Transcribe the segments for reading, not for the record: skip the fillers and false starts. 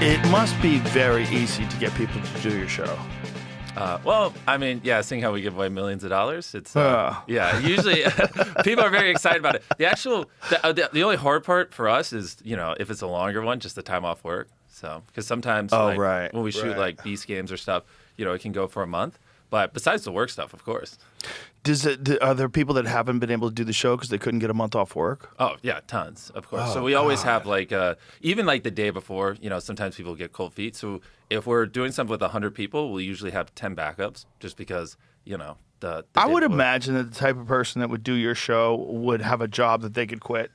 It must be very easy to get people to do your show. Well, I mean, yeah, seeing how we give away millions of dollars, it's yeah. Usually, people are very excited about it. The only hard part for us is, if it's a longer one, just the time off work. So, because sometimes when we shoot like Beast games or stuff, it can go for a month. But besides the work stuff, of course. Are there people that haven't been able to do the show because they couldn't get a month off work? Oh, yeah, tons, of course. So we always have even like the day before, sometimes people get cold feet. So if we're doing something with 100 people, we'll usually have 10 backups just because, the I would imagine that the type of person that would do your show would have a job that they could quit.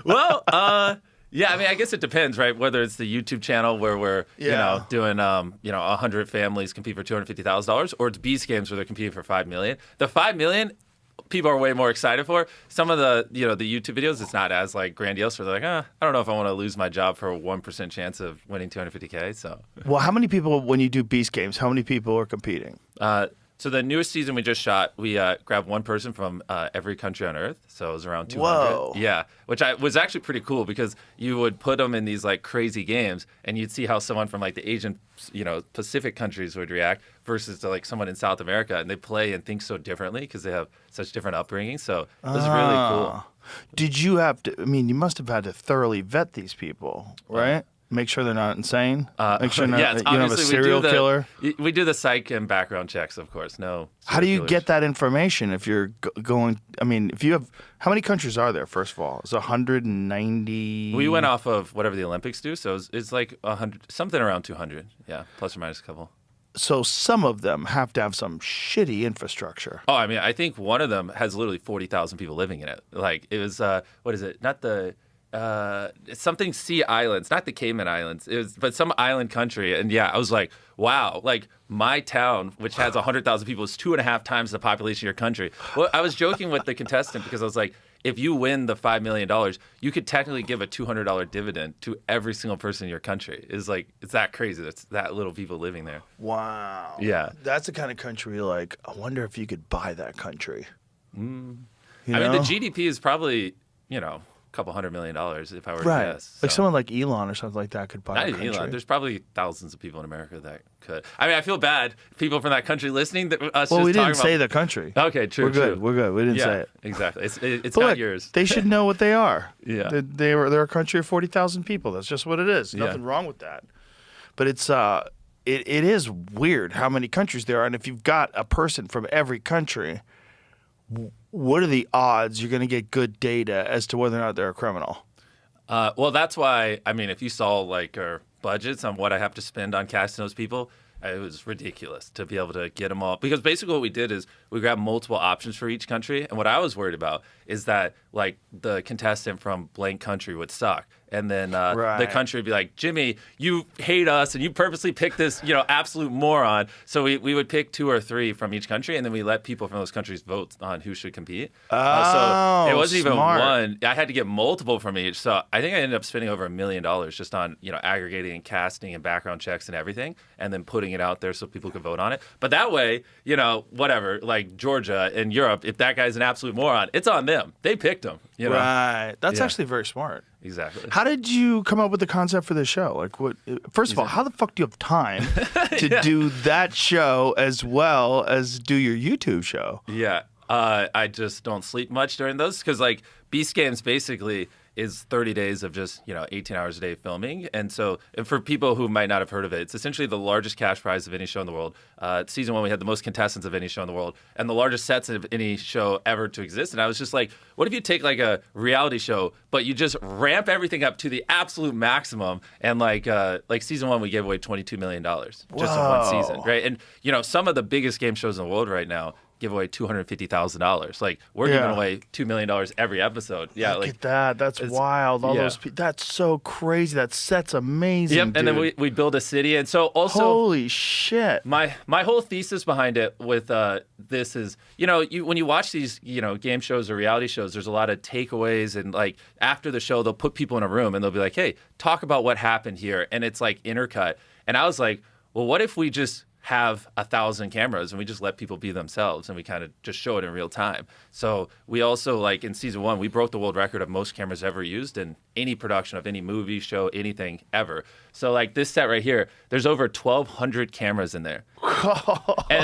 Well, yeah, I mean, I guess it depends, right? Whether it's the YouTube channel where we're, doing, 100 families compete for $250,000, or it's Beast games where they're competing for $5 million. The $5 million, people are way more excited for. Some of the, the YouTube videos, it's not as grandiose. Where they're like, I don't know if I want to lose my job for a 1% chance of winning $250K. So, well, how many people when you do Beast games? How many people are competing? So the newest season we just shot, we grabbed one person from every country on Earth. So it was around 200. Whoa. Yeah, which was actually pretty cool because you would put them in these crazy games, and you'd see how someone from the Asian, Pacific countries would react versus to someone in South America, and they play and think so differently because they have such different upbringing. So it was really cool. Did you have to? I mean, you must have had to thoroughly vet these people, right? Make sure they're not insane. Make sure you don't have a serial killer. We do the psych and background checks, of course. No. How do you get that information if you're going? I mean, if you have, how many countries are there? First of all, it's 190. We went off of whatever the Olympics do, so it's 100, something around 200. Yeah, plus or minus a couple. So some of them have to have some shitty infrastructure. Oh, I mean, I think one of them has literally 40,000 people living in it. It was what is it? Not the. It's something Sea Islands, not the Cayman Islands. But some island country. And yeah, I was like, wow, my town, which has 100,000 people, is 2.5 times the population of your country. Well, I was joking with the contestant because I was like, if you win the $5 million, you could technically give a $200 dividend to every single person in your country. It's that crazy. That's that little people living there. Wow. Yeah. That's the kind of country I wonder if you could buy that country. I mean, the GDP is probably, couple $100 million if I were to guess. So. Someone like Elon or something like that could buy Not a even country. Elon. There's probably thousands of people in America that could. I mean, I feel bad. People from that country listening. We didn't say the country. Okay, true. We're good. We didn't say it. Exactly. It's not yours. They should know what they are. Yeah. They're a country of 40,000 people. That's just what it is. Nothing wrong with that. But it's it is weird how many countries there are, and if you've got a person from every country, what are the odds you're going to get good data as to whether or not they're a criminal? Well, that's why, I mean, if you saw our budgets on what I have to spend on casting those people, it was ridiculous to be able to get them all. Because basically what we did is we grabbed multiple options for each country. And what I was worried about is that the contestant from blank country would suck. And then the country would be like, Jimmy, you hate us and you purposely picked this, absolute moron. So we would pick 2 or 3 from each country, and then we let people from those countries vote on who should compete. So it wasn't even one. I had to get multiple from each. So I think I ended up spending over $1 million just on, aggregating and casting and background checks and everything, and then putting it out there so people could vote on it. But that way, whatever, like Georgia and Europe, if that guy's an absolute moron, it's on them. They picked him. Right. That's actually very smart. Exactly. How did you come up with the concept for the show? First of all, how the fuck do you have time to do that show as well as do your YouTube show? Yeah. I just don't sleep much during those because Beast Games basically is 30 days of just, 18 hours a day filming. And so for people who might not have heard of it, it's essentially the largest cash prize of any show in the world. Season 1, we had the most contestants of any show in the world and the largest sets of any show ever to exist. And I was just like, what if you take a reality show, but you just ramp everything up to the absolute maximum? And season 1, we gave away $22 million just in one season, right? And, some of the biggest game shows in the world right now give away $250,000. We're giving away $2 million every episode. Yeah, look at that. That's wild. All those people. That's so crazy. That set's amazing. Yep. Dude. And then we build a city, and so also holy shit. My whole thesis behind it with this is when you watch these game shows or reality shows, there's a lot of takeaways, and after the show they'll put people in a room and they'll be like, hey, talk about what happened here, and it's intercut. And I was like, well, what if we just have 1,000 cameras and we just let people be themselves and we kind of just show it in real time. So we also, like in season 1, we broke the world record of most cameras ever used in any production of any movie, show, anything ever. So like this set right here, there's over 1,200 cameras in there.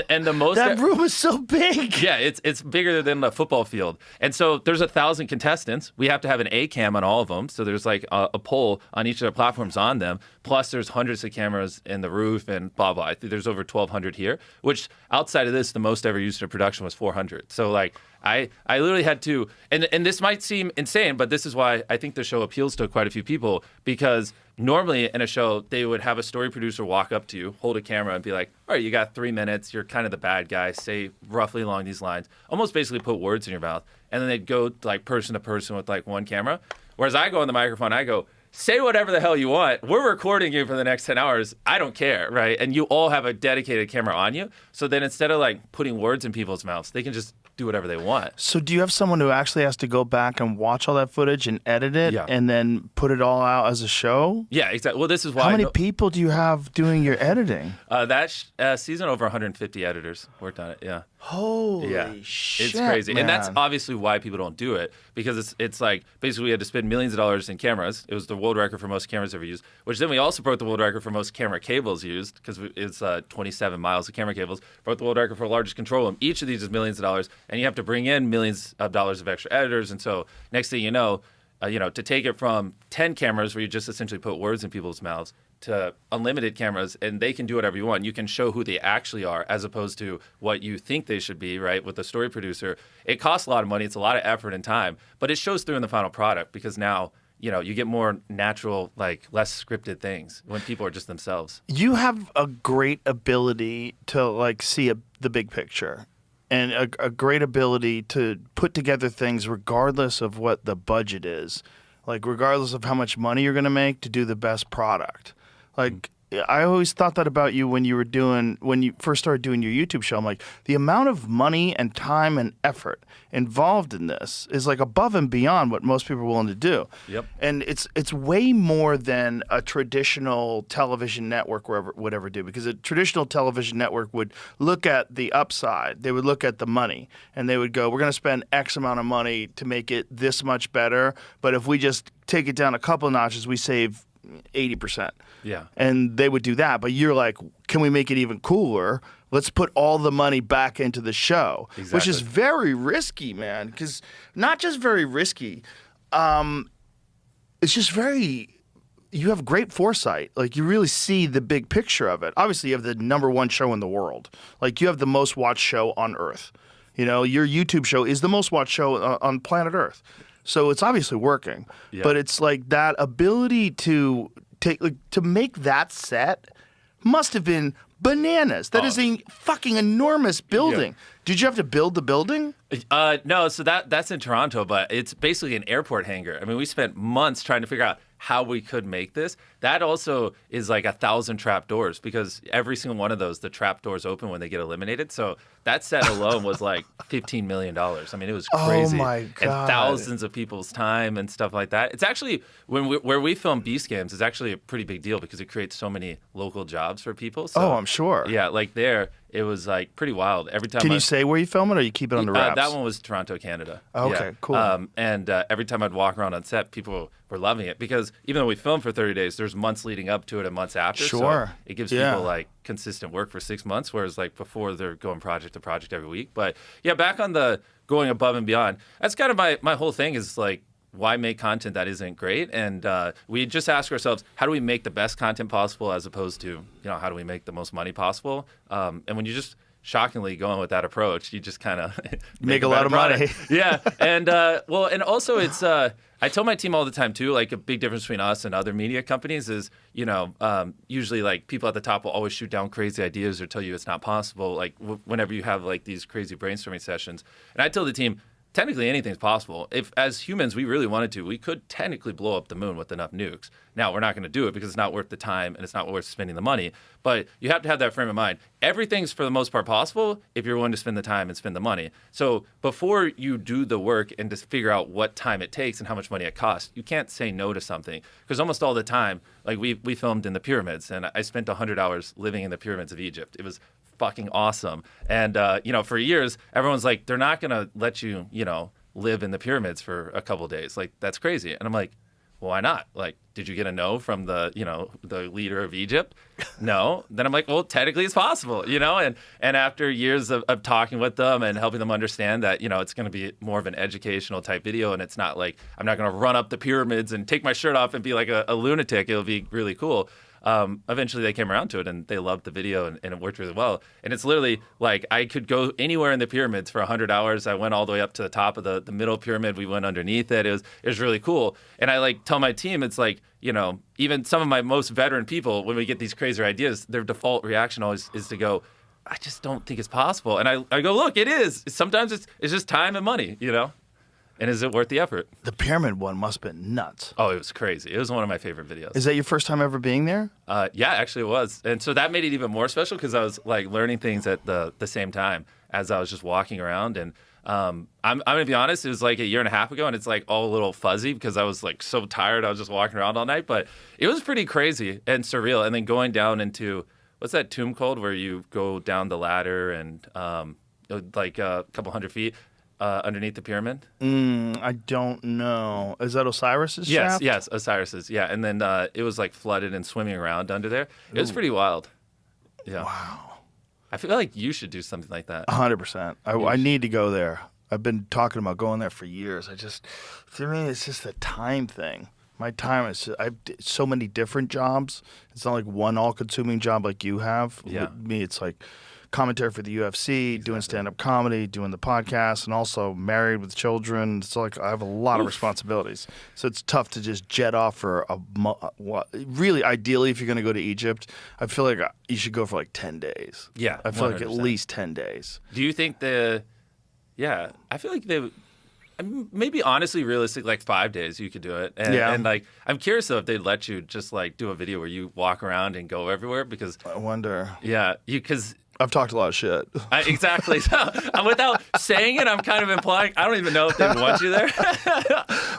And the most that room is so big. Yeah, it's bigger than the football field. And so there's 1,000 contestants. We have to have an A cam on all of them. So there's like a pole on each of the platforms on them. Plus there's hundreds of cameras in the roof and blah, blah. I think there's over 1,200 here, which outside of this, the most ever used in a production was 400. So like I literally had to, and this might seem insane, but this is why I think the show appeals to quite a few people, because normally in a show, they would have a story producer walk up to you, hold a camera and be like, all right, you got 3 minutes. You're kind of the bad guy. Say roughly along these lines, almost basically put words in your mouth. And then they'd go like person to person with like one camera. Whereas I go on the microphone, I go, say whatever the hell you want. We're recording you for the next 10 hours. I don't care, right? And you all have a dedicated camera on you. So then instead of like putting words in people's mouths, they can just do whatever they want. So do you have someone who actually has to go back and watch all that footage and edit it and then put it all out as a show? Yeah, exactly. Well, this is why. How many people do you have doing your editing? That season, over 150 editors worked on it. Yeah. Holy shit, it's crazy. man. And that's obviously why people don't do it, because it's like basically we had to spend millions of dollars in cameras. It was the world record for most cameras ever used, which then we also broke the world record for most camera cables used, because it's 27 miles of camera cables. Broke the world record for largest control room. Each of these is millions of dollars, and you have to bring in millions of dollars of extra editors. And so next thing you know, to take it from 10 cameras where you just essentially put words in people's mouths to unlimited cameras, and they can do whatever you want. You can show who they actually are as opposed to what you think they should be, right? With the story producer, it costs a lot of money. It's a lot of effort and time, but it shows through in the final product, because now, you get more natural, like less scripted things when people are just themselves. You have a great ability to like see the big picture, and a great ability to put together things regardless of what the budget is, like regardless of how much money you're going to make, to do the best product. Like, I always thought that about you when you first started doing your YouTube show. I'm like, the amount of money and time and effort involved in this is like above and beyond what most people are willing to do. Yep. And it's way more than a traditional television network would ever do, because a traditional television network would look at the upside. They would look at the money, and they would go, we're going to spend X amount of money to make it this much better, but if we just take it down a couple of notches, we save 80%. Yeah. And they would do that. But you're like, can we make it even cooler? Let's put all the money back into the show. Exactly. Which is very risky, man. Because not just very risky, it's just you have great foresight. Like, you really see the big picture of it. Obviously, you have the #1 show in the world. Like, you have the most watched show on Earth. Your YouTube show is the most watched show on planet Earth. So it's obviously working. Yeah. But it's like that ability to make that set must have been bananas. That is a fucking enormous building. Yeah. Did you have to build the building? No, so that's in Toronto, but it's basically an airport hangar. I mean, we spent months trying to figure out how we could make this. That also is like 1,000 trap doors, because every single one of those, the trap doors open when they get eliminated. So that set alone was like $15 million. I mean, it was crazy. Oh my God. And thousands of people's time and stuff like that. It's actually, where we film Beast Games, is actually a pretty big deal, because it creates so many local jobs for people. So, I'm sure. Yeah, like there, it was like pretty wild. Every time. Can you say where you film it, or you keep it under wraps? That one was Toronto, Canada. Okay, yeah. Cool. And every time I'd walk around on set, people were loving it, because even though we filmed for 30 days, there's months leading up to it and months after. Sure. So it gives people like consistent work for 6 months, whereas like before they're going project to project every week. But yeah, back on the going above and beyond, that's kind of my whole thing, is like, why make content that isn't great? And we just ask ourselves, how do we make the best content possible, as opposed to, how do we make the most money possible? And when you just shockingly going with that approach, you just kind of make a lot of money. Yeah. And and also it's I tell my team all the time too, like a big difference between us and other media companies is, usually like people at the top will always shoot down crazy ideas or tell you it's not possible, like whenever you have like these crazy brainstorming sessions. And I tell the team, technically anything's possible. If as humans we really wanted to, we could technically blow up the moon with enough nukes. Now we're not going to do it because it's not worth the time and it's not worth spending the money. But you have to have that frame of mind. Everything's for the most part possible if you're willing to spend the time and spend the money. So before you do the work and just figure out what time it takes and how much money it costs, you can't say no to something. Because almost all the time, like we filmed in the pyramids, and I spent 100 hours living in the pyramids of Egypt. It was fucking awesome. And for years, everyone's like, they're not gonna let you, live in the pyramids for a couple of days. Like, that's crazy. And I'm like, well, why not? Like, did you get a no from the leader of Egypt? No. Then I'm like, well, technically it's possible, And after years of talking with them and helping them understand that, it's going to be more of an educational type video, and it's not like I'm not going to run up the pyramids and take my shirt off and be like a lunatic. It'll be really cool. Eventually they came around to it and they loved the video and it worked really well. And it's literally like I could go anywhere in the pyramids for 100 hours. I went all the way up to the top of the middle pyramid. We went underneath it. It was really cool. And I tell my team, it's like, even some of my most veteran people, when we get these crazy ideas, their default reaction always is to go, I just don't think it's possible. And I go, look, it is. Sometimes it's just time and money, And is it worth the effort? The pyramid one must have been nuts. Oh, it was crazy. It was one of my favorite videos. Is that your first time ever being there? Yeah, actually it was. And so that made it even more special because I was learning things at the same time as I was just walking around. And I'm going to be honest, it was like a year and a half ago and it's all a little fuzzy because I was so tired. I was just walking around all night. But it was pretty crazy and surreal. And then going down into, what's that tomb called where you go down the ladder and a couple hundred feet? Underneath the pyramid? I don't know. Is that Osiris's shaft? Yes, Osiris's. Yeah, and then it was flooded and swimming around under there. It was pretty wild. Yeah. Wow. I feel like you should do something like that. 100%. I need to go there. I've been talking about going there for years. For me, it's just a time thing. My time is, I have so many different jobs. It's not like one all-consuming job like you have. Yeah. With me, it's commentary for the UFC, doing stand-up comedy, doing the podcast, and also married with children. It's I have a lot of responsibilities. So it's tough to just jet off for really, ideally, if you're going to go to Egypt, I feel like you should go for 10 days. Yeah, I feel 100%. like at least 10 days. Do you think I feel like they maybe honestly realistic 5 days you could do it. And I'm curious though if they'd let you just do a video where you walk around and go everywhere because I wonder. Yeah, because I've talked a lot of shit. Exactly. So without saying it, I'm kind of implying I don't even know if they want you there.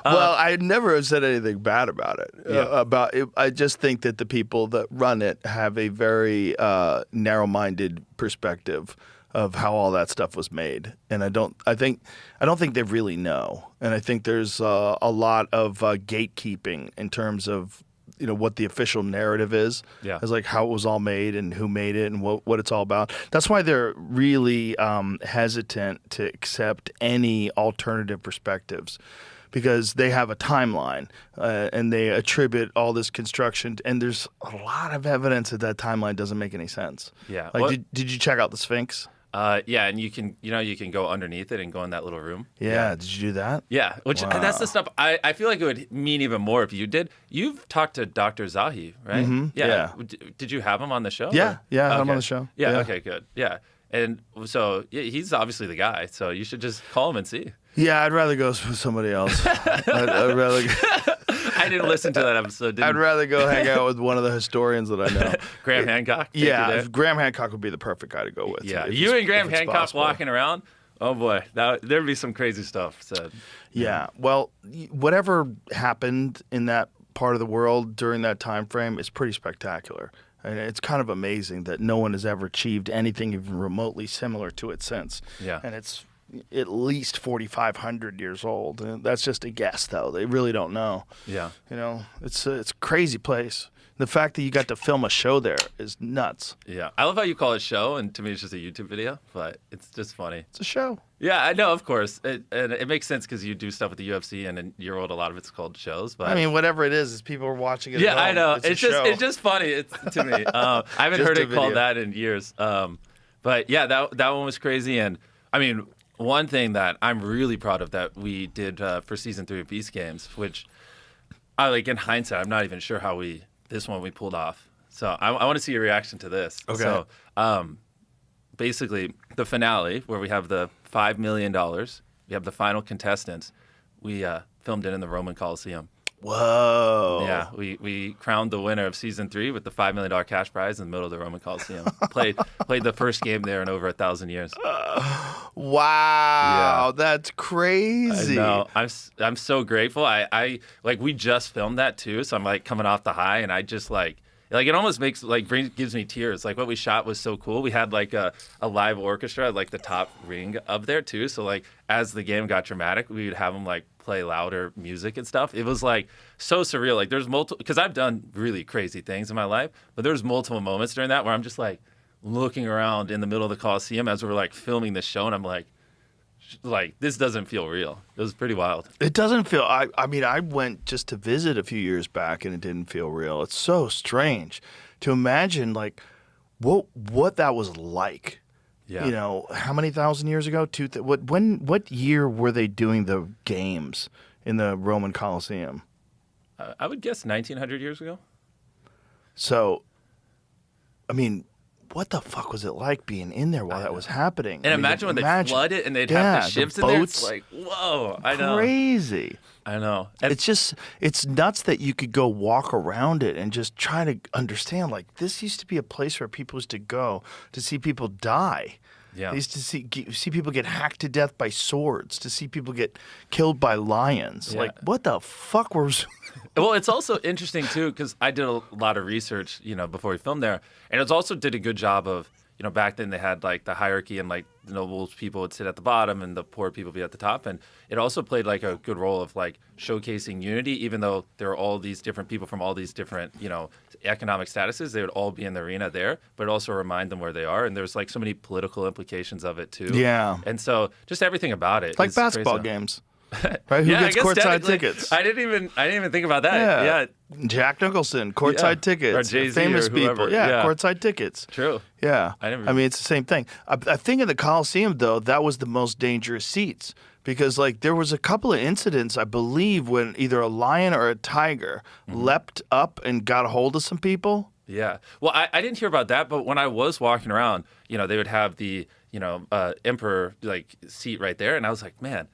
Well, I never have said anything bad about it. Yeah. I just think that the people that run it have a very narrow-minded perspective of how all that stuff was made, and I don't think they really know. And I think there's a lot of gatekeeping in terms of what the official narrative is, as how it was all made and who made it and what it's all about. That's why they're really hesitant to accept any alternative perspectives, because they have a timeline and they attribute all this construction, and there's a lot of evidence that timeline doesn't make any sense. Yeah. Did you check out the Sphinx? Yeah, and you can go underneath it and go in that little room. Yeah. Did you do that? Yeah, which that's the stuff I feel like it would mean even more if you did. You've talked to Dr. Zahi, right? Mm-hmm. Yeah. Did you have him on the show? Yeah, I had him on the show. Yeah, okay, good. Yeah. And so he's obviously the guy, so you should just call him and see. Yeah, I'd rather go with somebody else. I'd rather. I didn't listen to that episode. I'd rather go hang out with one of the historians that I know. Graham Hancock? Yeah, Graham Hancock would be the perfect guy to go with. Yeah, you and Graham Hancock walking around, oh boy, there'd be some crazy stuff said. Yeah, well, whatever happened in that part of the world during that time frame is pretty spectacular. And it's kind of amazing that no one has ever achieved anything even remotely similar to it since. Yeah. And it's at least 4,500 years old. And that's just a guess, though. They really don't know. Yeah. It's a crazy place. The fact that you got to film a show there is nuts. Yeah. I love how you call it show, and to me it's just a YouTube video, but it's just funny. It's a show. Yeah, I know, of course. And it makes sense because you do stuff with the UFC, and in your world, a lot of it's called shows. But I mean, whatever it is people are watching it. Yeah, at home. I know. It's just funny to me. I haven't heard it called that in years. But yeah, that one was crazy. And I mean, one thing that I'm really proud of that we did for season 3 of Beast Games, which I in hindsight, I'm not even sure how this one we pulled off. So I want to see your reaction to this. Okay. So basically, the finale where we have the $5 million, we have the final contestants. We filmed it in the Roman Coliseum. Whoa. Yeah, we crowned the winner of season 3 with the $5 million cash prize in the middle of the Roman Coliseum. played the first game there in over 1,000 years. Wow, yeah. That's crazy. I know. I'm so grateful. I like we just filmed that too, so I'm like coming off the high, and I just like it almost makes gives me tears. Like what we shot was so cool. We had like a live orchestra at like the top ring up there too. So like as the game got dramatic, we would have them like play louder music and stuff. It was like so surreal. Like there's multiple, because I've done really crazy things in my life, but there's multiple moments during that where I'm just like looking around in the middle of the Coliseum as we're like filming this show, and I'm like this doesn't feel real. It was pretty wild. It doesn't feel. I mean, I went just to visit a few years back, and it didn't feel real. It's so strange to imagine like what that was like. Yeah. You know, how many thousand years ago? What year were they doing the games in the Roman Coliseum? I would guess 1900 years ago. So, I mean, what the fuck was it like being in there while that was happening? And imagine when they flood it and they'd have the ships in there. It's like, whoa, I know. Crazy. I know. And it's nuts that you could go walk around it and just try to understand, like, this used to be a place where people used to go to see people die. Yeah. They used to see people get hacked to death by swords, to see people get killed by lions. Yeah. Like, what the fuck was... Well, it's also interesting, too, because I did a lot of research, before we filmed there. And it also did a good job of, back then they had, like, the hierarchy and, like, the nobles people would sit at the bottom and the poor people be at the top. And it also played, like, a good role of, like, showcasing unity, even though there are all these different people from all these different, economic statuses. They would all be in the arena there, but also remind them where they are. And there's, like, so many political implications of it, too. Yeah. And so just everything about it. Like basketball crazy. Games. Right? Who gets courtside tickets? I didn't even think about that. Yeah. Jack Nicholson, courtside tickets. Or Jay-Z famous or people. Yeah, courtside tickets. True. Yeah. I mean, it's the same thing. I think in the Coliseum, though, that was the most dangerous seats because, like, there was a couple of incidents, I believe, when either a lion or a tiger leapt up and got a hold of some people. Yeah. Well, I didn't hear about that, but when I was walking around, they would have the, emperor, like, seat right there, and I was like, man,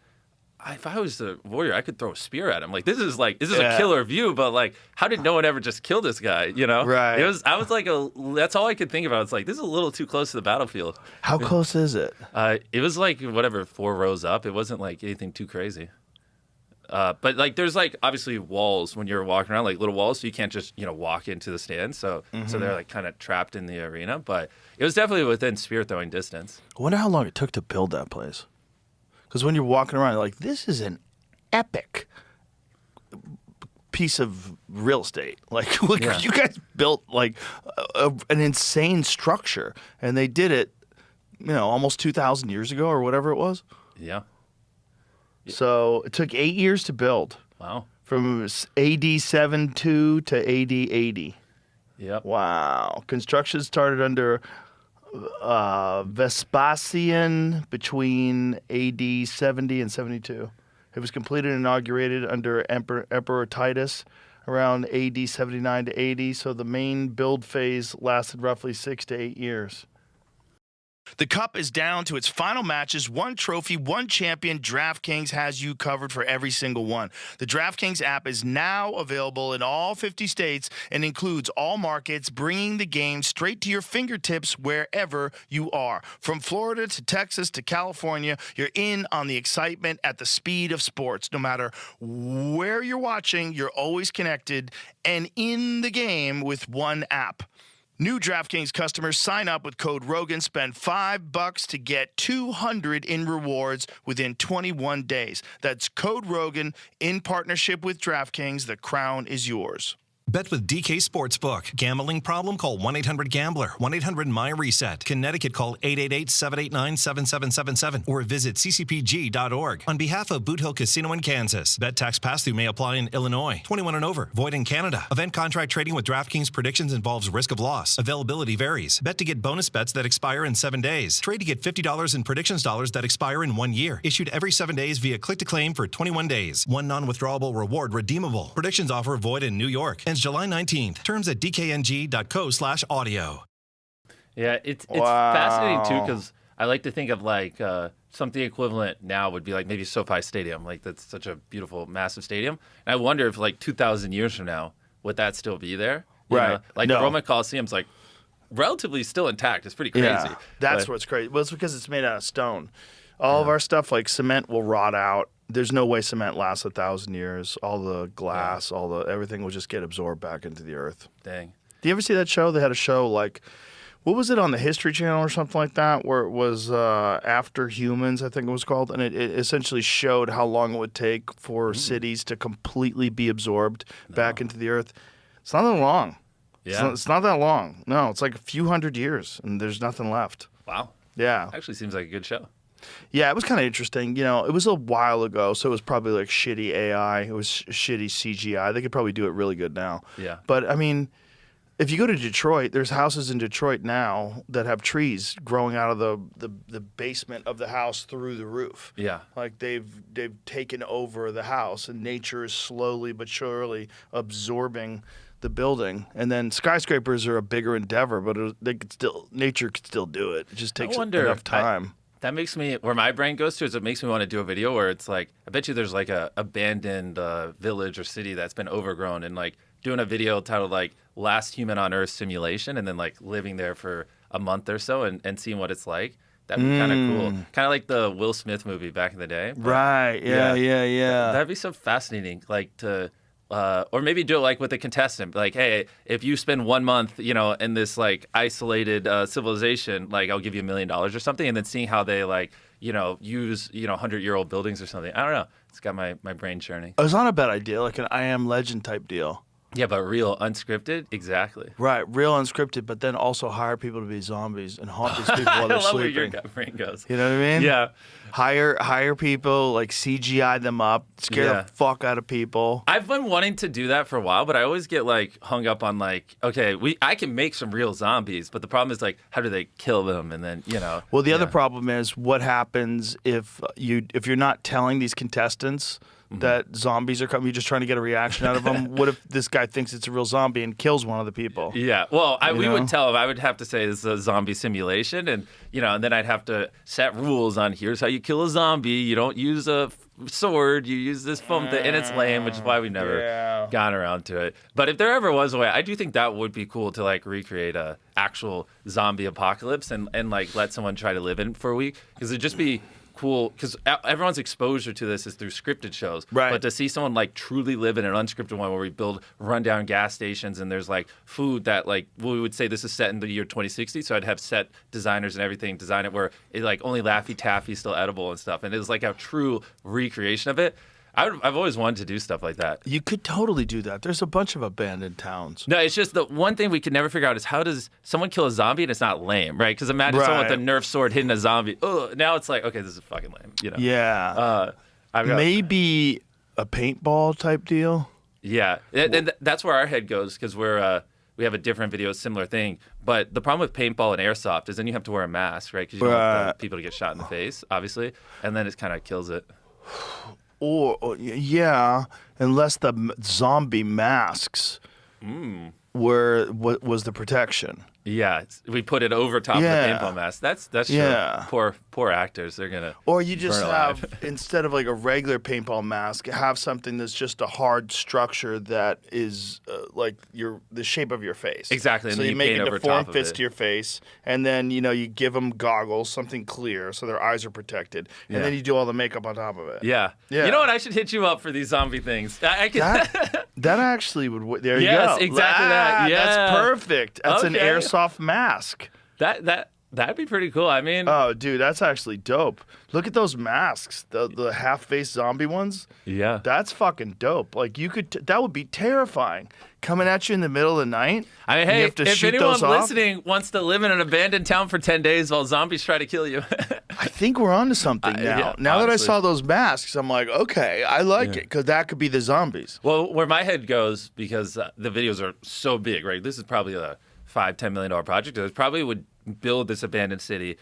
if I was the warrior, I could throw a spear at him. Like, this is a killer view, but like, how did no one ever just kill this guy? Right. I was like, that's all I could think about. It's like, this is a little too close to the battlefield. How close is it? It was like, 4 rows up. It wasn't like anything too crazy. But like, there's like, obviously walls when you're walking around, like little walls. So you can't just, walk into the stand. So they're like kind of trapped in the arena, but it was definitely within spear throwing distance. I wonder how long it took to build that place. Because when you're walking around, you're like, this is an epic piece of real estate. Like you guys built like an insane structure, and they did it, almost 2,000 years ago or whatever it was. Yeah. So it took 8 years to build. Wow. From AD 72 to AD 80. Yep. Wow. Construction started under Vespasian between AD 70 and 72. It was completed and inaugurated under Emperor Titus around AD 79 to 80. So the main build phase lasted roughly 6 to 8 years. The Cup is down to its final matches. One trophy, one champion. DraftKings has you covered for every single one. The DraftKings app is now available in all 50 states and includes all markets, bringing the game straight to your fingertips wherever you are. From Florida to Texas to California, you're in on the excitement at the speed of sports. No matter where you're watching, you're always connected and in the game with one app. New DraftKings customers sign up with code Rogan, spend $5 to get $200 in rewards within 21 days. That's code Rogan in partnership with DraftKings. The crown is yours. Bet with DK Sportsbook. Gambling problem? Call 1-800-GAMBLER. 1-800-MY-RESET. Connecticut, call 888-789-7777 or visit ccpg.org. On behalf of Boot Hill Casino in Kansas, bet tax pass-through may apply in Illinois. 21 and over. Void in Canada. Event contract trading with DraftKings predictions involves risk of loss. Availability varies. Bet to get bonus bets that expire in 7 days. Trade to get $50 in predictions dollars that expire in 1 year. Issued every 7 days via click-to-claim for 21 days. One non-withdrawable reward redeemable. Predictions offer void in New York. July 19th. Terms at dkng.co/audio. Yeah, it's fascinating too because I like to think of like something equivalent now would be like maybe SoFi Stadium. Like that's such a beautiful, massive stadium. And I wonder if like 2,000 years from now, would that still be there? You Right. know? Like the Roman Coliseum's like relatively still intact. It's pretty crazy. Yeah, that's what's crazy. Well, it's because it's made out of stone. All of our stuff, like cement, will rot out. There's no way cement lasts 1,000 years. All the glass, everything will just get absorbed back into the earth. Dang. Do you ever see that show? They had a show like, what was it on the History Channel or something like that, where it was After Humans, I think it was called, and it essentially showed how long it would take for cities to completely be absorbed back into the earth. It's not that long. Yeah. It's not that long. No, it's like a few hundred years, and there's nothing left. Wow. Yeah. Actually seems like a good show. Yeah, it was kind of interesting. You know, it was a while ago, so it was probably like shitty AI. It was shitty CGI. They could probably do it really good now. Yeah. But, I mean, if you go to Detroit, there's houses in Detroit now that have trees growing out of the basement of the house through the roof. Yeah. Like they've taken over the house, and nature is slowly but surely absorbing the building. And then skyscrapers are a bigger endeavor, but nature could still do it. It just takes enough time. That makes me, where my brain goes to is it makes me want to do a video where it's like, I bet you there's like a abandoned village or city that's been overgrown, and like doing a video titled like Last Human on Earth Simulation, and then like living there for a month or so and seeing what it's like. That'd be kind of cool. Kind of like the Will Smith movie back in the day. Right. Yeah. That'd be so fascinating. Like to, or maybe do it like with a contestant. Like, hey, if you spend 1 month, you know, in this like isolated civilization, like I'll give you $1 million or something, and then seeing how they like, you know, use, you know, 100-year-old buildings or something. I don't know. It's got my brain churning. It's not a bad idea, like an I Am Legend type deal. Yeah, but real, unscripted? Exactly. Right, real unscripted, but then also hire people to be zombies and haunt these people while they're I love sleeping. where your brain goes. You know what I mean? Yeah. Hire people, like CGI them up, scare the fuck out of people. I've been wanting to do that for a while, but I always get like hung up on like, okay, I can make some real zombies, but the problem is like, how do they kill them? And then, you know. Well, the other problem is what happens if you're not telling these contestants that zombies are coming, you're just trying to get a reaction out of them. What if this guy thinks it's a real zombie and kills one of the people? Yeah, well, we would tell him. I would have to say it's a zombie simulation, and you know, and then I'd have to set rules on here's how you kill a zombie. You don't use a sword. You use this foam thing, and it's lame, which is why we've never gone around to it. But if there ever was a way, I do think that would be cool to like recreate a actual zombie apocalypse and like let someone try to live in it for a week, because it'd just be cool, because everyone's exposure to this is through scripted shows. Right. But to see someone like truly live in an unscripted one where we build rundown gas stations and there's like food that like we would say this is set in the year 2060, so I'd have set designers and everything design it where it like only Laffy Taffy is still edible and stuff, and it was like a true recreation of it. I've always wanted to do stuff like that. You could totally do that. There's a bunch of abandoned towns. No, it's just the one thing we could never figure out is how does someone kill a zombie and it's not lame, right? Because imagine someone with a Nerf sword hitting a zombie. Ugh, now it's like, okay, this is fucking lame. You know? Yeah. Maybe a paintball type deal. Yeah, and that's where our head goes, because we have a different video, similar thing. But the problem with paintball and airsoft is then you have to wear a mask, right? Because you don't want people to get shot in the face, obviously, and then it kind of kills it. Unless the zombie masks was the protection. Yeah, we put it over top of the paintball mask. That's true. Poor actors. They're gonna. Or you just have instead of like a regular paintball mask, have something that's just a hard structure that is like the shape of your face. Exactly. So and you make paint it over deform top fits of it. to your face, and then you give them goggles, something clear, so their eyes are protected, and then you do all the makeup on top of it. Yeah. You know what? I should hit you up for these zombie things. I can. That actually would. There you go. Yes, exactly that. Yeah. That's perfect. That's an airsoft mask. That'd be pretty cool. I mean, oh, dude, that's actually dope. Look at those masks, the half-face zombie ones. Yeah, that's fucking dope. Like that would be terrifying, coming at you in the middle of the night. I mean, hey, if anyone listening wants to live in an abandoned town for 10 days while zombies try to kill you, I think we're onto something now. Now that I saw those masks, I'm like, okay, I like it, because that could be the zombies. Well, where my head goes, because the videos are so big, right? This is probably a $5-10 million project. I probably would build this abandoned city,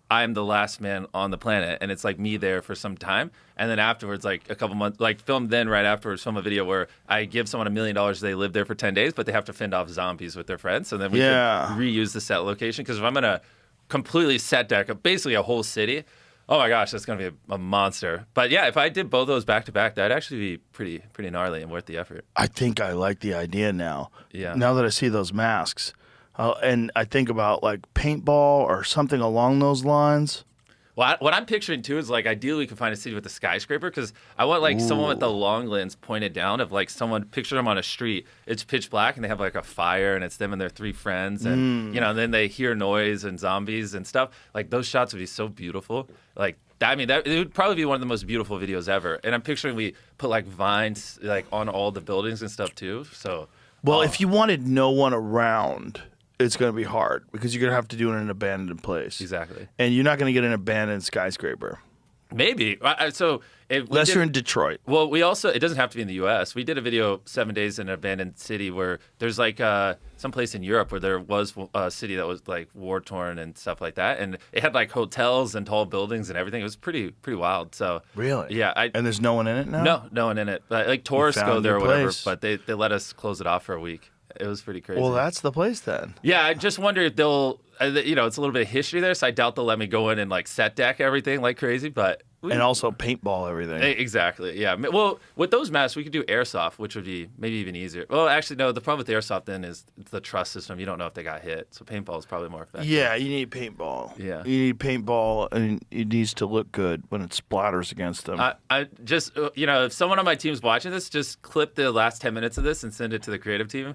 I'm the last man on the planet, and it's like me there for some time, and then afterwards, like a couple months, like film right afterwards, film a video where I give someone $1 million, they live there for 10 days, but they have to fend off zombies with their friends, so then we can reuse the set location. Because if I'm gonna completely set deck basically a whole city, Oh my gosh, that's gonna be a monster. But yeah, if I did both those back to back, that'd actually be pretty gnarly and worth the effort. I think I like the idea now. Yeah. Now that I see those masks, and I think about like paintball or something along those lines. Well, what I'm picturing too is like ideally we can find a city with a skyscraper because I want like someone with the long lens pointed down of like someone picture them on a street. It's pitch black and they have like a fire and it's them and their 3 friends and and then they hear noise and zombies and stuff. Like those shots would be so beautiful. Like that it would probably be one of the most beautiful videos ever. And I'm picturing we put like vines like on all the buildings and stuff too. So if you wanted no one around, it's going to be hard because you're going to have to do it in an abandoned place. Exactly. And you're not going to get an abandoned skyscraper. Maybe. Unless you're in Detroit. Well, we also, it doesn't have to be in the U.S. We did a video 7 days in an abandoned city where there's like some place in Europe where there was a city that was like war-torn and stuff like that. And it had like hotels and tall buildings and everything. It was pretty wild. So Really? Yeah. And there's no one in it now? No one in it. But like tourists go there or whatever, place. but they let us close it off for a week. It was pretty crazy. Well, that's the place then. Yeah, I just wonder if they'll, it's a little bit of history there, so I doubt they'll let me go in and like set deck everything like crazy, but. And also paintball everything. Exactly, yeah. Well, with those masks, we could do airsoft, which would be maybe even easier. Well, actually, no, the problem with the airsoft then is the trust system. You don't know if they got hit, so paintball is probably more effective. Yeah, you need paintball. Yeah. You need paintball, and it needs to look good when it splatters against them. I just, if someone on my team's watching this, just clip the last 10 minutes of this and send it to the creative team.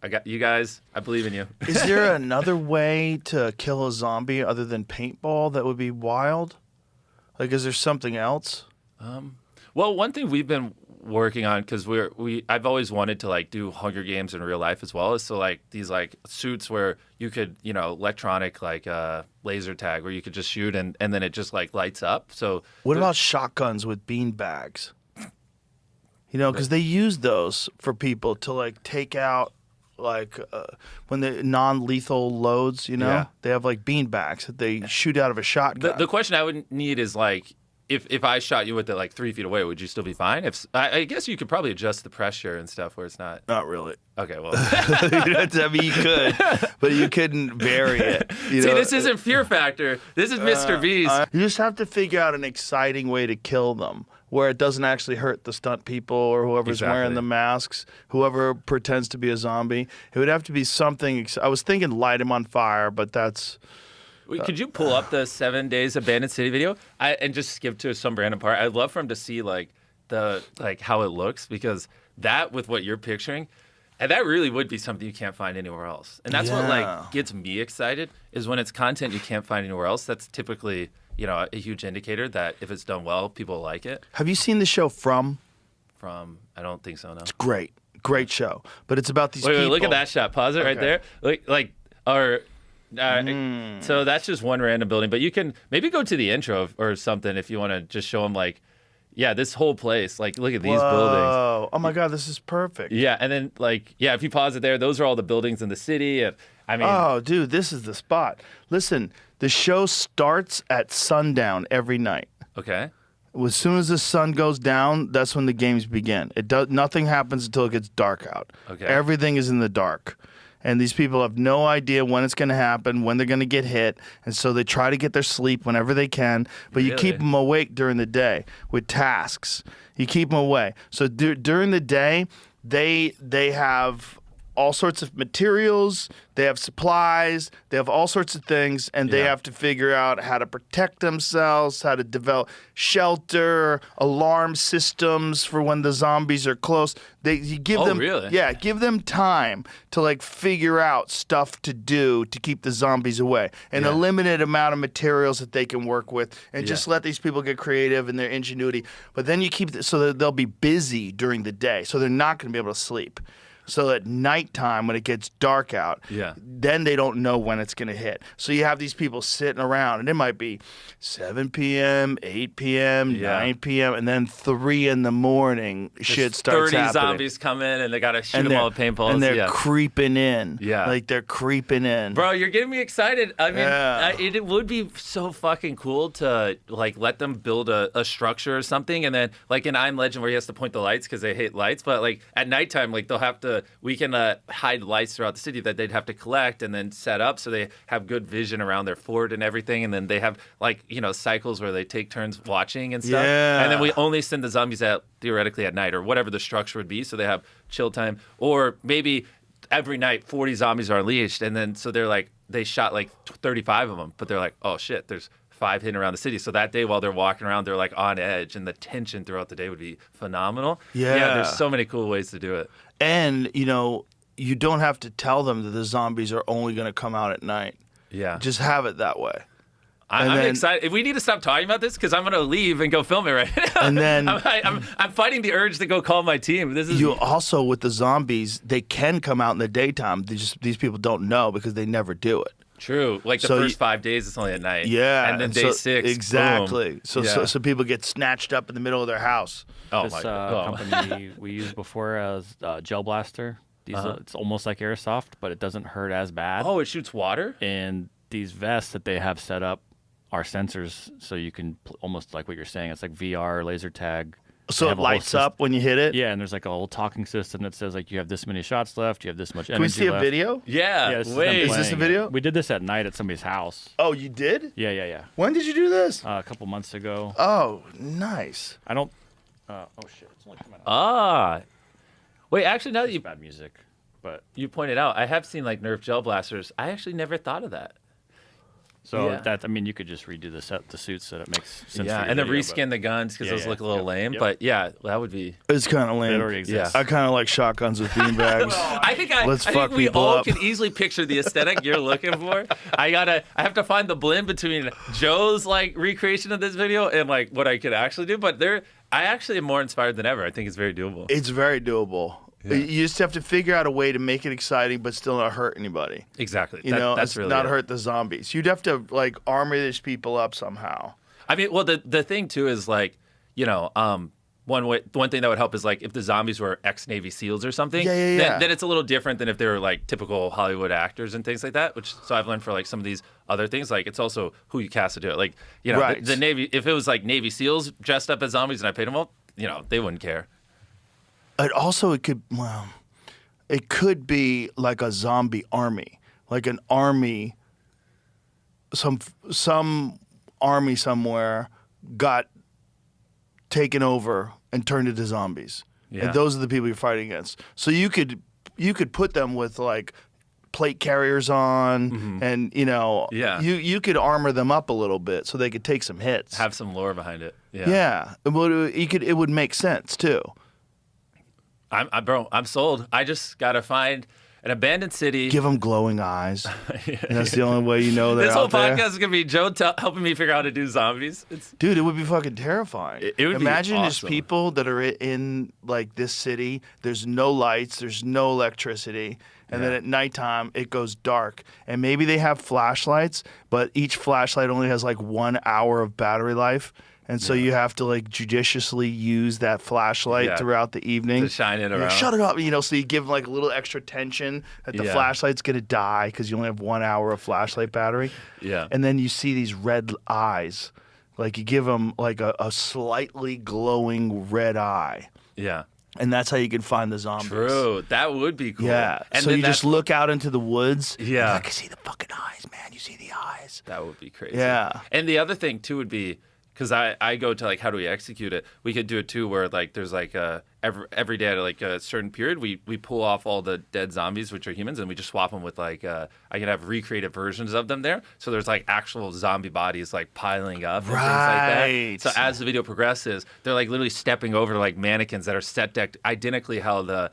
I got you guys. I believe in you. Is there another way to kill a zombie other than paintball that would be wild? Like, is there something else? Well, one thing we've been working on because I've always wanted to like do Hunger Games in real life as well. Is so like these like suits where you could electronic like laser tag where you could just shoot and then it just like lights up. So what about shotguns with bean bags? Because they use those for people to like take out. Like when the non-lethal loads, Yeah. they have like bean bags that they shoot out of a shotgun. The question I would need is like, if I shot you with it like 3 feet away, would you still be fine? I guess you could probably adjust the pressure and stuff where it's not. Not really. Okay, well. You could, but you couldn't vary it. See, this isn't Fear Factor. This is MrBeast. You just have to figure out an exciting way to kill them where it doesn't actually hurt the stunt people or whoever's wearing the masks, whoever pretends to be a zombie. It would have to be something. I was thinking light him on fire, but that's... Could you pull up the 7 days abandoned city video and just skip to some random part? I'd love for him to see like how it looks because that with what you're picturing, and that really would be something you can't find anywhere else. And that's what like gets me excited is when it's content you can't find anywhere else. That's typically a huge indicator that if it's done well, people like it. Have you seen the show From? I don't think so. No. It's great show, but it's about these people. Wait, look at that shot. Pause it right there. So that's just one random building, but you can maybe go to the intro or something if you want to just show them like, this whole place. Like, look at these buildings. Oh my God, this is perfect. Yeah, and then if you pause it there, those are all the buildings in the city. Oh, dude, this is the spot. Listen, the show starts at sundown every night. Okay. As soon as the sun goes down, that's when the games begin. Nothing happens until it gets dark out. Okay. Everything is in the dark. And these people have no idea when it's going to happen, when they're going to get hit. And so they try to get their sleep whenever they can. But you keep them awake during the day with tasks. You keep them away. So during the day, they have all sorts of materials, they have supplies, they have all sorts of things, and they have to figure out how to protect themselves, how to develop shelter, alarm systems for when the zombies are close. You give them, really? Yeah, give them time to like figure out stuff to do to keep the zombies away, and a limited amount of materials that they can work with, and just let these people get creative in their ingenuity. But then you keep so that they'll be busy during the day, so they're not going to be able to sleep. So at nighttime, when it gets dark out, then they don't know when it's going to hit. So you have these people sitting around, and it might be 7 p.m., 8 p.m., 9 p.m., and then 3 in the morning, shit starts 30 happening. zombies come in, and they got to shoot them all with paintballs. And they're creeping in. Yeah. Like they're creeping in. Bro, you're getting me excited. I mean, it would be so fucking cool to like let them build a structure or something, and then like in I'm Legend where he has to point the lights because they hate lights, but like at nighttime, like they'll have to we can hide lights throughout the city that they'd have to collect and then set up so they have good vision around their fort and everything. And then they have like, cycles where they take turns watching and stuff. Yeah. And then we only send the zombies out theoretically at night or whatever the structure would be. So they have chill time. Or maybe every night 40 zombies are unleashed. And then so they're like, they shot like 35 of them, but they're like, oh shit, there's 5 hidden around the city. So that day while they're walking around, they're like on edge, and the tension throughout the day would be phenomenal. Yeah, there's so many cool ways to do it. And, you don't have to tell them that the zombies are only going to come out at night. Yeah. Just have it that way. I'm excited. We need to stop talking about this because I'm going to leave and go film it right now. And then I'm fighting the urge to go call my team. You also, with the zombies, they can come out in the daytime. These people don't know because they never do it. True. Like the first 5 days, it's only at night. Yeah. And then day 6, exactly. Boom. So people get snatched up in the middle of their house. Oh This my God. company we used before as Gel Blaster. It's almost like airsoft, but it doesn't hurt as bad. Oh, it shoots water? And these vests that they have set up are sensors, so you can almost like what you're saying. It's like VR, laser tag. So it lights up when you hit it? Yeah, and there's like a whole talking system that says like you have this many shots left, you have this much energy Can we see a left. video? Yeah. Yeah, this is them wait. Is this a playing video? it. We did this at night at somebody's house. Oh, you did? Yeah. When did you do this? A couple months ago. Oh, nice. I don't. Oh shit! It's only coming out. Ah. Wait, actually, now that It's you bad music, but you pointed out, I have seen like Nerf gel blasters. I actually never thought of that. so Yeah. you could just redo the suits so that it makes sense. Yeah, for your and then video, reskin the guns because those look a little lame. Yep. But yeah, that would be. It's kind of but lame. it already exists. I kind of like shotguns with beanbags. I Let's think fuck we people all up. can easily picture the aesthetic you're looking for. I have to find the blend between Joe's like recreation of this video and like what I could actually do. But I actually am more inspired than ever. I think it's very doable. It's very doable. You just have to figure out a way to make it exciting, but still not hurt anybody. Exactly. That's really not it. hurt the zombies. You'd have to like armor these people up somehow. I mean, well, the thing too is like, one thing that would help is like if the zombies were ex-Navy SEALs or something. Yeah. Then it's a little different than if they were like typical Hollywood actors and things like that. So I've learned for like some of these other things, like it's also who you cast to do it. Like Right. the Navy. If it was like Navy SEAls dressed up as zombies and I paid them well, they wouldn't care. It could be like a zombie army, like an army. Some army somewhere got taken over and turned into zombies, Yeah. and those are the people you're fighting against. So you could put them with like plate carriers on, and Yeah. you could armor them up a little bit so they could take some hits. Have some lore behind it. Yeah. Yeah, it would make sense too. I'm sold. I just gotta find an abandoned city. Give them glowing eyes. And that's the only way you know they're This whole out there. podcast is gonna be Joe helping me figure out how to do zombies. Dude, it would be fucking terrifying. It would be Imagine just awesome. people that are in like this city. There's no lights. There's no electricity. And then at nighttime, it goes dark. And maybe they have flashlights, but each flashlight only has like 1 hour of battery life. And so you have to like judiciously use that flashlight throughout the evening To shine it You're like, around. Shut it up, so you give them like a little extra tension that the flashlight's gonna die because you only have 1 hour of flashlight battery. Yeah. And then you see these red eyes, like you give them like a slightly glowing red eye, Yeah. and that's how you can find the zombies. True. That would be cool. Yeah. And so then you just look out into the woods. Yeah. And I can see the fucking eyes, man. You see the eyes. That would be crazy. Yeah. And the other thing too would be because I go to like how do we execute it? We could do it too where like there's like every day at like a certain period we pull off all the dead zombies which are humans and we just swap them with like I can have recreated versions of them there. So there's like actual zombie bodies like piling up and things like Right. that. So as the video progresses, they're like literally stepping over like mannequins that are set decked identically how the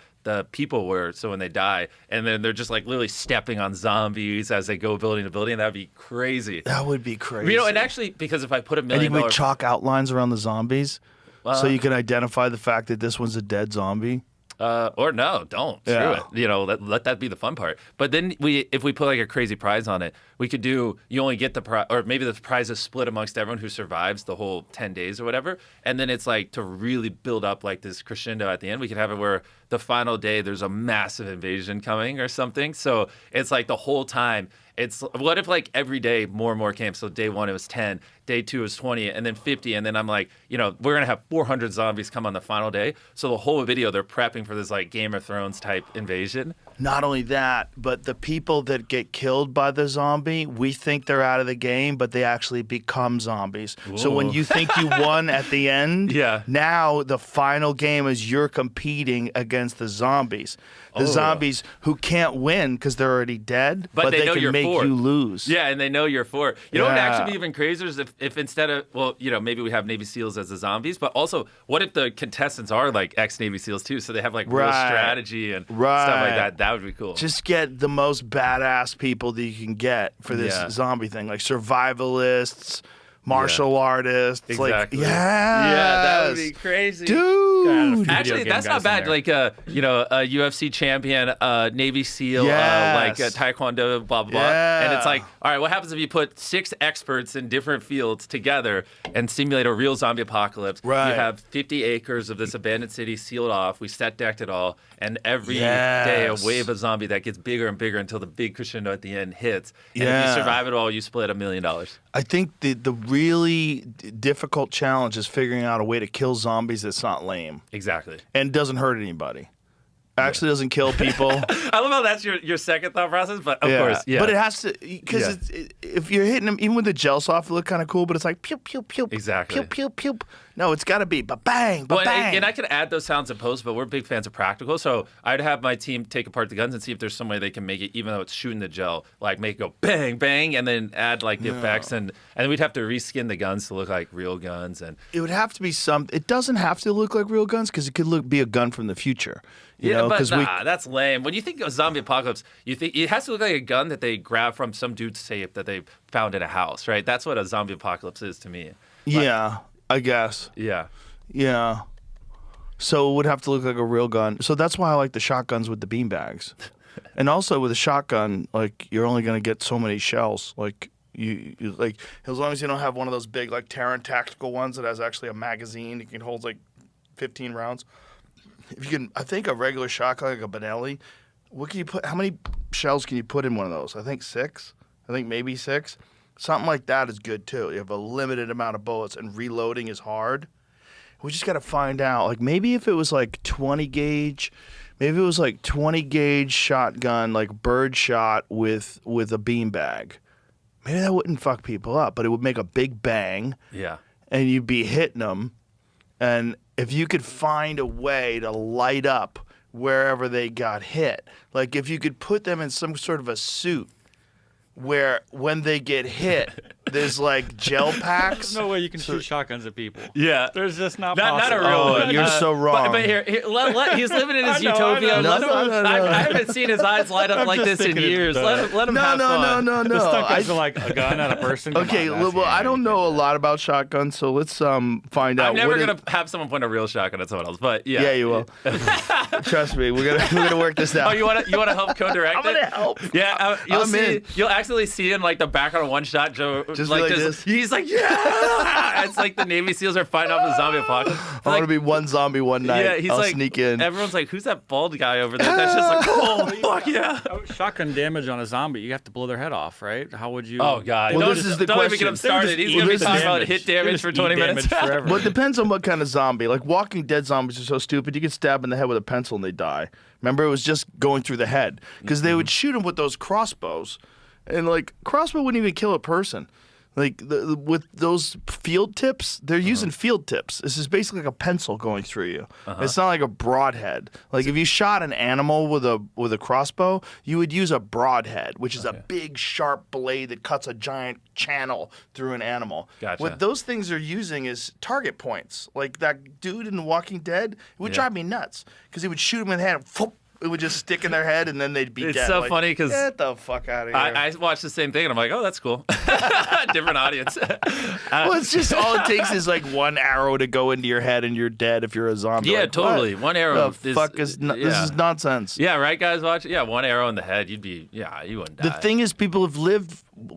people were, so when they die, and then they're just like literally stepping on zombies as they go building to building, that'd be crazy. That would be crazy. And actually, because if I put $1 and million, you can make chalk outlines around the zombies, so you can identify the fact that this one's a dead zombie. or no, don't. Yeah. Screw it. Let that be the fun part. But then if we put like a crazy prize on it, we could do, you only get the prize, or maybe the prize is split amongst everyone who survives the whole 10 days or whatever. And then it's like to really build up like this crescendo at the end, we could have it where the final day there's a massive invasion coming or something. So it's like the whole time It's what if like every day more and more came? So day 1 it was 10, day 2 was 20, and then 50, and then I'm like, we're gonna have 400 zombies come on the final day. So the whole video they're prepping for this like Game of Thrones type invasion. Not only that, but the people that get killed by the zombie, we think they're out of the game, but they actually become zombies. Ooh. So when you think you won at the end, now the final game is you're competing against the zombies. The zombies who can't win because they're already dead, but they know can you're make for it. you lose. Yeah, and they know you're for it. What would actually be even crazier is if instead of, maybe we have Navy SEALs as the zombies, but also what if the contestants are like ex-Navy SEALs too, so they have like real strategy and stuff like that. That would be cool. Just get the most badass people that you can get for this zombie thing, like survivalists, martial artists. Exactly. Like, yeah, that would be crazy. Dude. Actually, that's not bad. Like, a UFC champion, Navy SEAL, Taekwondo, blah, blah, blah. And it's like, all right, what happens if you put 6 experts in different fields together and simulate a real zombie apocalypse? Right. You have 50 acres of this abandoned city sealed off. We set decked it all. And every day, a wave of zombie that gets bigger and bigger until the big crescendo at the end hits. And if you survive it all, you split $1 million. I think the really difficult challenge is figuring out a way to kill zombies that's not lame. Exactly. And doesn't hurt anybody. Actually doesn't kill people. I love how that's your second thought process, but of course, But it has to, because if you're hitting them, even with the gel soft, it look kind of cool, but it's like pew, pew, pew. Exactly. Pew, pew, pew. No, it's got to be ba-bang, ba-bang. And I could add those sounds in post, but we're big fans of practical, so I'd have my team take apart the guns and see if there's some way they can make it, even though it's shooting the gel, like make it go bang, bang, and then add like the effects, and we'd have to reskin the guns to look like real guns. And it would have to be it doesn't have to look like real guns, because it could be a gun from the future. You know, but that's lame. When you think of zombie apocalypse, you think it has to look like a gun that they grab from some dude's safe that they found in a house, right? That's what a zombie apocalypse is to me. Yeah, I guess. Yeah. Yeah. So it would have to look like a real gun. So that's why I like the shotguns with the beanbags. And also with a shotgun, like, you're only going to get so many shells. Like, you like, as long as you don't have one of those big, like, Terran tactical ones that has actually a magazine, it can hold like 15 rounds. If you can, I think a regular shotgun, like a Benelli, what can you put? How many shells can you put in one of those? I think 6. I think maybe 6. Something like that is good too. You have a limited amount of bullets, and reloading is hard. We just got to find out. Like, maybe if it was like 20 gauge, maybe it was like 20 gauge shotgun, like bird shot with a beanbag. Maybe that wouldn't fuck people up, but it would make a big bang. Yeah. And you'd be hitting them. And if you could find a way to light up wherever they got hit, like if you could put them in some sort of a suit where when they get hit, there's like gel packs. There's no way you can shoot shotguns at people. Yeah. There's just not possible. Not a real one. You're so wrong. But here he's living in his utopia. No. I haven't seen his eyes light up like this in years. Let him have fun. No. The stuff goes to like a gun at a person. Okay, well, I don't know a lot about shotguns, so let's find out. I'm never gonna have someone point a real shotgun at someone else, but yeah. Yeah, you will. Trust me, we're gonna work this out. Oh, you want to help co-direct I'm gonna help. Yeah, you'll actually see in like the background of one shot, Joe, just like this. He's like, yeah. It's like the Navy SEAls are fighting off the zombie apocalypse. I want to be one zombie one night. Yeah, he's I'll like, sneak in. Everyone's like, who's that bald guy over there? That's just like, oh, fuck yeah. Shotgun damage on a zombie, you have to blow their head off, right? How would you? Oh God. Well, this is the don't question. Even get him started. He's gonna be talking about hit damage for 20 minutes. Forever. Well, it depends on what kind of zombie. Like Walking Dead zombies are so stupid. You get stabbed in the head with a pencil and they die. Remember, it was just going through the head because they would shoot them with those crossbows, and like crossbow wouldn't even kill a person. Like with those field tips, they're using field tips. This is basically like a pencil going through you. It's not like a broadhead. Like if you shot an animal with a crossbow, you would use a broadhead, which is a big sharp blade that cuts a giant channel through an animal. Gotcha. What those things are using is target points. Like that dude in The Walking Dead, it would drive me nuts because he would shoot him in the head. And it would just stick in their head, and then they'd be dead. It's so like, funny because get the fuck out of here. I watched the same thing, and I'm like, oh, that's cool. Different audience. Well, it's just all it takes is like one arrow to go into your head, and you're dead if you're a zombie. Yeah, like, totally. What? One arrow. The fuck is this is nonsense. Yeah, right, guys. Watch. Yeah, one arrow in the head, you wouldn't die. The thing is,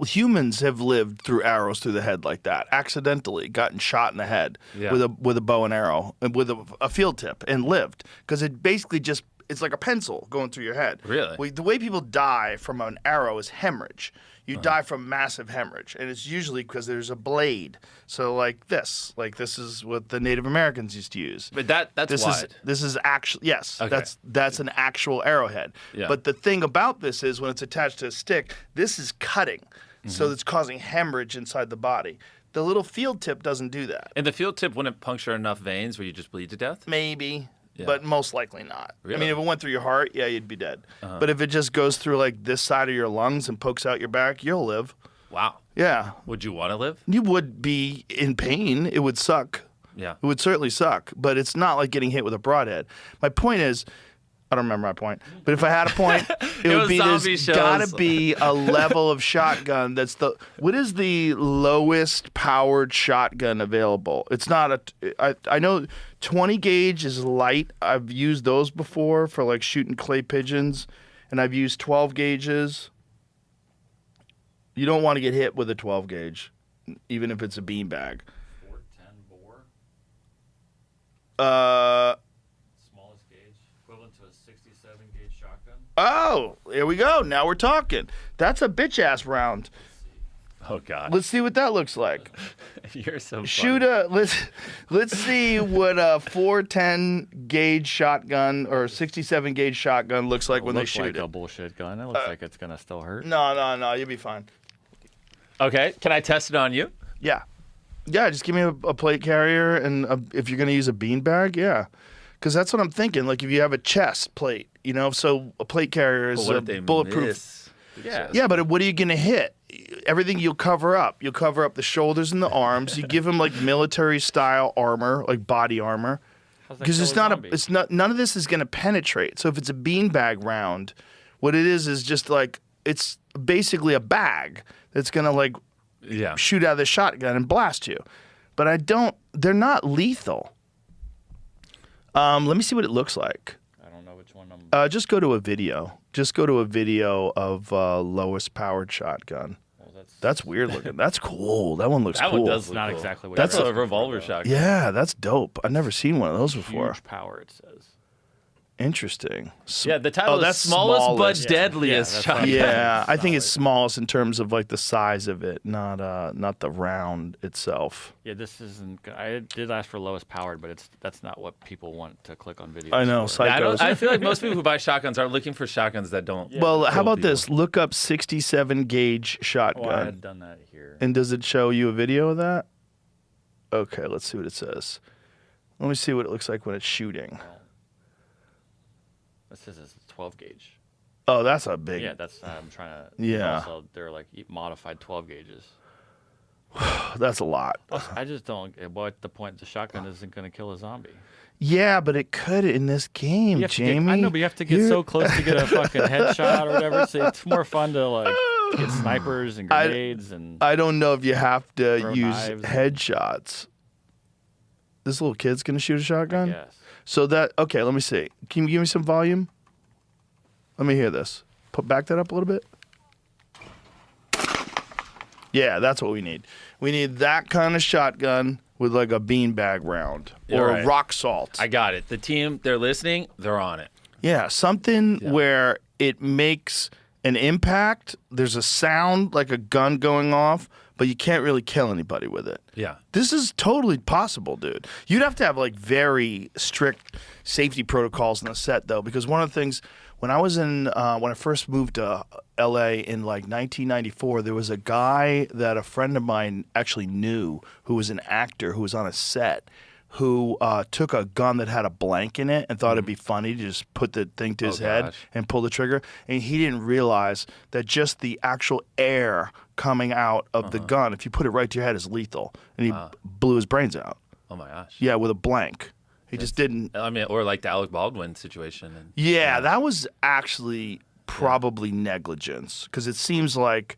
humans have lived through arrows through the head like that, accidentally gotten shot in the head with a bow and arrow and with a field tip and lived because it basically just it's like a pencil going through your head. Really? The way people die from an arrow is hemorrhage. You die from massive hemorrhage, and it's usually because there's a blade. So like this is what the Native Americans used to use. But that's wide. This is actually, yes, Okay. that's an actual arrowhead. Yeah. But the thing about this is when it's attached to a stick, this is cutting, so it's causing hemorrhage inside the body. The little field tip doesn't do that. And the field tip wouldn't puncture enough veins where you just bleed to death? Maybe. Yeah. But most likely not. Really? I mean, if it went through your heart, yeah, you'd be dead. But if it just goes through like this side of your lungs and pokes out your back, you'll live. Wow. Yeah. Would you want to live? You would be in pain. It would suck. Yeah. It would certainly suck. But it's not like getting hit with a broadhead. My point is, I don't remember my point. But if I had a point, it would be there's got to be a level of shotgun that's what is the lowest powered shotgun available? It's not I know 20 gauge is light. I've used those before for like shooting clay pigeons, and I've used 12 gauges. You don't want to get hit with a 12 gauge, even if it's a beanbag. 410 bore. Smallest gauge, equivalent to a 67 gauge shotgun. Oh, here we go. Now we're talking. That's a bitch ass round. Oh, God. Let's see what that looks like. You're so funny. Shoot let's see what a 410 gauge shotgun or 67 gauge shotgun looks like when they shoot like it. a bullshit gun. It looks like it's gonna still hurt. No, you'll be fine. Okay. Can I test it on you? Yeah, just give me a plate carrier, and if you're gonna use a beanbag, yeah, because that's what I'm thinking. Like if you have a chest plate, so a plate carrier is What if they bulletproof. miss? Yeah, but what are you gonna hit? Everything you'll cover up. You'll cover up the shoulders and the arms. You give them like military style armor, like body armor, because none of this is gonna penetrate. So if it's a beanbag round, what it is just like it's basically a bag that's gonna like shoot out of the shotgun and blast you. But they're not lethal. Let me see what it looks like. I don't know which one I'm. Just go to a video. Just go to a video of lowest powered shotgun. Well, That's weird looking. That's cool. That one looks cool. That one does It's not cool. exactly what That's you're a looking for, revolver though. shotgun. Yeah, that's dope. I've never seen one of those before. Huge power, it says. Interesting. Yeah, the title is smallest but deadliest that's right. shotgun. Yeah, I think it's smallest in terms of like the size of it, not the round itself. Yeah, this isn't. I did ask for lowest powered, but that's not what people want to click on videos. I know, for. psychos. I feel like most people who buy shotguns are looking for shotguns that don't. Well, how kill about people. this? Look up 67 gauge shotgun. Oh, I had done that here. And does it show you a video of that? Okay, let's see what it says. Let me see what it looks like when it's shooting. This says it's 12 gauge. Oh, that's a big. Yeah, that's I'm trying to. Yeah. Also, they're like modified 12 gauges. That's a lot. I just don't. What the point? The shotgun isn't going to kill a zombie. Yeah, but it could in this game, You have to Jamie. I know, but you have to get so close to get a fucking headshot or whatever. So it's more fun to like get snipers and grenades and. I don't know if you have to Throw use knives. headshots. This little kid's gonna shoot a shotgun. Yes. So okay, let me see. Can you give me some volume? Let me hear this. Back that up a little bit. Yeah, that's what we need. We need that kind of shotgun with like a beanbag round or right. a rock salt. I got it. The team, they're listening. They're on it. Yeah, something where it makes an impact. There's a sound like a gun going off, but you can't really kill anybody with it. Yeah. This is totally possible, dude. You'd have to have like very strict safety protocols in the set, though, because one of the things when I first moved to LA in like 1994, there was a guy that a friend of mine actually knew who was an actor who was on a set who took a gun that had a blank in it and thought it'd be funny to just put the thing to his head and pull the trigger. And he didn't realize that just the actual air coming out of the gun, if you put it right to your head, is lethal. And he blew his brains out. Oh, my gosh. Yeah, with a blank. He just didn't. I mean, or like the Alec Baldwin situation. And, Yeah, that was actually probably negligence because it seems like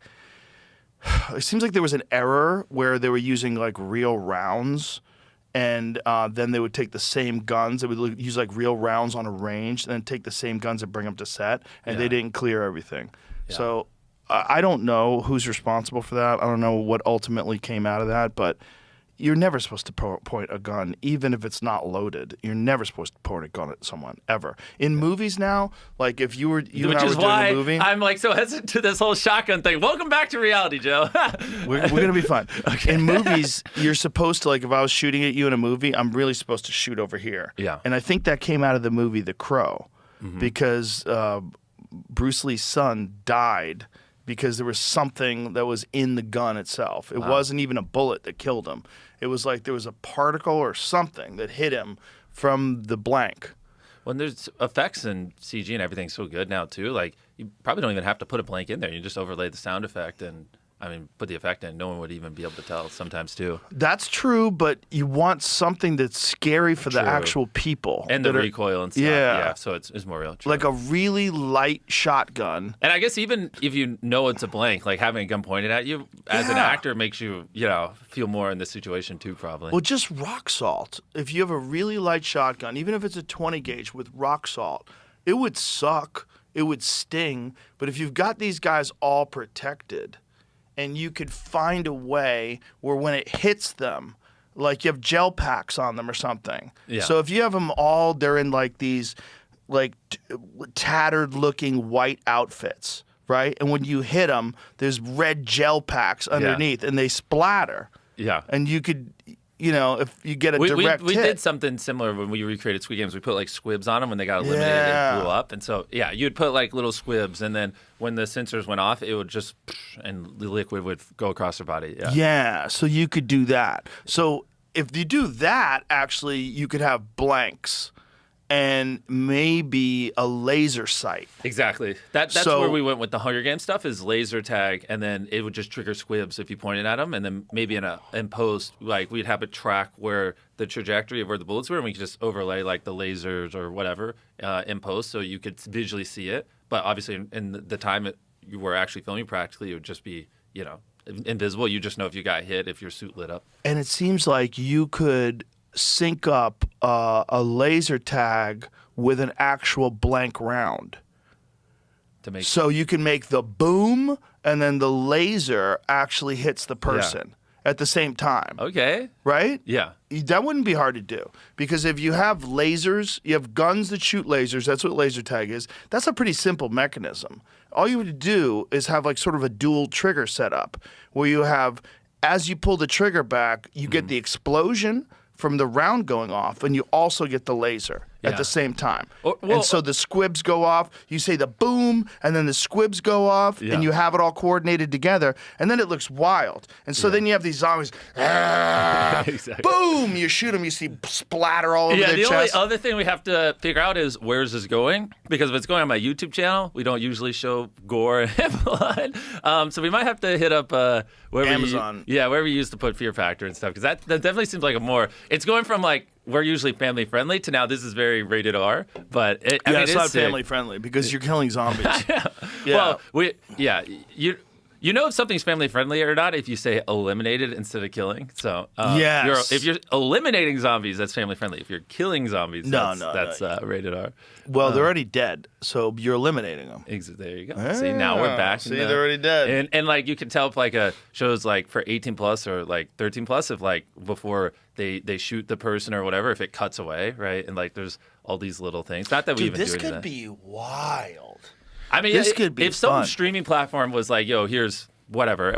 there was an error where they were using like real rounds. And then they would take the same guns. They would use like real rounds on a range, and then take the same guns and bring them to set. And they didn't clear everything. Yeah. So I don't know who's responsible for that. I don't know what ultimately came out of that. But you're never supposed to point a gun, even if it's not loaded. You're never supposed to point a gun at someone, ever. In movies now, like if you and I were doing a movie. I'm like so hesitant to this whole shotgun thing. Welcome back to reality, Joe. we're going to be fun. Okay. In movies, you're supposed to, like if I was shooting at you in a movie, I'm really supposed to shoot over here. Yeah. And I think that came out of the movie The Crow, because Bruce Lee's son died because there was something that was in the gun itself. It wasn't even a bullet that killed him. It was like there was a particle or something that hit him from the blank. When there's effects and CG and everything's so good now too, like you probably don't even have to put a blank in there. You just overlay the sound effect and put the effect in. No one would even be able to tell sometimes too. That's true, but you want something that's scary for the actual people. And the recoil and stuff. Yeah, so it's more real. True. Like a really light shotgun. And I guess even if you know it's a blank, like having a gun pointed at you, as an actor makes you, feel more in the situation too, probably. Well, just rock salt. If you have a really light shotgun, even if it's a 20 gauge with rock salt, it would suck. It would sting. But if you've got these guys all protected, and you could find a way where when it hits them, like you have gel packs on them or something. Yeah. So if you have them all, they're in like these like tattered looking white outfits, right? And when you hit them, there's red gel packs underneath and they splatter. Yeah. And you could, if you get a direct we hit. did something similar when we recreated Squid Games. We put like squibs on them when they got eliminated and blew up. And so, you'd put like little squibs, and then when the sensors went off, it would just, and the liquid would go across their body. Yeah, so you could do that. So if you do that, actually, you could have blanks and maybe a laser sight. Exactly. That's where we went with the Hunger Games stuff, is laser tag, and then it would just trigger squibs if you pointed at them, and then maybe in post, like we'd have it track where the trajectory of where the bullets were, and we could just overlay like the lasers or whatever in post, so you could visually see it. But obviously, in the time you were actually filming, practically, it would just be, invisible. You just know if you got hit, if your suit lit up. And it seems like you could sync up a laser tag with an actual blank round. So you can make the boom, and then the laser actually hits the person at the same time. Okay. Right? Yeah. That wouldn't be hard to do, because if you have lasers, you have guns that shoot lasers, that's what laser tag is. That's a pretty simple mechanism. All you would do is have like sort of a dual trigger setup where you have, as you pull the trigger back, you get the explosion from the round going off, and you also get the laser at the same time. And so the squibs go off, you say the boom, and then the squibs go off, and you have it all coordinated together, and then it looks wild. And so then you have these zombies, exactly. Boom, you shoot them, you see splatter all over their chest. The only other thing we have to figure out is, where's this going? Because if it's going on my YouTube channel, we don't usually show gore and blood. So we might have to hit up wherever Amazon. Wherever you use to put fear factor and stuff, because that definitely seems like a more, it's going from like, we're usually family friendly to now this is very rated R, but it's not family friendly because you're killing zombies. Well, you know if something's family friendly or not if you say eliminated instead of killing. So if you're eliminating zombies, that's family friendly. If you're killing zombies, that's rated R. Well, they're already dead, so you're eliminating them. There you go. See, now we're back. See, they're already dead. And like you can tell if like a show's like for 18 plus or like 13 plus, if like before they shoot the person or whatever, if it cuts away, right? And like there's all these little things. Not that we even do anything. This could be wild. I mean, this could be if some streaming platform was like, yo, here's whatever,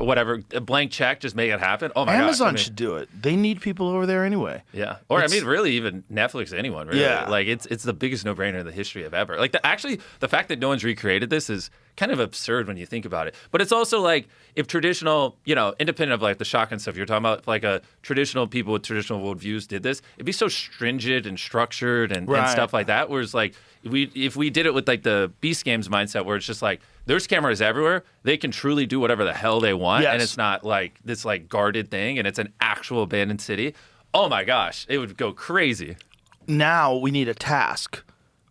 a blank check, just make it happen. Oh my god, Amazon should do it. They need people over there anyway. Yeah, or really, even Netflix, anyone. Really. Yeah, like it's the biggest no-brainer in the history of ever. Like the fact that no one's recreated this is kind of absurd when you think about it. But it's also like if traditional, independent of like the shotgun stuff you're talking about, if like a traditional people with traditional worldviews did this, it'd be so stringent and structured and stuff like that. Whereas like if we did it with like the Beast Games mindset, where it's just like there's cameras everywhere, they can truly do whatever the hell they want, and it's not like this like guarded thing, and it's an actual abandoned city. Oh my gosh, it would go crazy. Now we need a task.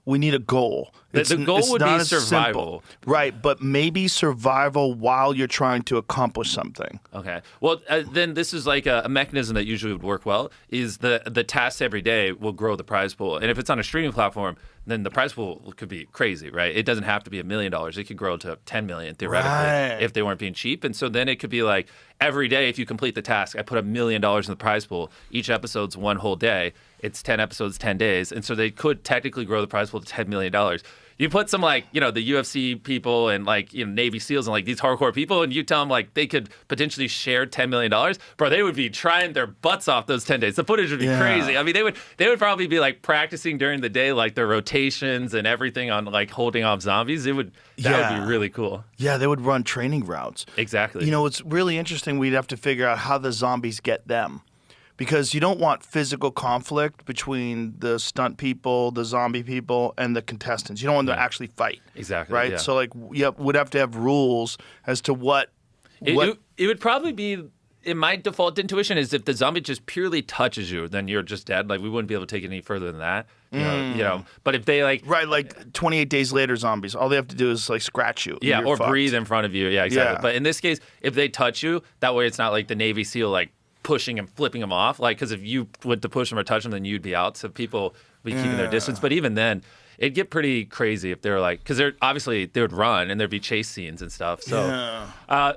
We need a goal. The goal would be survival. Right, but maybe survival while you're trying to accomplish something. Okay. Well, then this is like a mechanism that usually would work well, is the tasks every day will grow the prize pool. And if it's on a streaming platform, then the prize pool could be crazy, right? It doesn't have to be $1 million. It could grow to 10 million theoretically if they weren't being cheap. And so then it could be like every day, if you complete the task, I put $1 million in the prize pool. Each episode's one whole day. It's 10 episodes, 10 days. And so they could technically grow the prize pool to $10 million. You put some like, the UFC people and like, Navy SEALs and like these hardcore people, and you tell them like they could potentially share $10 million, bro, they would be trying their butts off those 10 days. The footage would be crazy. I mean, they would probably be like practicing during the day, like their rotations and everything on like holding off zombies. That would be really cool. Yeah, they would run training routes. Exactly. It's really interesting. We'd have to figure out how the zombies get them. Because you don't want physical conflict between the stunt people, the zombie people, and the contestants. You don't want them to actually fight. Exactly. Right? Yeah. So, like, we'd have to have rules as to what... It would probably be... In my default intuition is if the zombie just purely touches you, then you're just dead. Like, we wouldn't be able to take it any further than that. You know. But if they, like... Right, like 28 days later zombies. All they have to do is, like, scratch you. Yeah, or fucked. breathe in front of you. Yeah, exactly. Yeah. But in this case, if they touch you, that way it's not like the Navy SEAL, like, pushing and flipping them off, like, because if you went to push them or touch them, then you'd be out. So people would be keeping their distance. But even then, it'd get pretty crazy if they're like, because they would run and there'd be chase scenes and stuff. So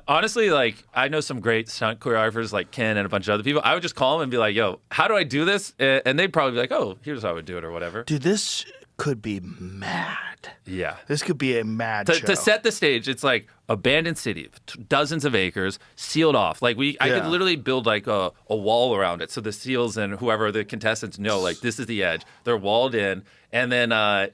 honestly, like, I know some great stunt choreographers like Ken and a bunch of other people. I would just call them and be like, yo, how do I do this? And they'd probably be like, oh, here's how I would do it or whatever. Dude, this could be mad. Yeah. This could be a mad show. To set the stage, it's like abandoned city, dozens of acres, sealed off. Like I could literally build like a wall around it, so the SEALs and whoever the contestants know, like this is the edge. They're walled in, and then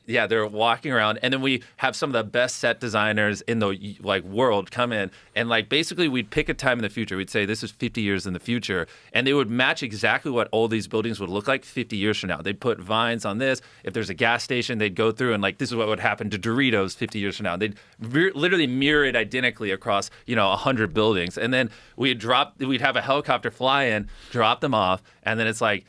they're walking around, and then we have some of the best set designers in the like world come in, and like basically we'd pick a time in the future. We'd say this is 50 years in the future, and they would match exactly what all these buildings would look like 50 years from now. They'd put vines on this. If there's a gas station, they'd go through and like this is what would happen to Doritos 50 years from now. They'd literally mirror it identically across 100 buildings, and then we'd have a helicopter fly in, drop them off, and then it's like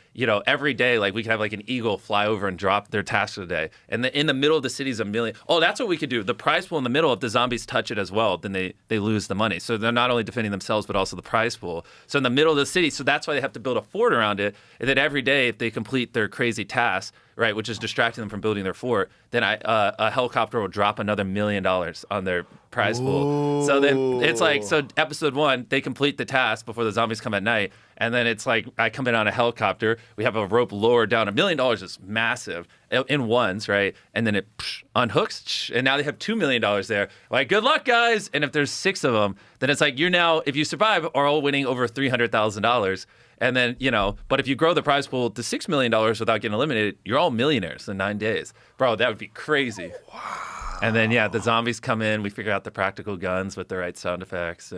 every day like we could have like an eagle fly over and drop their task of the day, and in the middle of the city is $1 million. Oh, that's what we could do. The prize pool in the middle, if the zombies touch it as well, then they lose the money. So they're not only defending themselves but also the prize pool. So in the middle of the city, so that's why they have to build a fort around it, and then every day if they complete their crazy task, right, which is distracting them from building their fort, then a helicopter will drop another $1 million on their prize pool. So then it's like, so episode 1, they complete the task before the zombies come at night, and then it's like I come in on a helicopter, we have a rope lowered down. $1 million is massive in ones, right? And then it unhooks, and now they have $2 million there. Like, good luck, guys. And if there's 6 of them, then it's like you're now, if you survive, are all winning over $300,000. And then, but if you grow the prize pool to $6 million without getting eliminated, you're all millionaires in 9 days. Bro, that would be crazy. Wow. And then, the zombies come in. We figure out the practical guns with the right sound effects.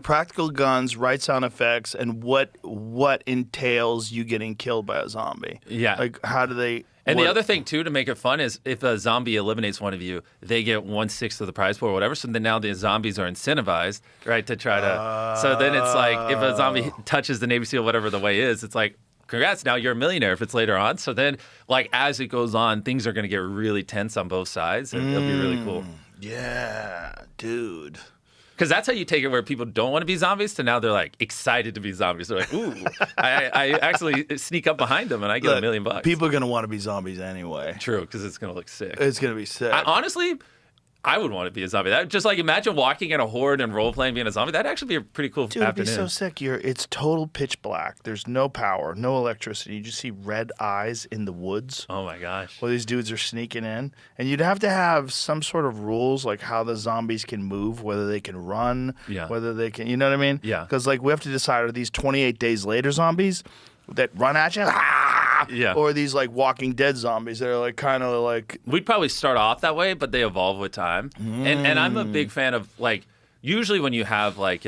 Practical guns, right sound effects, and what entails you getting killed by a zombie. Yeah. Like, how do they... And the other thing, too, to make it fun is if a zombie eliminates one of you, they get 1/6 of the prize pool or whatever. So then now the zombies are incentivized, right, to try to... So then it's like if a zombie touches the Navy SEAL, whatever the way is, it's like, congrats, now you're a millionaire if it's later on. So then, like, as it goes on, things are going to get really tense on both sides, and it'll be really cool. Yeah, dude. Because that's how you take it where people don't want to be zombies to now they're like excited to be zombies. They're like, ooh, I actually sneak up behind them and I get $1 million. People are going to want to be zombies anyway. True, because it's going to look sick. It's going to be sick. Honestly, I would want to be a zombie. That, just like imagine walking in a horde and role playing being a zombie. That'd actually be a pretty cool afternoon. It'd be so sick. It's total pitch black. There's no power, no electricity. You just see red eyes in the woods. Oh my gosh. While these dudes are sneaking in. And you'd have to have some sort of rules like how the zombies can move, whether they can run, whether they can, you know what I mean? Yeah. Because like we have to decide, are these 28 days later zombies that run at you? Yeah. Or these like Walking Dead zombies that are like kind of like... We'd probably start off that way, but they evolve with time. And I'm a big fan of like, usually when you have like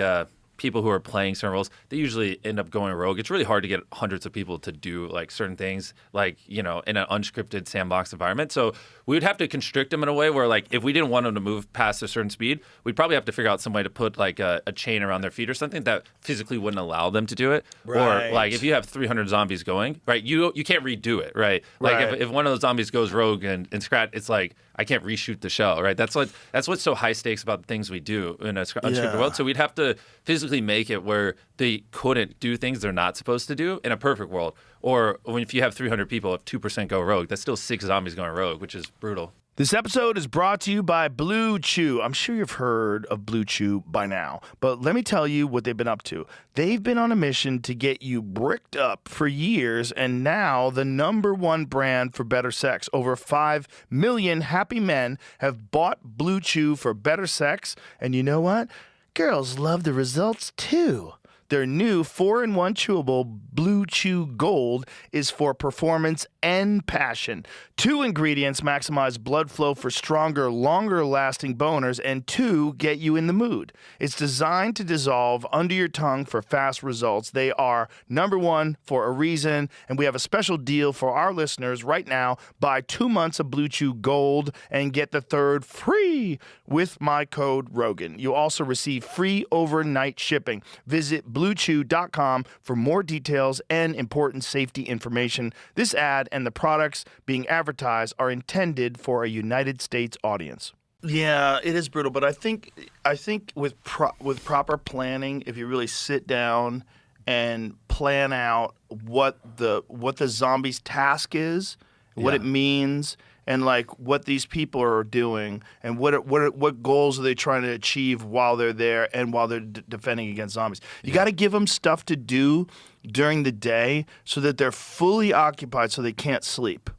people who are playing certain roles, they usually end up going rogue. It's really hard to get hundreds of people to do like certain things, like, in an unscripted sandbox environment. So we would have to constrict them in a way where like if we didn't want them to move past a certain speed, we'd probably have to figure out some way to put like a chain around their feet or something that physically wouldn't allow them to do it. Right. Or like if you have 300 zombies going, right, you can't redo it, right? Like if one of those zombies goes rogue and scratch, it's like, I can't reshoot the show, right? That's what's so high stakes about the things we do in a unscripted world. So we'd have to physically make it where they couldn't do things they're not supposed to do in a perfect world. Or if you have 300 people, if 2% go rogue, that's still 6 zombies going rogue, which is brutal. This episode is brought to you by Blue Chew. I'm sure you've heard of Blue Chew by now, but let me tell you what they've been up to. They've been on a mission to get you bricked up for years, and now the #1 brand for better sex. Over 5 million happy men have bought Blue Chew for better sex, and you know what? Girls love the results too. Their new 4-in-1 chewable Blue Chew Gold is for performance and passion. 2 ingredients maximize blood flow for stronger, longer-lasting boners, and 2 get you in the mood. It's designed to dissolve under your tongue for fast results. They are #1 for a reason, and we have a special deal for our listeners right now. Buy 2 months of Blue Chew Gold and get the 3rd free with my code Rogan. You'll also receive free overnight shipping. Visit BlueChew.com for more details and important safety information. This ad and the products being advertised are intended for a United States audience. Yeah, it is brutal, but I think with proper planning, if you really sit down and plan out what the zombie's task is, what it means, and like what these people are doing, and what goals are they trying to achieve while they're there and while they're defending against zombies. You got to give them stuff to do during the day so that they're fully occupied, so they can't sleep.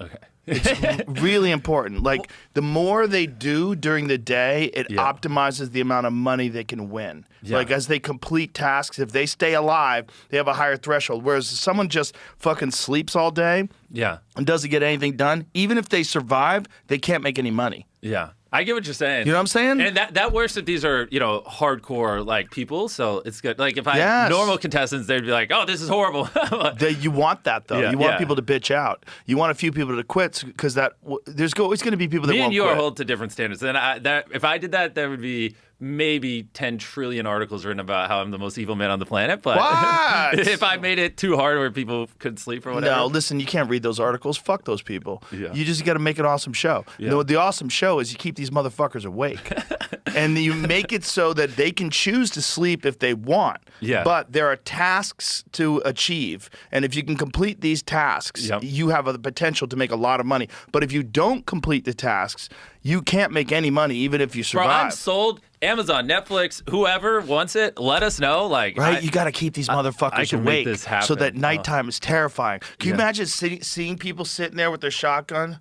Okay. It's really important. Like, the more they do during the day, it optimizes the amount of money they can win. Like, as they complete tasks, if they stay alive, they have a higher threshold. Whereas if someone just fucking sleeps all day and doesn't get anything done, even if they survive, they can't make any money. Yeah. I get what you're saying. You know what I'm saying? And that works if these are, hardcore like people. So it's good. Like if I had normal contestants, they'd be like, "Oh, this is horrible." You want that though. Yeah, you want people to bitch out. You want a few people to quit because there's always going to be people that won't quit. Me and you are held to different standards. And if I did that, there would be maybe 10 trillion articles written about how I'm the most evil man on the planet. But if I made it too hard where people couldn't sleep or whatever. No, listen, you can't read those articles. Fuck those people. Yeah. You just got to make an awesome show. Yeah. The awesome show is you keep these motherfuckers awake. And you make it so that they can choose to sleep if they want. Yeah. But there are tasks to achieve. And if you can complete these tasks, you have the potential to make a lot of money. But if you don't complete the tasks, you can't make any money, even if you survive. Bro, I'm sold. Amazon, Netflix, whoever wants it, let us know. You got to keep these motherfuckers awake so that nighttime is terrifying. Can you imagine seeing people sitting there with their shotgun?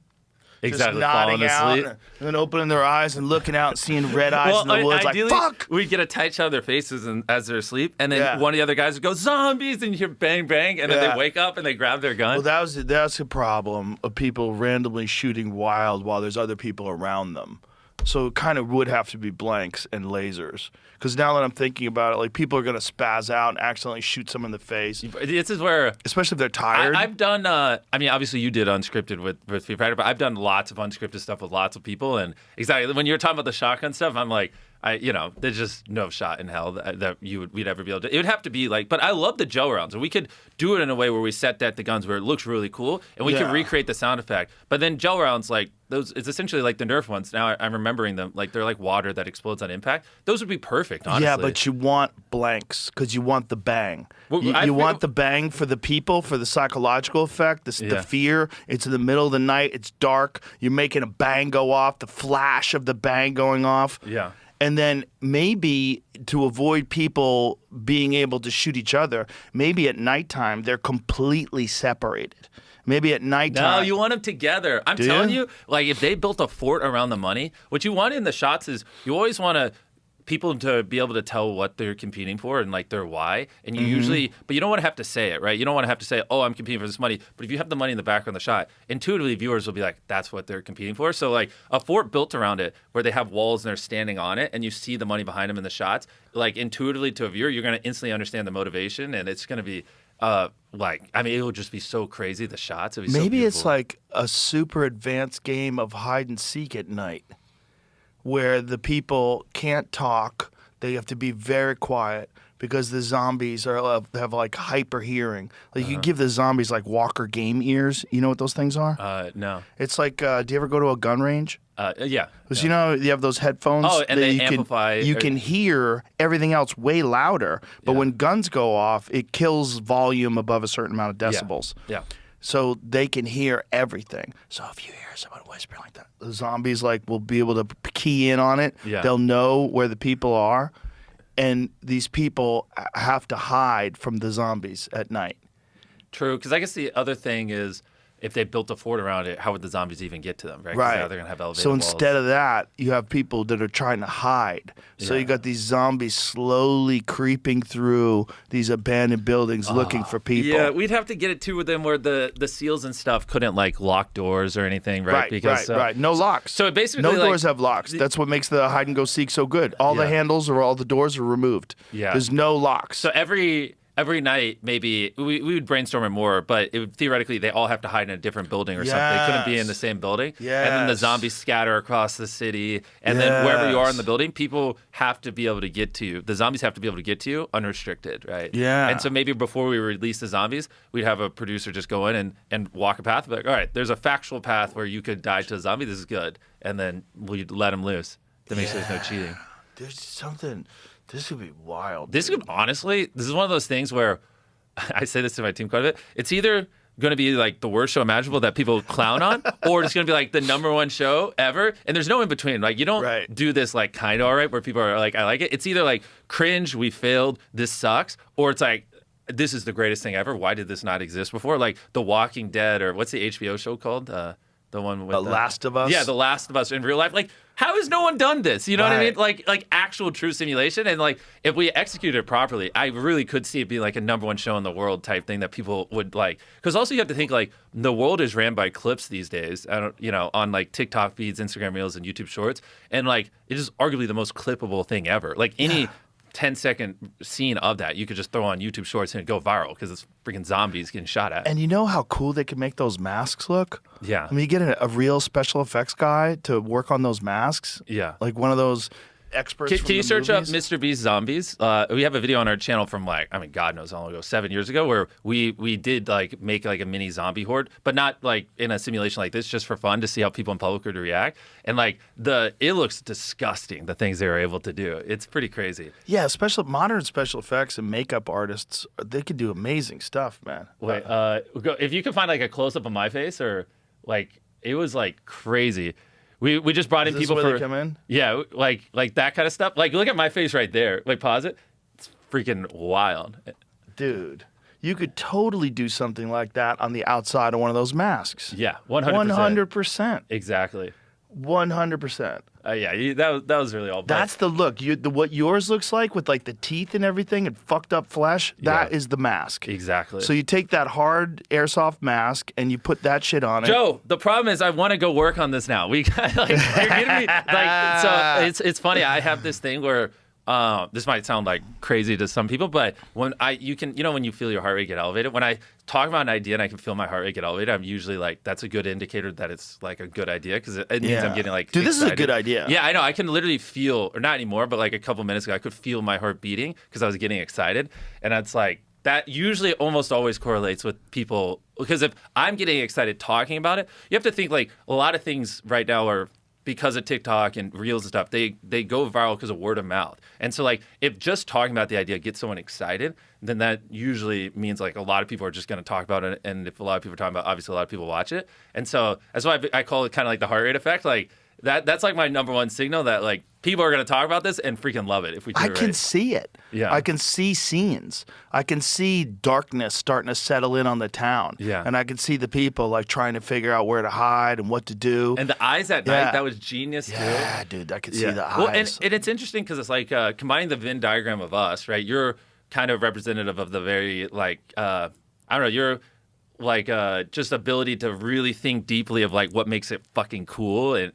Exactly, just nodding falling out asleep. and opening their eyes and looking out and seeing red eyes in the woods ideally, like, fuck! We'd get a tight shot of their faces as they're asleep, and then one of the other guys would go, zombies, and you hear bang, bang, and then they wake up and they grab their gun. Well, that's a problem of people randomly shooting wild while there's other people around them. So it kind of would have to be blanks and lasers. Because now that I'm thinking about it, like, people are going to spaz out and accidentally shoot someone in the face. This is where... Especially if they're tired. I've done... obviously you did unscripted with Street Fighter, but I've done lots of unscripted stuff with lots of people. And exactly, when you're talking about the shotgun stuff, I'm like... there's just no shot in hell that we'd ever be able to. It would have to be like, but I love the Joe rounds, and we could do it in a way where we set that the guns where it looks really cool, and we could recreate the sound effect. But then Joe rounds, like those, it's essentially like the Nerf ones. Now I'm remembering them, like they're like water that explodes on impact. Those would be perfect, honestly. Yeah, but you want blanks because you want the bang. Well, you want the bang for the people, for the psychological effect, the fear. It's in the middle of the night. It's dark. You're making a bang go off, the flash of the bang going off. Yeah. And then maybe to avoid people being able to shoot each other, maybe at nighttime they're completely separated. Maybe at nighttime. No, you want them together. I'm telling you, like if they built a fort around the money, what you want in the shots is you always want people to be able to tell what they're competing for and like their why. And you usually, but you don't want to have to say it, right? You don't want to have to say, "Oh, I'm competing for this money." But if you have the money in the background of the shot, intuitively viewers will be like, "That's what they're competing for." So like a fort built around it where they have walls and they're standing on it and you see the money behind them in the shots, like intuitively to a viewer, you're going to instantly understand the motivation, and it's going to be it will just be so crazy, the shots. It'll be Maybe so it's like a super advanced game of hide and seek at night, where the people can't talk. They have to be very quiet, because the zombies have like hyper hearing. Like you give the zombies like Walker game ears. You know what those things are? No. It's like, do you ever go to a gun range? Yeah. Because you know you have those headphones. Oh, and that they you amplify. You can hear everything else way louder, but when guns go off, it kills volume above a certain amount of decibels. Yeah. So they can hear everything. So if you hear someone whispering like that, the zombies like will be able to key in on it. Yeah. They'll know where the people are, and these people have to hide from the zombies at night. True, because I guess the other thing is, if they built a fort around it, how would the zombies even get to them, right? 'Cause Right. now they're going to have elevated So walls. instead of that, you have people that are trying to hide. So you got these zombies slowly creeping through these abandoned buildings looking for people. Yeah, we'd have to get it too with them where the seals and stuff couldn't like lock doors or anything, right? Right. No locks. So it basically no like, doors have locks. That's what makes the hide and go seek so good. All the handles or all the doors are removed. Yeah. There's no locks. So every night, maybe we would brainstorm it more, but it would, theoretically, they all have to hide in a different building or something. They couldn't be in the same building. And then the zombies scatter across the city. And then wherever you are in the building, people have to be able to get to you. The zombies have to be able to get to you unrestricted, right? Yeah. And so maybe before we release the zombies, we'd have a producer just go in and walk a path. Like, all right, there's a factual path where you could die to a zombie. This is good. And then we'd let them loose to make sure there's no cheating. There's something. This would be wild. This could honestly, this is one of those things where I say this to my team quite a bit. It's either going to be like the worst show imaginable that people clown on, or it's going to be like the #1 show ever. And there's no in between. Like you don't do this like kind of all right where people are like, I like it. It's either like cringe, we failed, this sucks, or it's like, this is the greatest thing ever. Why did this not exist before? Like The Walking Dead, or what's the HBO show called? The one with The Last of Us? Yeah, The Last of Us in real life. Like, how has no one done this? You know what I mean? Like actual true simulation. And like, if we executed it properly, I really could see it being like a #1 show in the world type thing that people would like. Because also you have to think like the world is ran by clips these days. On like TikTok feeds, Instagram Reels, and YouTube Shorts. And like, it is arguably the most clippable thing ever. Like any 10-second scene of that you could just throw on YouTube Shorts and it'd go viral because it's freaking zombies getting shot at. And you know how cool they can make those masks look? Yeah. I mean, you get a real special effects guy to work on those masks. Yeah. Like one of those experts. Can you search up MrBeast zombies? We have a video on our channel from like, I mean, God knows how long ago, 7 years ago, where we did like make like a mini zombie horde, but not like in a simulation like this, just for fun to see how people in public would react. And like it looks disgusting, the things they were able to do. It's pretty crazy. Yeah, modern special effects and makeup artists, they can do amazing stuff, man. Wait, if you could find like a close up of my face, or like it was like crazy. We just brought in people where for they come in? Yeah, like that kind of stuff. Like look at my face right there. Like pause it. It's freaking wild. Dude, you could totally do something like that on the outside of one of those masks. Yeah, 100%. 100%. Exactly. 100%. Yeah, that was really all. That's the look. What yours looks like with like the teeth and everything and fucked up flesh. That is the mask. Exactly. So you take that hard airsoft mask and you put that shit on it. Joe, the problem is I want to go work on this now. We got like you're gonna be like so. It's funny. I have this thing where. This might sound like crazy to some people, but when when you feel your heart rate get elevated, when I talk about an idea and I can feel my heart rate get elevated, I'm usually like, that's a good indicator that it's like a good idea because it means I'm getting like, dude, this excited. is a good idea. Yeah, I know. I can literally feel, or not anymore, but like a couple minutes ago, I could feel my heart beating because I was getting excited. And it's like, that usually almost always correlates with people, because if I'm getting excited talking about it, you have to think like a lot of things right now are, because of TikTok and Reels and stuff, they go viral because of word of mouth. And so like if just talking about the idea gets someone excited, then that usually means like a lot of people are just going to talk about it. And if a lot of people are talking about it, obviously a lot of people watch it. And so that's why I call it kind of like the heart rate effect. Like that's like my #1 signal that like people are going to talk about this and freaking love it if we do it right. I can see it. Yeah. I can see scenes. I can see darkness starting to settle in on the town. Yeah. And I can see the people like trying to figure out where to hide and what to do. And the eyes at night, that was genius too. Yeah, dude, I could see the eyes. Well, and it's interesting because it's like combining the Venn diagram of us, right? You're kind of representative of the very like, I don't know, you're like just ability to really think deeply of like what makes it fucking cool and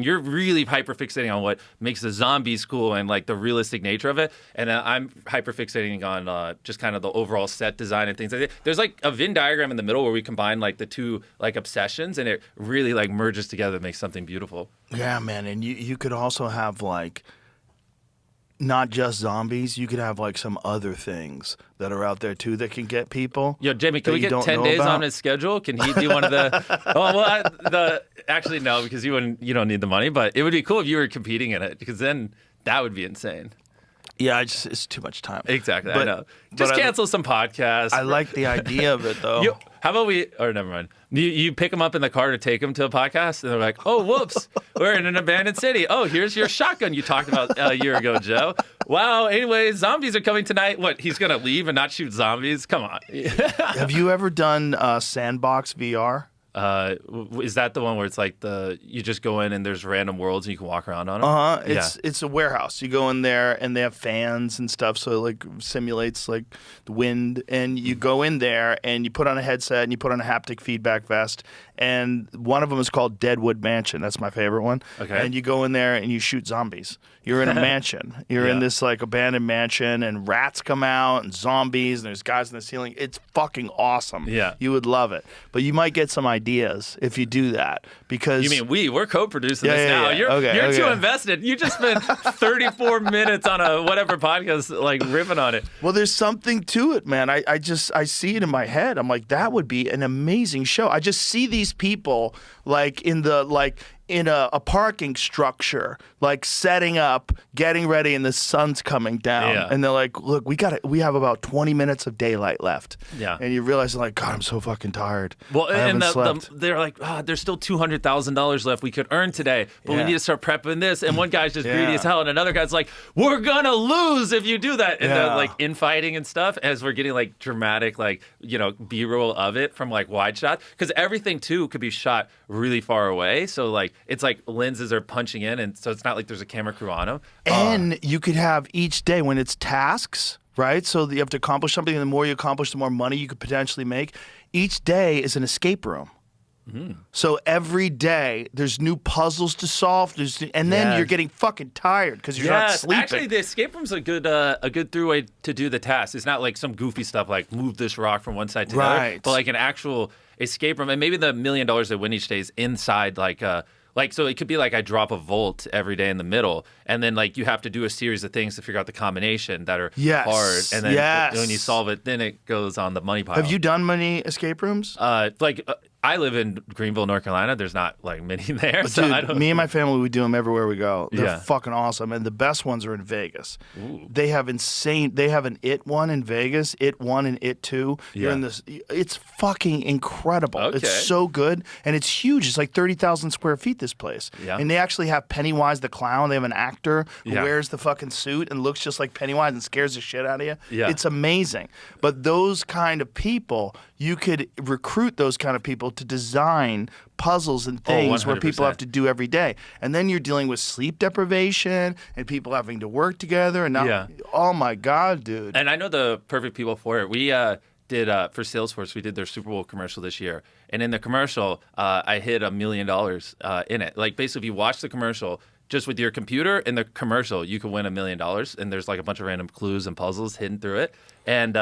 you're really hyper fixating on what makes the zombies cool and like the realistic nature of it, and I'm hyper fixating on just kind of the overall set design and things like that. There's like a Venn diagram in the middle where we combine like the two like obsessions and it really like merges together to make something beautiful. Yeah, man, and you could also have like not just zombies. You could have like some other things that are out there too that can get people. Yo, Jamie, can we get 10 days on his schedule? Can he do one of the? Actually no, because you don't need the money. But it would be cool if you were competing in it, because then that would be insane. Yeah, it's too much time. Exactly, I know. Just cancel some podcasts. I like the idea of it, though. How about never mind. You pick them up in the car to take them to a podcast, and they're like, oh, whoops, we're in an abandoned city. Oh, here's your shotgun you talked about a year ago, Joe. Wow, anyway, zombies are coming tonight. What, he's going to leave and not shoot zombies? Come on. Have you ever done Sandbox VR? Is that the one where it's like you just go in and there's random worlds and you can walk around on them? It's a warehouse. You go in there and they have fans and stuff, so it like simulates like the wind. And you go in there and you put on a headset and you put on a haptic feedback vest. And one of them is called Deadwood Mansion. That's my favorite one. Okay. And you go in there and you shoot zombies. You're in a mansion. You're in this like abandoned mansion, and rats come out and zombies, and there's guys in the ceiling. It's fucking awesome. Yeah. You would love it. But you might get some ideas if you do that, because You mean we're co-producing this now. You're too invested. You just spent 34 minutes on a whatever podcast like ripping on it. Well, there's something to it, man. I see it in my head. I'm like, that would be an amazing show. I just see these people like in a parking structure, like setting up, getting ready, and the sun's coming down. Yeah. And they're like, look, we have about 20 minutes of daylight left. Yeah. And you realize, like, God, I'm so fucking tired. Well, I haven't slept. they're like, there's still $200,000 left we could earn today, but we need to start prepping this. And one guy's just greedy as hell, and another guy's like, we're gonna lose if you do that. And they're like infighting and stuff, as we're getting like dramatic, like, B-roll of it from like wide shots, because everything too could be shot really far away. So like it's like lenses are punching in, and so it's not like there's a camera crew on them. And you could have each day when it's tasks, right? So you have to accomplish something, and the more you accomplish, the more money you could potentially make. Each day is an escape room. So every day there's new puzzles to solve, and then you're getting fucking tired because you're not sleeping. Actually, the escape room's a good through way to do the task. It's not like some goofy stuff like move this rock from one side to the other, but like an actual escape room. And maybe the $1 million they win each day is inside so it could be like I drop a volt every day in the middle, and then like you have to do a series of things to figure out the combination that are hard, and then when you solve it, then it goes on the money pile. Have you done many escape rooms? I live in Greenville, North Carolina. There's not like many there. But so dude, I don't... me and my family, we do them everywhere we go. They're fucking awesome, and the best ones are in Vegas. Ooh. They have an It one in Vegas, It 1 and It 2. You're in this. It's fucking incredible. Okay. It's so good, and it's huge. It's like 30,000 square feet, this place. Yeah. And they actually have Pennywise the clown. They have an actor who Yeah. wears the fucking suit and looks just like Pennywise and scares the shit out of you. Yeah. It's amazing. But those kind of people, you could recruit those kind of people to design puzzles and things where people 100%. have to do every day. And then you're dealing with sleep deprivation and people having to work together. And now, oh my God, dude. And I know the perfect people for it. We did, for Salesforce, we did their Super Bowl commercial this year. And in the commercial, I hid $1 million in it. Like basically, if you watch the commercial, just with your computer in the commercial, you can win $1 million. And there's like a bunch of random clues and puzzles hidden through it. And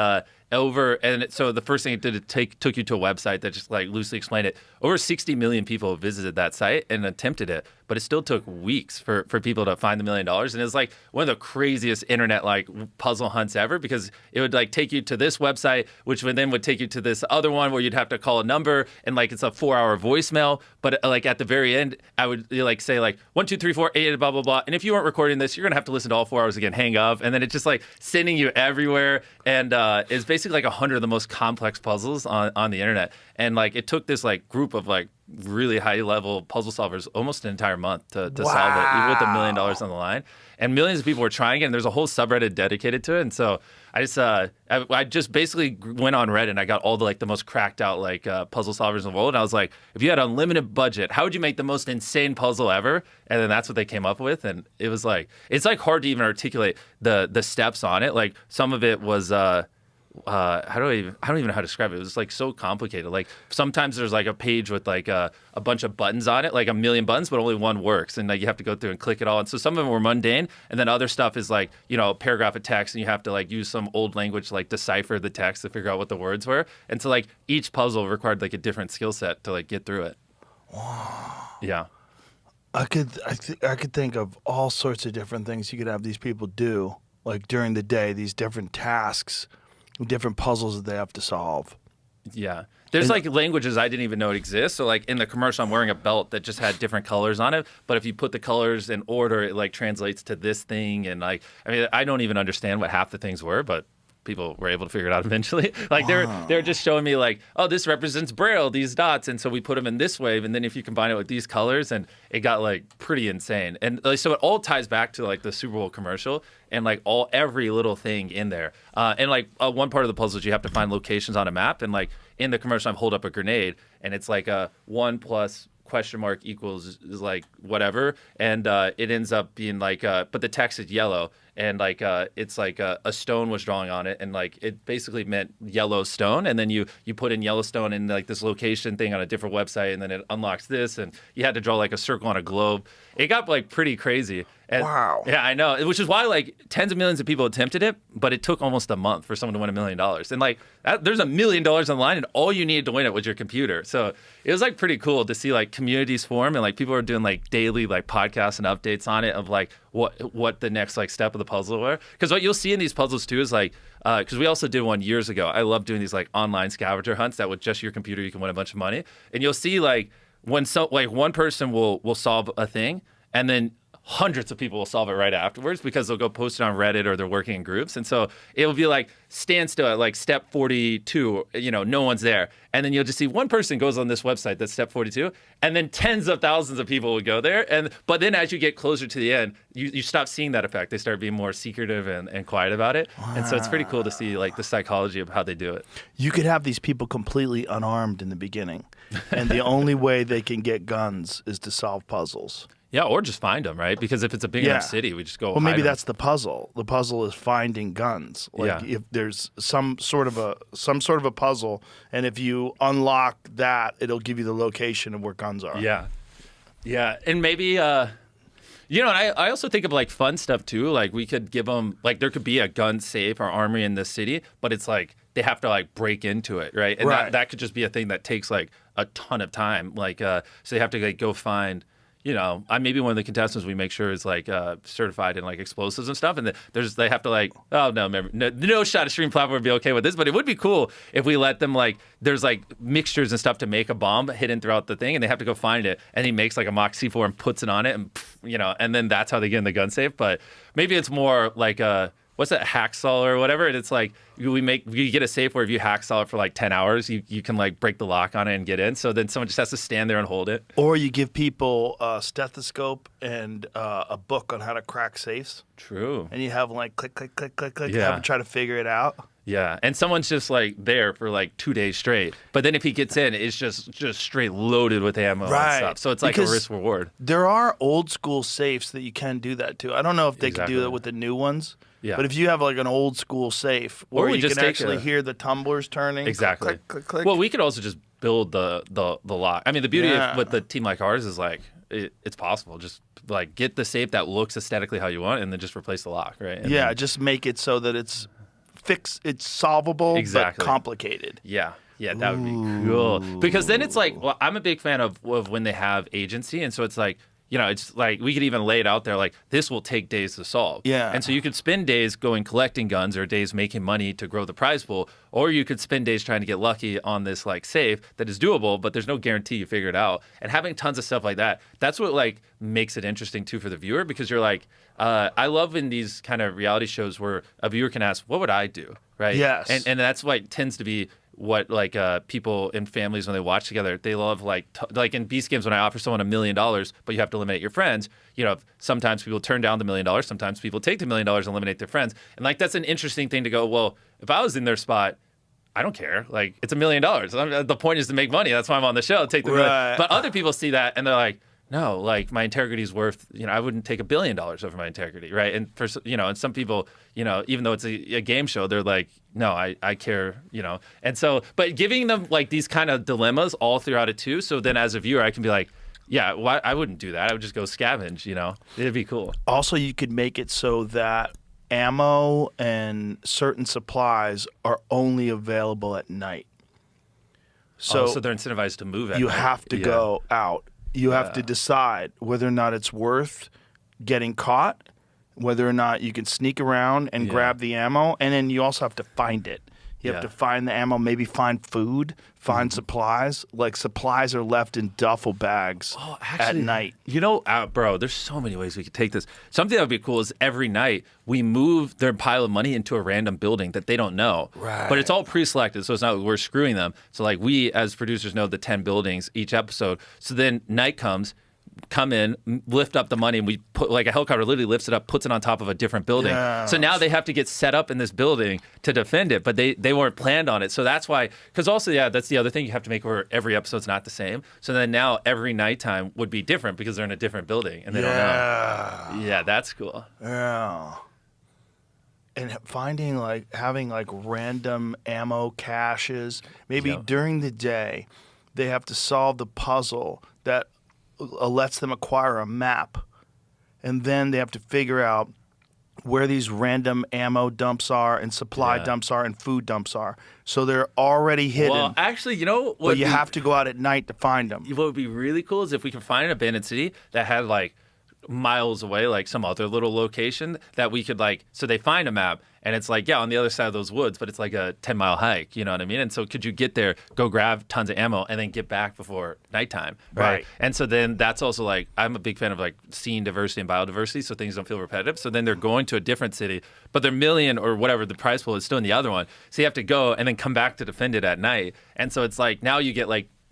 so the first thing it did, took you to a website that just like loosely explained it. Over 60 million people visited that site and attempted it, but it still took weeks for people to find the $1 million. And it was like one of the craziest internet like puzzle hunts ever, because it would like take you to this website, which would take you to this other one where you'd have to call a number, and like it's a 4-hour voicemail. But like at the very end, I would like say like 1, 2, 3, 4, 8, blah blah blah. And if you weren't recording this, you're gonna have to listen to all 4 hours again. Hang up, and then it's just like sending you everywhere. And it's basically like 100 of the most complex puzzles on the internet. And like it took this like group of like really high level puzzle solvers almost an entire month to solve it, even with $1 million on the line. And millions of people were trying it, and there's a whole subreddit dedicated to it. And so I just basically went on Reddit and I got all the most cracked out puzzle solvers in the world. And I was like, if you had unlimited budget, how would you make the most insane puzzle ever? And then that's what they came up with. And it was like, it's like hard to even articulate the steps on it. Like some of it was I don't even know how to describe it. It was like so complicated. Like sometimes there's like a page with like a bunch of buttons on it, like 1 million buttons, but only one works, and like you have to go through and click it all. And so some of them were mundane, and then other stuff is like a paragraph of text, and you have to like use some old language to like decipher the text to figure out what the words were. And so like each puzzle required like a different skill set to like get through it. Wow. Yeah. I could think of all sorts of different things you could have these people do, like during the day, these different tasks, different puzzles that they have to solve. Yeah. There's like languages I didn't even know it exists. So like in the commercial, I'm wearing a belt that just had different colors on it. But if you put the colors in order, it like translates to this thing. And like, I mean, I don't even understand what half the things were, but people were able to figure it out eventually. Like they're just showing me like, oh, this represents Braille, these dots, and so we put them in this wave, and then if you combine it with these colors, and it got like pretty insane. And like, so it all ties back to like the Super Bowl commercial and like every little thing in there. And like one part of the puzzle is you have to find locations on a map, and like in the commercial, I'm hold up a grenade, and it's like a 1 + question mark equals is like whatever, and it ends up being like but the text is yellow, and like it's like a stone was drawing on it, and like it basically meant Yellowstone, and then you put in Yellowstone in like this location thing on a different website, and then it unlocks this, and you had to draw like a circle on a globe. It got like pretty crazy. And, wow. Yeah, I know. Which is why like tens of millions of people attempted it, but it took almost a month for someone to win $1 million. And like there's $1 million on the line, and all you needed to win it was your computer. So it was like pretty cool to see like communities form, and like people are doing like daily like podcasts and updates on it of like what the next like step of the puzzle were. Because what you'll see in these puzzles too is like because we also did one years ago. I love doing these like online scavenger hunts that with just your computer you can win a bunch of money, and you'll see like when one person will solve a thing, and then hundreds of people will solve it right afterwards because they'll go post it on Reddit or they're working in groups. And so it'll be like stand still at like step 42, no one's there. And then you'll just see one person goes on this website that's step 42, and then tens of thousands of people would go there. But then as you get closer to the end, you stop seeing that effect. They start being more secretive and quiet about it. Wow. And so it's pretty cool to see like the psychology of how they do it. You could have these people completely unarmed in the beginning, and the only way they can get guns is to solve puzzles. Yeah, or just find them, right? Because if it's a big enough city, we just go. Well, maybe that's the puzzle. The puzzle is finding guns. Like if there's some sort of a puzzle, and if you unlock that, it'll give you the location of where guns are. Yeah, and maybe and I also think of like fun stuff too. Like we could give them like there could be a gun safe or armory in this city, but it's like they have to like break into it, right? And that could just be a thing that takes like a ton of time. Like so they have to like go find. Maybe one of the contestants we make sure is like certified in like explosives and stuff, and they have to like, oh no shot of stream platform would be okay with this, but it would be cool if we let them like, there's like mixtures and stuff to make a bomb hidden throughout the thing, and they have to go find it, and he makes like a mock C4 and puts it on it, and and then that's how they get in the gun safe. But maybe it's more like what's that, hacksaw or whatever, and it's like we get a safe where if you hacksaw it for like 10 hours, you can like break the lock on it and get in. So then someone just has to stand there and hold it. Or you give people a stethoscope and a book on how to crack safes. True. And you have them like click, click, click, click, click, Yeah. have them try to figure it out. Yeah, and someone's just like there for like 2 days straight. But then if he gets in, it's just straight loaded with ammo and stuff. So it's like because a risk reward. There are old school safes that you can do that to. I don't know if they can do that with the new ones. Yeah. But if you have like an old school safe where you can actually hear the tumblers turning. Exactly. Click, click, click. Well, we could also just build the lock. I mean, the beauty with the team like ours is like it's possible. Just like get the safe that looks aesthetically how you want, and then just replace the lock, right? And then, just make it so that it's solvable, but complicated. Yeah, that would be cool. Because then it's like, well, I'm a big fan of when they have agency, and so it's like, it's like we could even lay it out there like this will take days to solve. Yeah. And so you could spend days going collecting guns or days making money to grow the prize pool, or you could spend days trying to get lucky on this like safe that is doable, but there's no guarantee you figure it out. And having tons of stuff like that, that's what like makes it interesting too for the viewer, because you're like, I love in these kind of reality shows where a viewer can ask, what would I do? Right. Yes. And that's why it tends to be what like people in families when they watch together, they love like in Beast Games when I offer someone $1 million, but you have to eliminate your friends. Sometimes people turn down the $1 million, sometimes people take the $1 million and eliminate their friends, and like that's an interesting thing to go. Well, if I was in their spot, I don't care. Like it's $1 million. The point is to make money. That's why I'm on the show. Take the million. But other people see that and they're like, no, like my integrity is worth, I wouldn't take $1 billion over my integrity, right? And for and some people, even though it's a game show, they're like, no, I care, And so, but giving them like these kind of dilemmas all throughout it too. So then as a viewer, I can be like, yeah, I wouldn't do that. I would just go scavenge, It'd be cool. Also, you could make it so that ammo and certain supplies are only available at night. So they're incentivized to move at you night. have to go out. You have to decide whether or not it's worth getting caught, whether or not you can sneak around and grab the ammo, and then you also have to find it. You have to find the ammo, maybe find food, find supplies. Like supplies are left in duffel bags at night. You know, bro, there's so many ways we could take this. Something that would be cool is every night we move their pile of money into a random building that they don't know. Right. But it's all pre-selected, so it's not like we're screwing them. So like we as producers know the 10 buildings each episode. So then night comes, come in, lift up the money, and we put like a helicopter literally lifts it up, puts it on top of a different building. Yes. So now they have to get set up in this building to defend it, but they weren't planned on it. So that's why, because also, that's the other thing you have to make where every episode's not the same. So then now every nighttime would be different because they're in a different building and they don't know. Yeah, that's cool. Yeah. And finding having random ammo caches, maybe during the day, they have to solve the puzzle that lets them acquire a map, and then they have to figure out where these random ammo dumps are and supply dumps are and food dumps are. So they're already hidden. Well, actually, you know what? But you have to go out at night to find them. What would be really cool is if we can find an abandoned city that had miles away, like some other little location that we could so they find a map and it's on the other side of those woods, but it's like a 10-mile hike, you know what I mean? And so could you get there, go grab tons of ammo and then get back before nighttime, right? And so then that's also I'm a big fan of seeing diversity and biodiversity so things don't feel repetitive. So then they're going to a different city, but their million or whatever the prize pool is still in the other one. So you have to go and then come back to defend it at night. And so it's now you get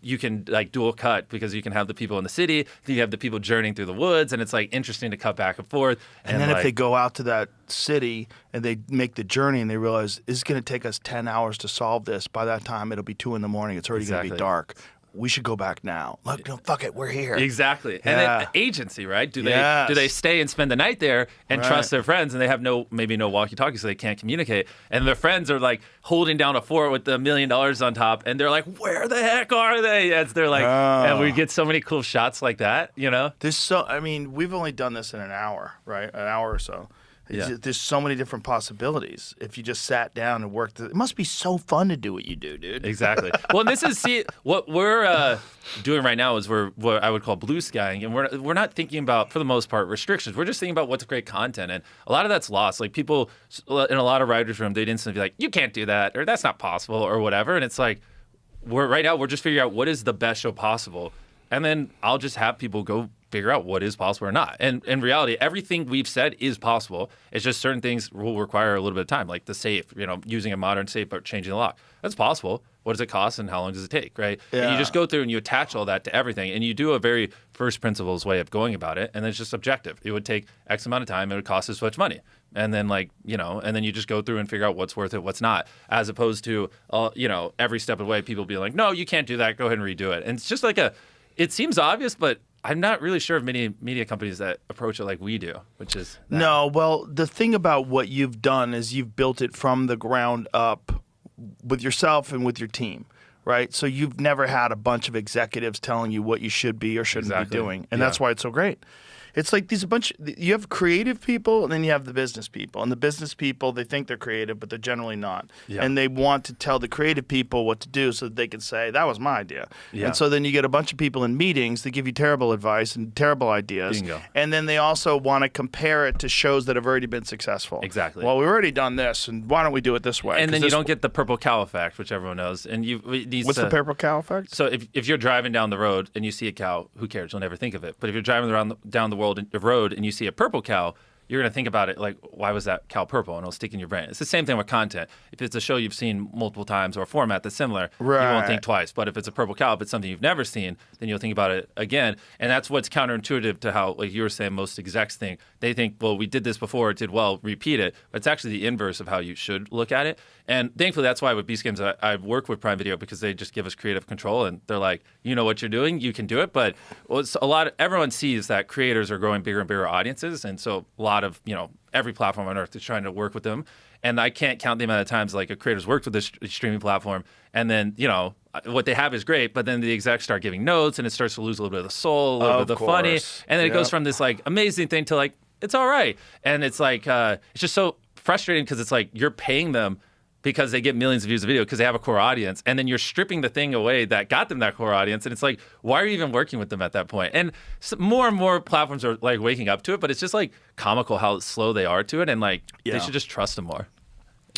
you can dual cut because you can have the people in the city, you have the people journeying through the woods, and it's interesting to cut back and forth. And then if they go out to that city and they make the journey and they realize it's going to take us 10 hours to solve this, by that time it'll be 2 a.m. It's already going to be dark. We should go back now. Look, no, fuck it, we're here. Exactly. And then agency, right? Do they stay and spend the night there and trust their friends, and they have maybe no walkie-talkie, so they can't communicate, and their friends are holding down a fort with $1 million on top, and they're like, where the heck are they? And they're and we get so many cool shots like that, you know? We've only done this in an hour, right? An hour or so. There's so many different possibilities. If you just sat down and worked, it must be so fun to do what you do, dude. Exactly. Well, and this is what we're doing right now is we're what I would call blue skying, and we're not thinking about, for the most part, restrictions. We're just thinking about what's great content, and a lot of that's lost. People in a lot of writers' room, they'd instantly be like, "You can't do that," or "That's not possible," or whatever. And it's we're just figuring out what is the best show possible, and then I'll just have people go figure out what is possible or not. And in reality, everything we've said is possible. It's just certain things will require a little bit of time, like the safe, using a modern safe but changing the lock. That's possible. What does it cost and how long does it take, right? Yeah. And you just go through and you attach all that to everything, and you do a very first principles way of going about it, and it's just objective. It would take X amount of time, it would cost this much money. And then and then you just go through and figure out what's worth it, what's not, as opposed to, every step of the way, people being like, no, you can't do that, go ahead and redo it. And it's just it seems obvious, but I'm not really sure of many media companies that approach it like we do, which is that. No, well, the thing about what you've done is you've built it from the ground up with yourself and with your team, right? So you've never had a bunch of executives telling you what you should be or shouldn't be doing, and that's why it's so great. It's you have creative people and then you have the business people. And the business people, they think they're creative, but they're generally not. Yeah. And they want to tell the creative people what to do so that they can say, that was my idea. Yeah. And so then you get a bunch of people in meetings that give you terrible advice and terrible ideas. Bingo. And then they also want to compare it to shows that have already been successful. Exactly. Well, we've already done this, and why don't we do it this way? And then you don't get the purple cow effect, which everyone knows. And what's the purple cow effect? So if you're driving down the road and you see a cow, who cares? You'll never think of it. But if you're driving down the road and you see a purple cow, you're going to think about it why was that cow purple? And it'll stick in your brain. It's the same thing with content. If it's a show you've seen multiple times or a format that's similar, you won't think twice. But if it's a purple cow, if it's something you've never seen, then you'll think about it again. And that's what's counterintuitive to how, like you were saying, most execs think. They think, well, we did this before, it did well, repeat it. But it's actually the inverse of how you should look at it. And thankfully, that's why with Beast Games, I work with Prime Video, because they just give us creative control. And they're like, you know what you're doing, you can do it. But everyone sees that creators are growing bigger and bigger audiences. And so a lot of, every platform on earth is trying to work with them. And I can't count the amount of times a creator's worked with this streaming platform, and then, what they have is great, but then the execs start giving notes and it starts to lose a little bit of the soul, a little bit of the funny. And then it goes from this amazing thing to it's all right. And it's it's just so frustrating, because it's you're paying them because they get millions of views of video because they have a core audience, and then you're stripping the thing away that got them that core audience, and it's like, why are you even working with them at that point? And more and more platforms are like waking up to it, but it's just like comical how slow they are to it, and like they should just trust them more.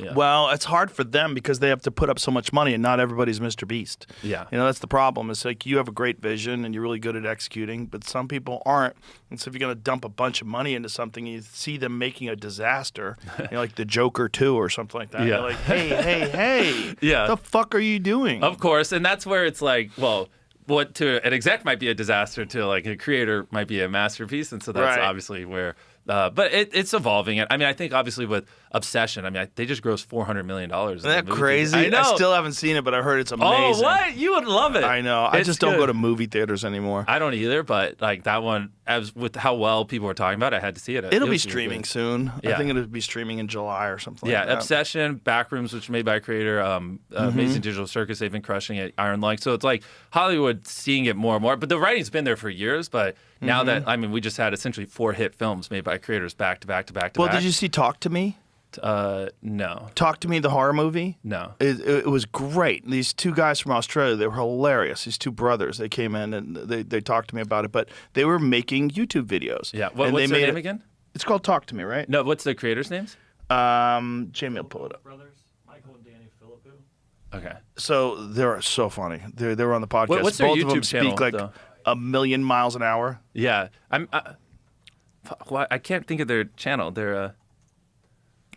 Yeah. Well, it's hard for them because they have to put up so much money, and not everybody's MrBeast. Yeah. That's the problem. It's like you have a great vision and you're really good at executing, but some people aren't. And so if you're going to dump a bunch of money into something, you see them making a disaster, like the Joker 2 or something like that. Yeah. You're like, hey, yeah. the fuck are you doing? Of course, and that's where it's like, well, what to an exec might be a disaster, to like a creator might be a masterpiece, and so that's obviously where. But it's evolving. I mean, I think obviously with Obsession, I mean, they just grossed $400 million. Isn't that crazy? I still haven't seen it, but I heard it's amazing. Oh, what? You would love it. I know. I just don't go to movie theaters anymore. I don't either, but like that one, as with how well people were talking about it, I had to see it. It'll be streaming soon. Yeah. I think it'll be streaming in July or something like that. Yeah, Obsession, Backrooms, which was made by a creator, Amazing Digital Circus, they've been crushing it, Iron Lung. So it's like Hollywood seeing it more and more. But the writing's been there for years, but now that, I mean, we just had essentially 4 hit films made by creators back to back to back to back. Well, did you see Talk to Me? No. Talk to Me, the horror movie? No. It was great. These 2 guys from Australia, they were hilarious. These 2 brothers, they came in and they talked to me about it, but they were making YouTube videos. Yeah. What's their name again? It's called Talk to Me, right? No, what's the creators' names? Jamie will pull it up. Brothers, Michael and Danny Philippou. Okay. So they're so funny. They were on the podcast. What's their Both YouTube of them channel, speak like though? a million miles an hour. Yeah. I can't think of their channel. They're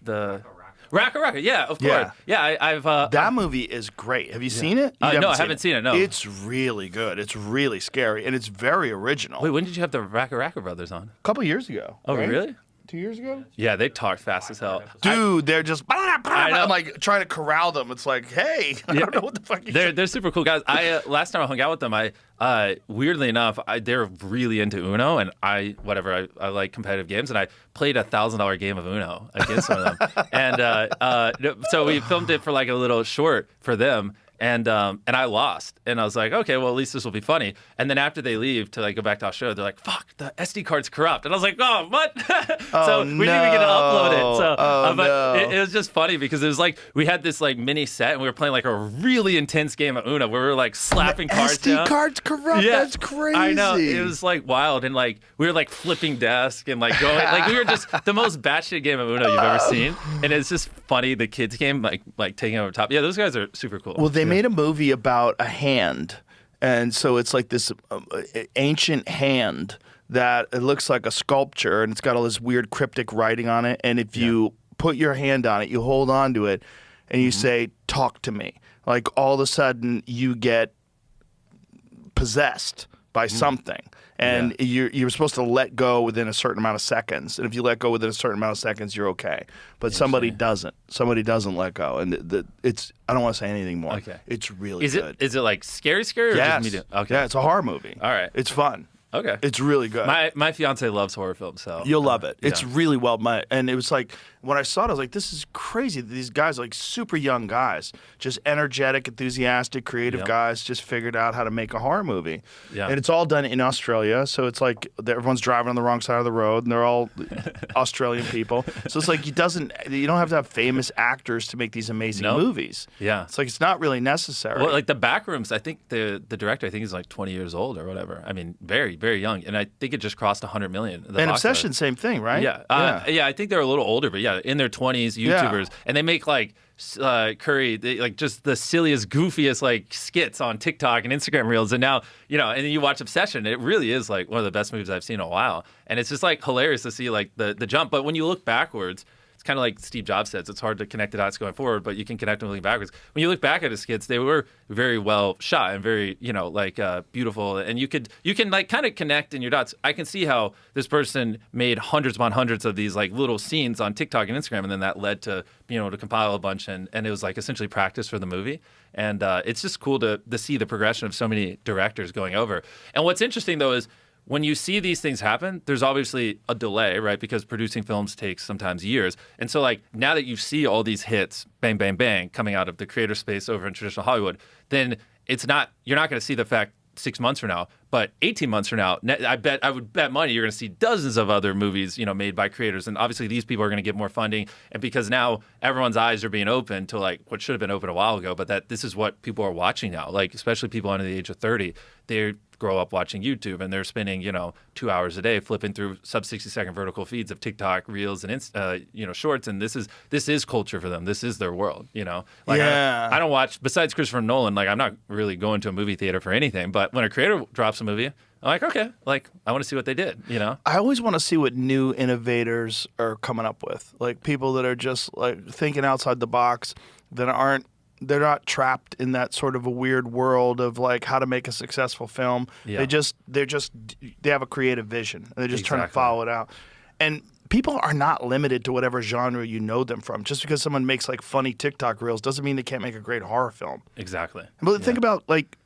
the Raka. Yeah, of course. Yeah, I've that movie is great. Have you seen it? No, I haven't seen it. No, it's really good. It's really scary and it's very original. Wait, when did you have the Raka brothers on? A couple years ago. Oh, right? really? 2 years ago? Yeah, they talk fast as hell. Dude, they're just I'm like trying to corral them. It's like, hey, I don't know what the fuck they're super cool guys. I last time I hung out with them, weirdly enough, they're really into Uno, and I like competitive games, and I played a $1,000 game of Uno against one of them. And so we filmed it for like a little short for them. And I lost, and I was like, okay, well, at least this will be funny. And then after they leave to like go back to Australia, they're like, fuck, the SD card's corrupt, and I was like, oh, what? So we didn't even get to upload it. So, but it was just funny because it was like we had this like mini set, and we were playing like a really intense game of Uno where we were like slapping cards down. SD card's corrupt. Yeah, that's crazy. I know, it was like wild, and like we were like flipping desk and like going like we were just the most batshit game of Uno you've ever seen, and it's just funny. The kids game like taking over top. Yeah, those guys are super cool. Well, they made a movie about a hand, and so it's like this ancient hand that it looks like a sculpture, and it's got all this weird cryptic writing on it, and if you put your hand on it, you hold on to it, and you say, talk to me. Like all of a sudden you get possessed by something. And you're supposed to let go within a certain amount of seconds. And if you let go within a certain amount of seconds, you're okay. But somebody doesn't. Somebody doesn't let go. And it's I don't want to say anything more. Okay. It's really good. Is it like scary or just medium? Okay. Yeah, it's a horror movie. All right. It's fun. Okay. It's really good. My fiance loves horror films, so you'll love it. It's really well made. And it was like when I saw it, I was like, this is crazy. These guys are like super young guys, just energetic, enthusiastic, creative guys, just figured out how to make a horror movie. Yeah. And it's all done in Australia, so it's like everyone's driving on the wrong side of the road, and they're all Australian people. So it's like you don't have to have famous actors to make these amazing movies. Yeah. It's like it's not really necessary. Well, like the Backrooms, I think the director is like 20 years old or whatever. I mean, very, very young, and I think it just crossed 100 million. And Obsession, same thing, right? Yeah. I think they're a little older, but in their 20s, YouTubers, and they make like Curry, like just the silliest, goofiest like skits on TikTok and Instagram Reels, and now and then you watch Obsession, it really is like one of the best movies I've seen in a while, and it's just like hilarious to see like the jump. But when you look backwards, it's kind of like Steve Jobs says, it's hard to connect the dots going forward, but you can connect them looking backwards. When you look back at his skits, they were very well shot and very, beautiful. And you can like kind of connect in your dots. I can see how this person made hundreds upon hundreds of these like little scenes on TikTok and Instagram, and then that led to to compile a bunch, and it was like essentially practice for the movie. And it's just cool to see the progression of so many directors going over. And what's interesting though is, when you see these things happen, there's obviously a delay, right? Because producing films takes sometimes years. And so like now that you see all these hits, bang, bang, bang, coming out of the creator space over in traditional Hollywood, then you're not going to see the fact 6 months from now. But 18 months from now, I would bet money you're going to see dozens of other movies, made by creators. And obviously these people are going to get more funding. And because now everyone's eyes are being open to like what should have been open a while ago, but that this is what people are watching now. Like especially people under the age of 30, they grow up watching YouTube and they're spending, 2 hours a day flipping through sub 60-second vertical feeds of TikTok, Reels, and Shorts. And this is culture for them. This is their world. Like yeah. I don't watch besides Christopher Nolan. Like I'm not really going to a movie theater for anything. But when a creator drops a movie, I'm like, okay, like I want to see what they did. I always want to see what new innovators are coming up with. Like people that are just like thinking outside the box that they're not trapped in that sort of a weird world of like how to make a successful film. Yeah. They have a creative vision and they're just trying to follow it out. And people are not limited to whatever genre you know them from. Just because someone makes like funny TikTok reels doesn't mean they can't make a great horror film. Exactly. But think about like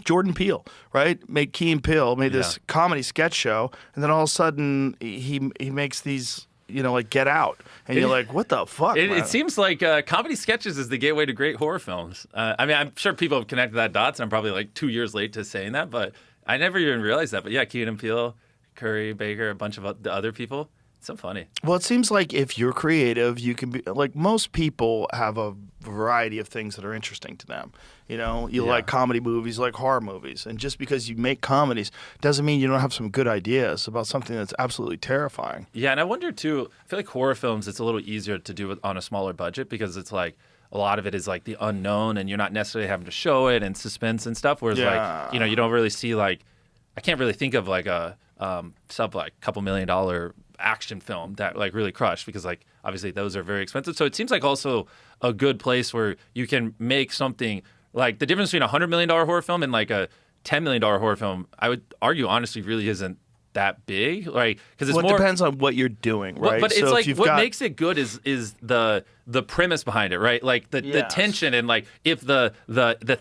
Jordan Peele, right? Key and Peele made this comedy sketch show, and then all of a sudden he makes these, like Get Out, and you're like, what the fuck? It seems like comedy sketches is the gateway to great horror films. I mean, I'm sure people have connected that dots, and I'm probably like 2 years late to saying that, but I never even realized that. But yeah, Key and Peele, Curry, Baker, a bunch of the other people. It's so funny. Well, it seems like if you're creative, you can be like most people have a variety of things that are interesting to them. You like comedy movies, you like horror movies. And just because you make comedies doesn't mean you don't have some good ideas about something that's absolutely terrifying. Yeah, and I wonder too, I feel like horror films, it's a little easier to do it on a smaller budget because it's like a lot of it is like the unknown and you're not necessarily having to show it and suspense and stuff. Whereas like, you don't really see like, I can't really think of like a couple $1 million action film that like really crushed because like obviously those are very expensive. So it seems like also a good place where you can make something like the difference between $100 million horror film and like a $10 million horror film, I would argue honestly really isn't that big. Like because it depends on what you're doing, right? But it's like what makes it good is the premise behind it, right? Like the tension and like if the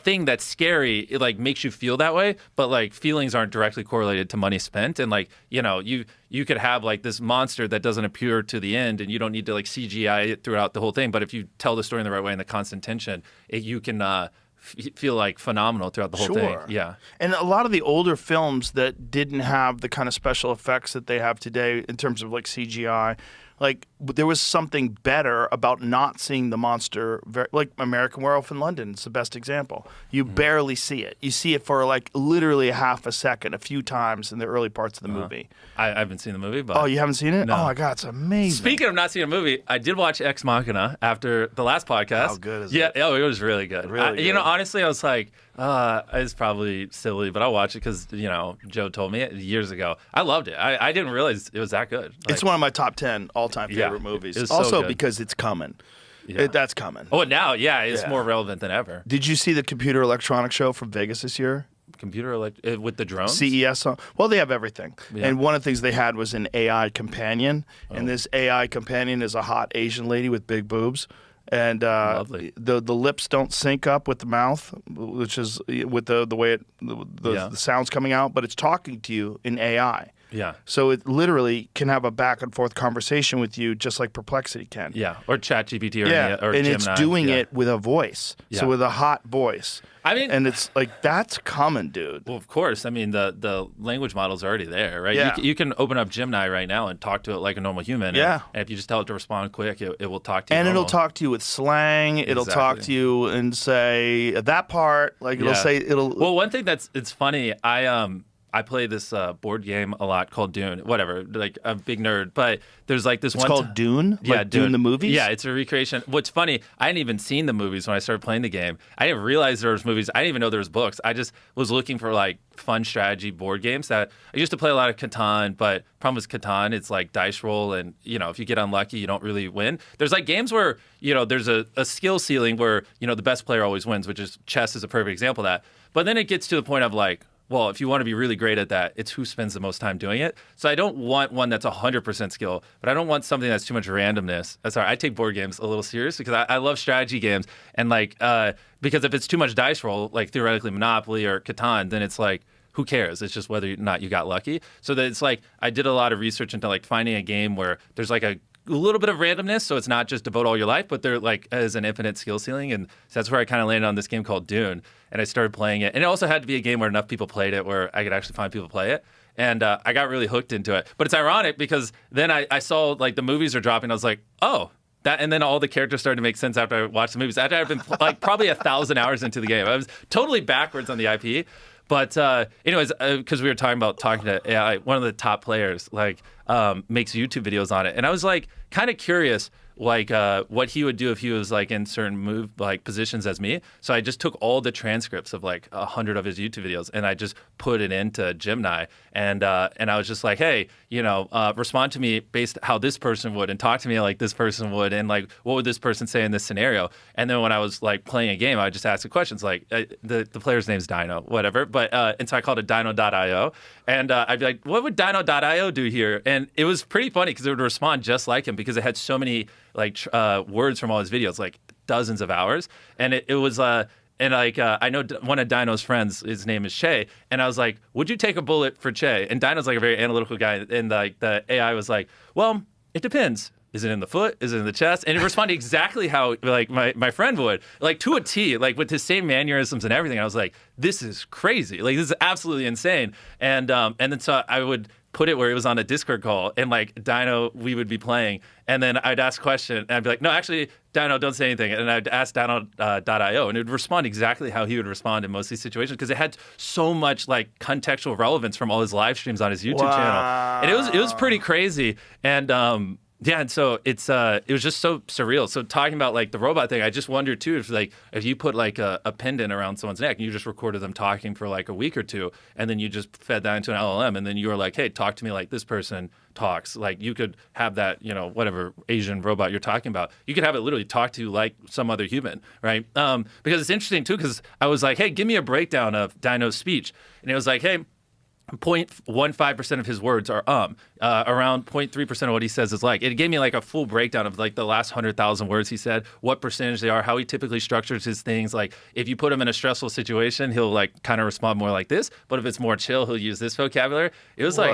thing that's scary it like makes you feel that way, but like feelings aren't directly correlated to money spent and like you could have like this monster that doesn't appear to the end and you don't need to like CGI it throughout the whole thing, but if you tell the story in the right way and the constant tension, you can feel like phenomenal throughout the whole thing. Yeah. And a lot of the older films that didn't have the kind of special effects that they have today in terms of like CGI, like there was something better about not seeing the monster. Like American Werewolf in London, it's the best example. You barely see it. You see it for like literally half a second, a few times in the early parts of the movie. I haven't seen the movie, but you haven't seen it? No. Oh my God, it's amazing. Speaking of not seeing a movie, I did watch Ex Machina after the last podcast. How good is it? Yeah, it was really good. Really good. Honestly, I was like, it's probably silly, but I'll watch it because Joe told me it years ago. I loved it. I didn't realize it was that good. Like, it's one of my top 10 all-time favorite movies. It's also so because it's coming. Yeah. That's coming. Oh, now, it's more relevant than ever. Did you see the Computer Electronics Show from Vegas this year? With the drones? CES. Well, they have everything. Yeah. And one of the things they had was an AI companion. And this AI companion is a hot Asian lady with big boobs. And the lips don't sync up with the mouth, which is with the way the sound's coming out, but it's talking to you in AI. Yeah. So it literally can have a back and forth conversation with you, just like Perplexity can. Yeah. Or ChatGPT or and Gemini. It's doing it with a voice. Yeah. So with a hot voice. I mean, and it's like that's coming, dude. Well, of course. I mean, the language model's already there, right? Yeah. You can open up Gemini right now and talk to it like a normal human. Yeah. And if you just tell it to respond quick, it will talk to you. And normal. it'll talk to you with slang. It'll talk to you and say that part. Like it'll say it'll. Well, one thing it's funny. I play this board game a lot called Dune. Whatever, like a big nerd. But there's like this it's called Dune? Yeah, like Dune the movies? Yeah, it's a recreation. What's funny, I hadn't even seen the movies when I started playing the game. I didn't realize there was movies. I didn't even know there was books. I just was looking for like fun strategy board games that I used to play a lot of Catan, but problem with Catan, it's like dice roll and, if you get unlucky, you don't really win. There's like games where, there's a skill ceiling where, the best player always wins, which is chess is a perfect example of that. But then it gets to the point of like, well, if you want to be really great at that, it's who spends the most time doing it. So I don't want one that's 100% skill, but I don't want something that's too much randomness. Sorry, I take board games a little serious because I love strategy games. And like, because if it's too much dice roll, like theoretically Monopoly or Catan, then it's like, who cares? It's just whether or not you got lucky. So that it's like, I did a lot of research into like finding a game where there's like a a little bit of randomness, so it's not just devote all your life, but there like is an infinite skill ceiling, and so that's where I kind of landed on this game called Dune, and I started playing it, and it also had to be a game where enough people played it, where I could actually find people play it, and I got really hooked into it. But it's ironic because then I saw like the movies are dropping, I was like, oh. That, and then all the characters started to make sense after I watched the movies. After I'd been like probably 1,000 hours into the game, I was totally backwards on the IP. But anyways, because we were talking to AI, one of the top players like makes YouTube videos on it, and I was like kind of curious like what he would do if he was like in certain positions as me. So I just took all the transcripts of like 100 of his YouTube videos and I just put it into Gemini, and I was just like, hey, respond to me based how this person would, and talk to me like this person would, and like what would this person say in this scenario. And then when I was like playing a game, I would just ask the questions like the player's name's Dino, whatever. But and so I called it Dino.io, and I'd be like, what would Dino.io do here? And it was pretty funny because it would respond just like him because it had so many like words from all his videos, like dozens of hours, and it was and like I know one of Dino's friends, his name is Che, and I was like, would you take a bullet for Che? And Dino's like a very analytical guy, and like the AI was like, well, it depends. Is it in the foot? Is it in the chest? And it responded exactly how like my friend would, like to a T, like with his same mannerisms and everything. I was like, this is crazy. Like this is absolutely insane. And then so I would put it where it was on a Discord call, and like Dino, we would be playing, and then I'd ask a question, and I'd be like, no, actually, Dino, don't say anything. And I'd ask Dino.io, and it would respond exactly how he would respond in most of these situations because it had so much like contextual relevance from all his live streams on his YouTube channel. And it was pretty crazy. And yeah, and so it was just so surreal. So talking about like the robot thing, I just wondered too if you put like a pendant around someone's neck and you just recorded them talking for like a week or two, and then you just fed that into an LLM, and then you were like, hey, talk to me like this person talks. Like you could have that, whatever Asian robot you're talking about, you could have it literally talk to you like some other human, right? Because it's interesting too, because I was like, hey, give me a breakdown of Dino's speech, and it was like, hey, 0.15% of his words are around 0.3% of what he says is like. It gave me like a full breakdown of like the last 100,000 words he said, what percentage they are, how he typically structures his things. Like if you put him in a stressful situation, he'll like kind of respond more like this, but if it's more chill, he'll use this vocabulary. It was like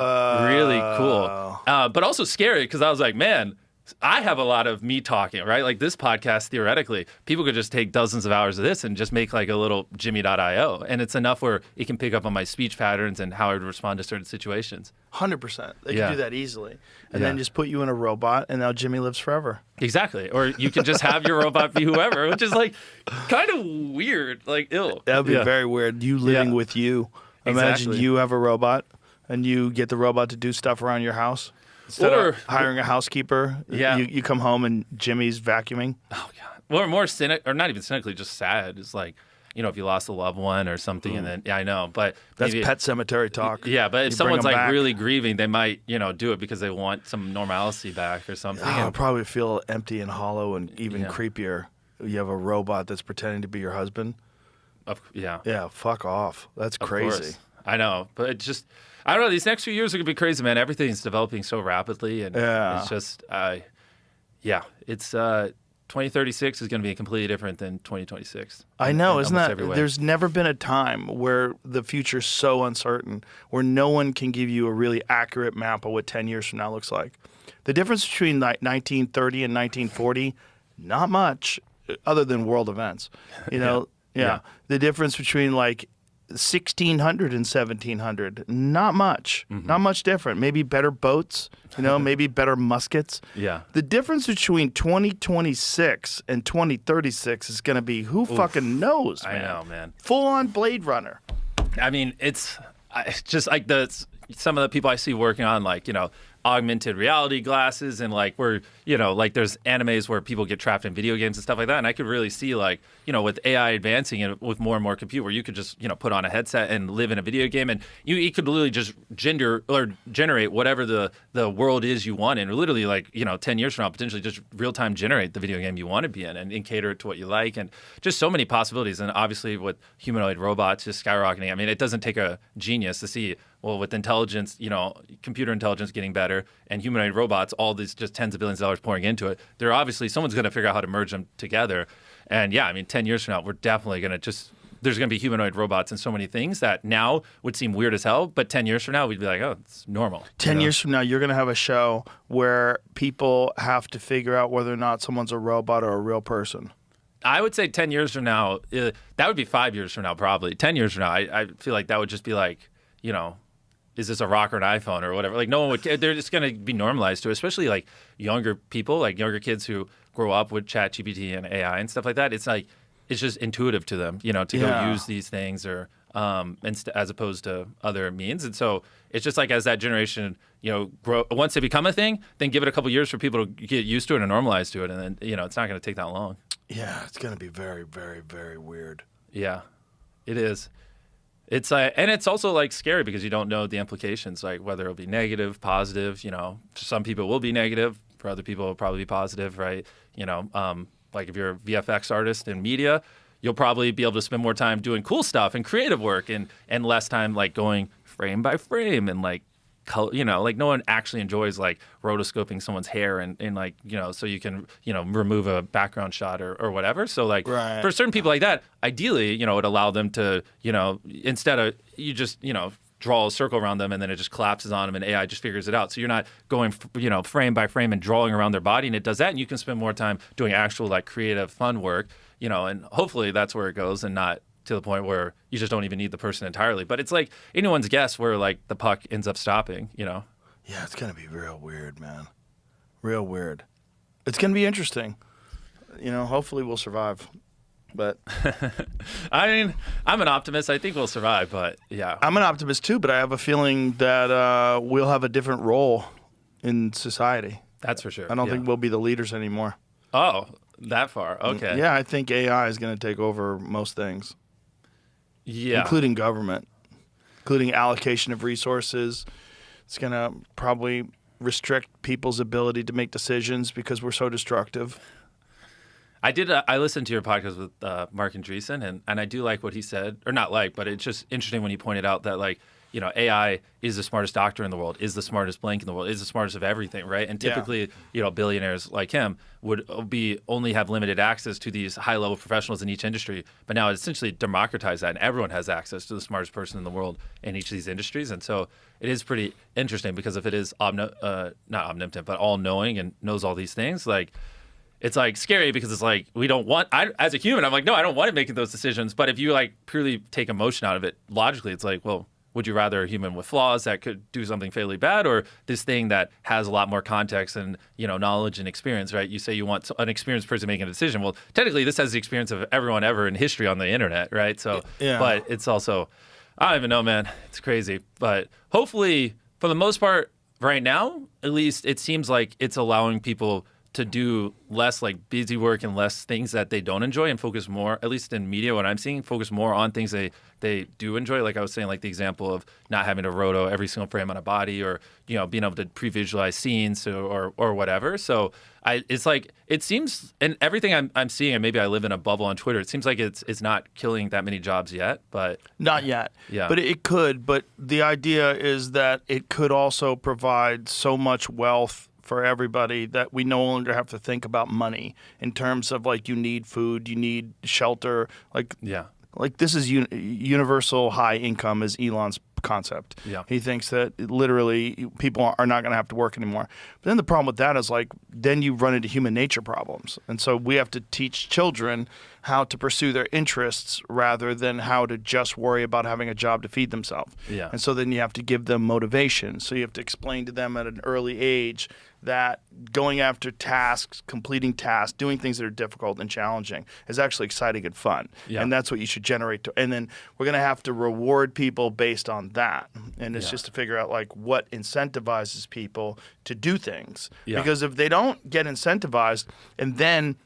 really cool, but also scary because I was like, man, I have a lot of me talking, right? Like this podcast, theoretically, people could just take dozens of hours of this and just make like a little Jimmy.io. And it's enough where it can pick up on my speech patterns and how I would respond to certain situations. 100%. They can do that easily. And then just put you in a robot, and now Jimmy lives forever. Exactly. Or you can just have your robot be whoever, which is like kind of weird, like ill. That would be very weird. You living with you. Imagine you have a robot, and you get the robot to do stuff around your house. Instead of hiring a housekeeper, you come home and Jimmy's vacuuming. Oh God! Or more cynic, or not even cynically, just sad. It's like, if you lost a loved one or something, and then I know, but that's Pet Cemetery talk. Yeah, but if someone's like really grieving, they might do it because they want some normalcy back or something. I'll probably feel empty and hollow, and even creepier. You have a robot that's pretending to be your husband. Yeah. Fuck off. That's crazy. I know, but it just. I don't know. These next few years are going to be crazy, man. Everything's developing so rapidly. And it's just, it's 2036 is going to be completely different than 2026. I know. Isn't that, there's never been a time where the future's so uncertain, where no one can give you a really accurate map of what 10 years from now looks like. The difference between 1930 and 1940, not much, other than world events. The difference between like 1600 and 1700, not much. Not much different. Maybe better boats, maybe better muskets. Yeah. The difference between 2026 and 2036 is going to be who fucking knows, man. I know, man. Full on Blade Runner. I mean, it's just like some of the people I see working on like, augmented reality glasses, and like where like there's animes where people get trapped in video games and stuff like that, and I could really see like with AI advancing and with more and more compute, where you could just put on a headset and live in a video game, and you could literally just generate whatever the world is you want, and literally like 10 years from now potentially just real time generate the video game you want to be in, and cater it to what you like, and just so many possibilities. And obviously with humanoid robots just skyrocketing, I mean, it doesn't take a genius to see. Well, with intelligence, computer intelligence getting better, and humanoid robots, all these just tens of billions of dollars pouring into it, someone's going to figure out how to merge them together. And yeah, I mean, 10 years from now, we're definitely going to just there's going to be humanoid robots and so many things that now would seem weird as hell, but 10 years from now, we'd be like, oh, it's normal. 10 years from now, you're going to have a show where people have to figure out whether or not someone's a robot or a real person. I would say 10 years from now, that would be 5 years from now, probably. 10 years from now, I feel like that would just be like, is this a rock or an iPhone or whatever? Like, no one would care. They're just going to be normalized to it, especially like younger people, like younger kids who grow up with ChatGPT and AI and stuff like that. It's like, it's just intuitive to them, to go use these things or as opposed to other means. And so it's just like as that generation, grow, once they become a thing, then give it a couple years for people to get used to it and normalize to it. And then, it's not going to take that long. Yeah, it's going to be very, very, very weird. Yeah, it is. It's like, and it's also like scary because you don't know the implications, like whether it'll be negative, positive. For some people it will be negative. For other people it'll probably be positive, right? Like if you're a VFX artist in media, you'll probably be able to spend more time doing cool stuff and creative work and less time like going frame by frame and like, like no one actually enjoys like rotoscoping someone's hair and like, so you can, remove a background shot or whatever. So like for certain people like that, ideally, it would allow them to, instead of you just, draw a circle around them and then it just collapses on them and AI just figures it out. So you're not going, frame by frame and drawing around their body and it does that. And you can spend more time doing actual like creative, fun work, and hopefully that's where it goes and not to the point where you just don't even need the person entirely. But it's like anyone's guess where like the puck ends up stopping, Yeah, it's going to be real weird, man. Real weird. It's going to be interesting. Hopefully we'll survive. But I mean, I'm an optimist. I think we'll survive, but yeah. I'm an optimist too, but I have a feeling that we'll have a different role in society. That's for sure. I don't think we'll be the leaders anymore. Oh, that far. Okay. Yeah, I think AI is going to take over most things. Yeah. Including government, including allocation of resources. It's going to probably restrict people's ability to make decisions because we're so destructive. I listened to your podcast with Mark Andreessen, and I do like what he said, or not like, but it's just interesting when he pointed out that like, AI is the smartest doctor in the world, is the smartest blank in the world, is the smartest of everything, right? And typically, billionaires like him would only have limited access to these high-level professionals in each industry. But now it essentially democratized that, and everyone has access to the smartest person in the world in each of these industries. And so it is pretty interesting because if it is not omnipotent, but all-knowing and knows all these things, like, it's like scary because it's like as a human, I'm like, no, I don't want it making those decisions. But if you like purely take emotion out of it, logically, it's like, well, would you rather a human with flaws that could do something fatally bad or this thing that has a lot more context and, knowledge and experience, right? You say you want an experienced person making a decision. Well, technically, this has the experience of everyone ever in history on the internet, right? So, but it's also, I don't even know, man. It's crazy. But hopefully, for the most part, right now, at least it seems like it's allowing people to do less like busy work and less things that they don't enjoy and focus more, at least in media, what I'm seeing, focus more on things they do enjoy. Like I was saying, like the example of not having to roto every single frame on a body or, being able to pre-visualize scenes or whatever. So it's like, it seems, and everything I'm seeing, and maybe I live in a bubble on Twitter, it seems like it's not killing that many jobs yet, but. Not yet. Yeah. But it could, but the idea is that it could also provide so much wealth for everybody that we no longer have to think about money in terms of like you need food, you need shelter, like this is universal high income is Elon's concept. Yeah. He thinks that literally people are not going to have to work anymore. But then the problem with that is like then you run into human nature problems. And so we have to teach children how to pursue their interests rather than how to just worry about having a job to feed themselves. Yeah. And so then you have to give them motivation. So you have to explain to them at an early age that going after tasks, completing tasks, doing things that are difficult and challenging is actually exciting and fun. Yeah. And that's what you should generate. And then we're going to have to reward people based on that. And it's just to figure out like what incentivizes people to do things. Yeah. Because if they don't get incentivized, and then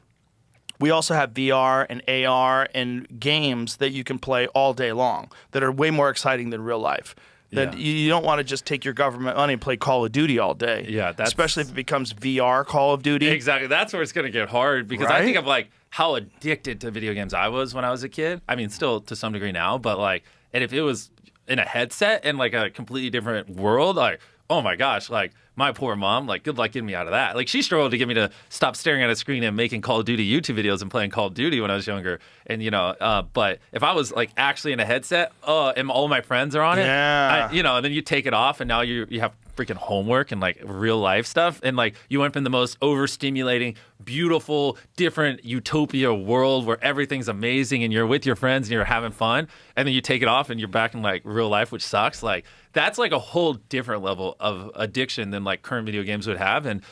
we also have VR and AR and games that you can play all day long that are way more exciting than real life. That you don't want to just take your government money and play Call of Duty all day. Yeah, especially if it becomes VR Call of Duty. Exactly. That's where it's going to get hard because I think of like how addicted to video games I was when I was a kid. I mean, still to some degree now, but like, and if it was in a headset in like a completely different world, like, oh my gosh, like my poor mom, like, good luck getting me out of that. Like, she struggled to get me to stop staring at a screen and making Call of Duty YouTube videos and playing Call of Duty when I was younger. And, but if I was, like, actually in a headset, and all my friends are on it, and then you take it off, and now you have freaking homework and, like, real life stuff. And, like, you went from the most overstimulating, beautiful, different utopia world where everything's amazing and you're with your friends and you're having fun. And then you take it off and you're back in, like, real life, which sucks. Like, that's like a whole different level of addiction than like current video games would have. And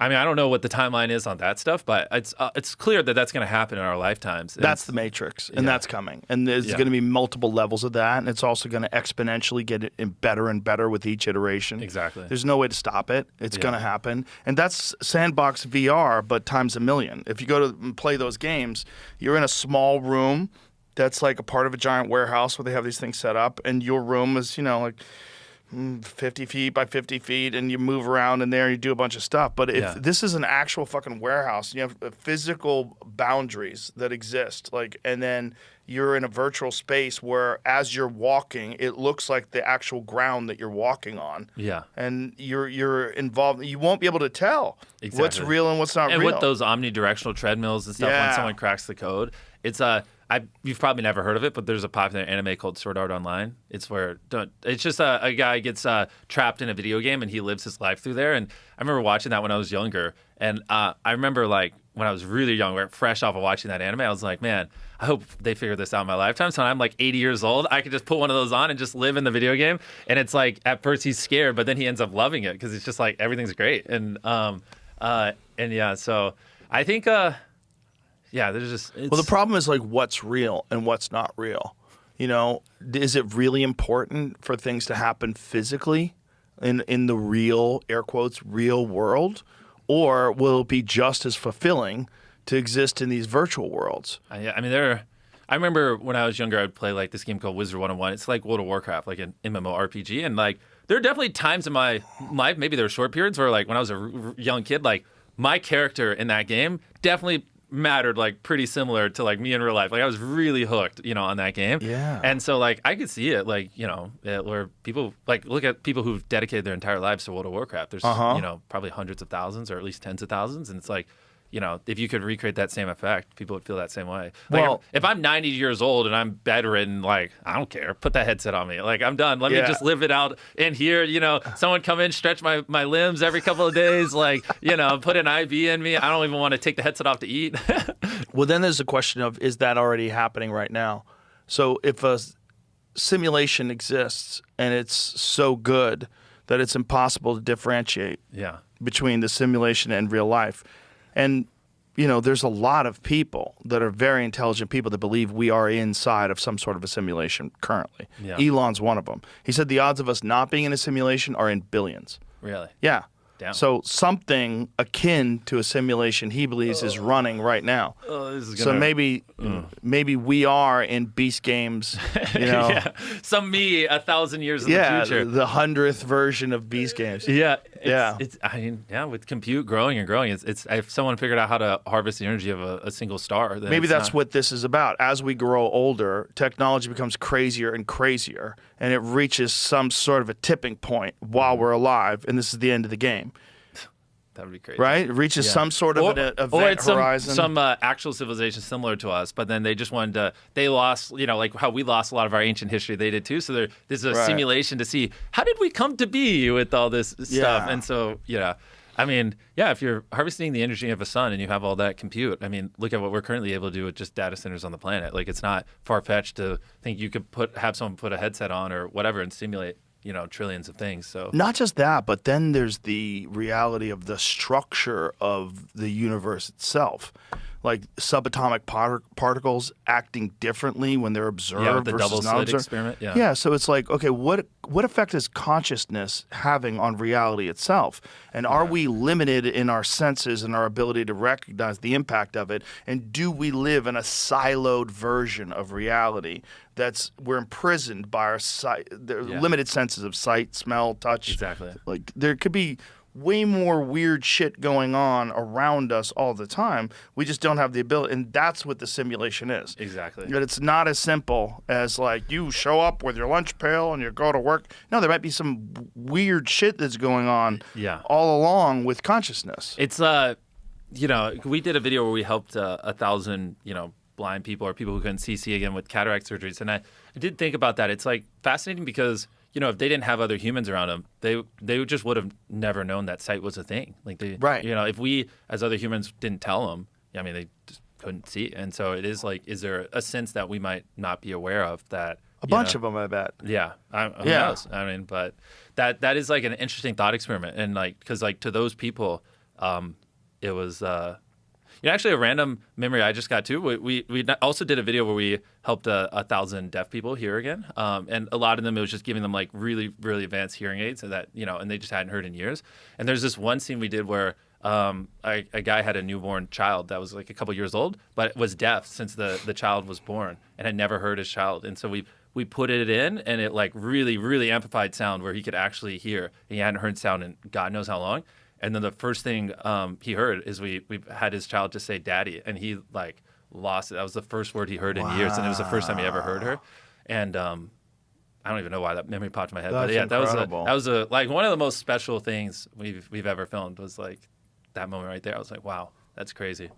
I mean, I don't know what the timeline is on that stuff, but it's clear that that's going to happen in our lifetimes. That's the Matrix, and that's coming. And there's going to be multiple levels of that, and it's also going to exponentially get better and better with each iteration. Exactly. There's no way to stop it. It's going to happen. And that's sandbox VR, but times a million. If you go to play those games, you're in a small room that's like a part of a giant warehouse where they have these things set up, and your room is, like 50 feet by 50 feet, and you move around in there and you do a bunch of stuff. But if this is an actual fucking warehouse, you have physical boundaries that exist, and then you're in a virtual space where as you're walking, it looks like the actual ground that you're walking on. Yeah. And you're involved. You won't be able to tell what's real and what's not real. And with those omnidirectional treadmills and stuff, when someone cracks the code, it's you've probably never heard of it, but there's a popular anime called Sword Art Online. It's just a guy gets trapped in a video game and he lives his life through there. And I remember watching that when I was younger. And I remember like when I was really young, fresh off of watching that anime, I was like, man, I hope they figure this out in my lifetime. So when I'm like 80 years old, I could just put one of those on and just live in the video game. And it's like at first he's scared, but then he ends up loving it because it's just like everything's great. And so I think. There's just... Well, the problem is, like, what's real and what's not real. Is it really important for things to happen physically in the real, air quotes, real world? Or will it be just as fulfilling to exist in these virtual worlds? I remember when I was younger, I'd play, like, this game called Wizard 101. It's like World of Warcraft, like an MMORPG. And, like, there are definitely times in my life, maybe there were short periods where, like, when I was a young kid, like, my character in that game definitely mattered like pretty similar to like me in real life. Like I was really hooked, on that game. Yeah. And so like I could see it like, where people like look at people who've dedicated their entire lives to World of Warcraft. There's, probably hundreds of thousands or at least tens of thousands. And it's like, if you could recreate that same effect, people would feel that same way. Like well, if I'm 90 years old and I'm bedridden, like, I don't care. Put that headset on me. Like, I'm done. Let me just live it out in here. Someone come in, stretch my limbs every couple of days, like, put an IV in me. I don't even want to take the headset off to eat. Well, then there's a question of, is that already happening right now? So if a simulation exists and it's so good that it's impossible to differentiate between the simulation and real life, and, there's a lot of people that are very intelligent people that believe we are inside of some sort of a simulation currently. Yeah. Elon's one of them. He said the odds of us not being in a simulation are in billions. Really? Yeah. Damn. So something akin to a simulation he believes is running right now. So maybe we are in Beast games, Some me 1,000 years in the future. The 100th version of Beast games. With compute growing and growing, it's if someone figured out how to harvest the energy of a single star, then maybe that's what this is about. As we grow older, technology becomes crazier and crazier, and it reaches some sort of a tipping point while we're alive, and this is the end of the game. That would be crazy. Right? It reaches some sort of an event or it's horizon. Some actual civilization similar to us, but then they just wanted to, they lost, like how we lost a lot of our ancient history, they did too. So this is a simulation to see, how did we come to be with all this stuff? And so, if you're harvesting the energy of a sun and you have all that compute, look at what we're currently able to do with just data centers on the planet. Like, it's not far-fetched to think you could have someone put a headset on or whatever and simulate trillions of things. So not just that, but then there's the reality of the structure of the universe itself, like subatomic particles acting differently when they're observed the versus double not slit observed. Experiment. Yeah, so it's like, okay, what effect is consciousness having on reality itself? And are we limited in our senses and our ability to recognize the impact of it? And do we live in a siloed version of reality we're imprisoned by our limited senses of sight, smell, touch? Exactly. Like there could be way more weird shit going on around us all the time. We just don't have the ability, and that's what the simulation is. Exactly. That it's not as simple as like you show up with your lunch pail and you go to work. No, there might be some weird shit that's going on all along with consciousness. It's we did a video where we helped 1,000 blind people or people who couldn't see again with cataract surgeries, and I did think about that. It's like fascinating because if they didn't have other humans around them, they just would have never known that sight was a thing. Like if we as other humans didn't tell them, they just couldn't see. And so it is like, is there a sense that we might not be aware of that? A bunch of them, I bet. Yeah. Who knows? But that is like an interesting thought experiment, and like because like to those people, it was. Actually, a random memory I just got too. We also did a video where we helped 1,000 deaf people hear again, and a lot of them it was just giving them like really really advanced hearing aids, and that and they just hadn't heard in years. And there's this one scene we did where a guy had a newborn child that was like a couple years old, but was deaf since the child was born and had never heard his child, and so we put it in, and it like really really amplified sound where he could actually hear, and he hadn't heard sound in God knows how long. And then the first thing he heard is we had his child just say "daddy," and he like lost it. That was the first word he heard in years, and it was the first time he ever heard her. And I don't even know why that memory popped in my head, but yeah, incredible. that was like one of the most special things we've ever filmed was like that moment right there. I was like, wow, that's crazy.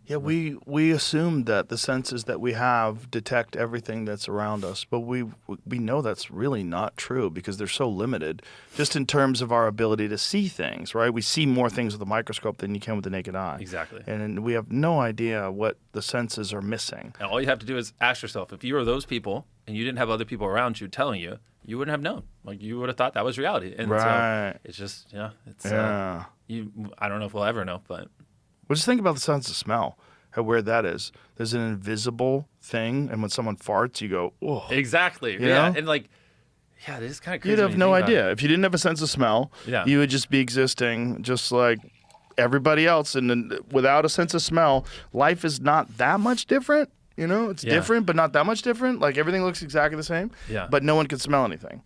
Yeah, we assume that the senses that we have detect everything that's around us, but we know that's really not true because they're so limited just in terms of our ability to see things, right? We see more things with a microscope than you can with the naked eye. Exactly. And we have no idea what the senses are missing. And all you have to do is ask yourself, if you were those people and you didn't have other people around you telling you, you wouldn't have known. Like you would have thought that was reality. And right. So it's just, I don't know if we'll ever know, but... Well, just think about the sense of smell, how weird that is. There's an invisible thing, and when someone farts, you go, oh. Exactly. You know? And like, yeah, this is kind of crazy. You'd have no idea. If you didn't have a sense of smell, you would just be existing just like everybody else. And then without a sense of smell, life is not that much different. It's different, but not that much different. Like everything looks exactly the same, but no one can smell anything.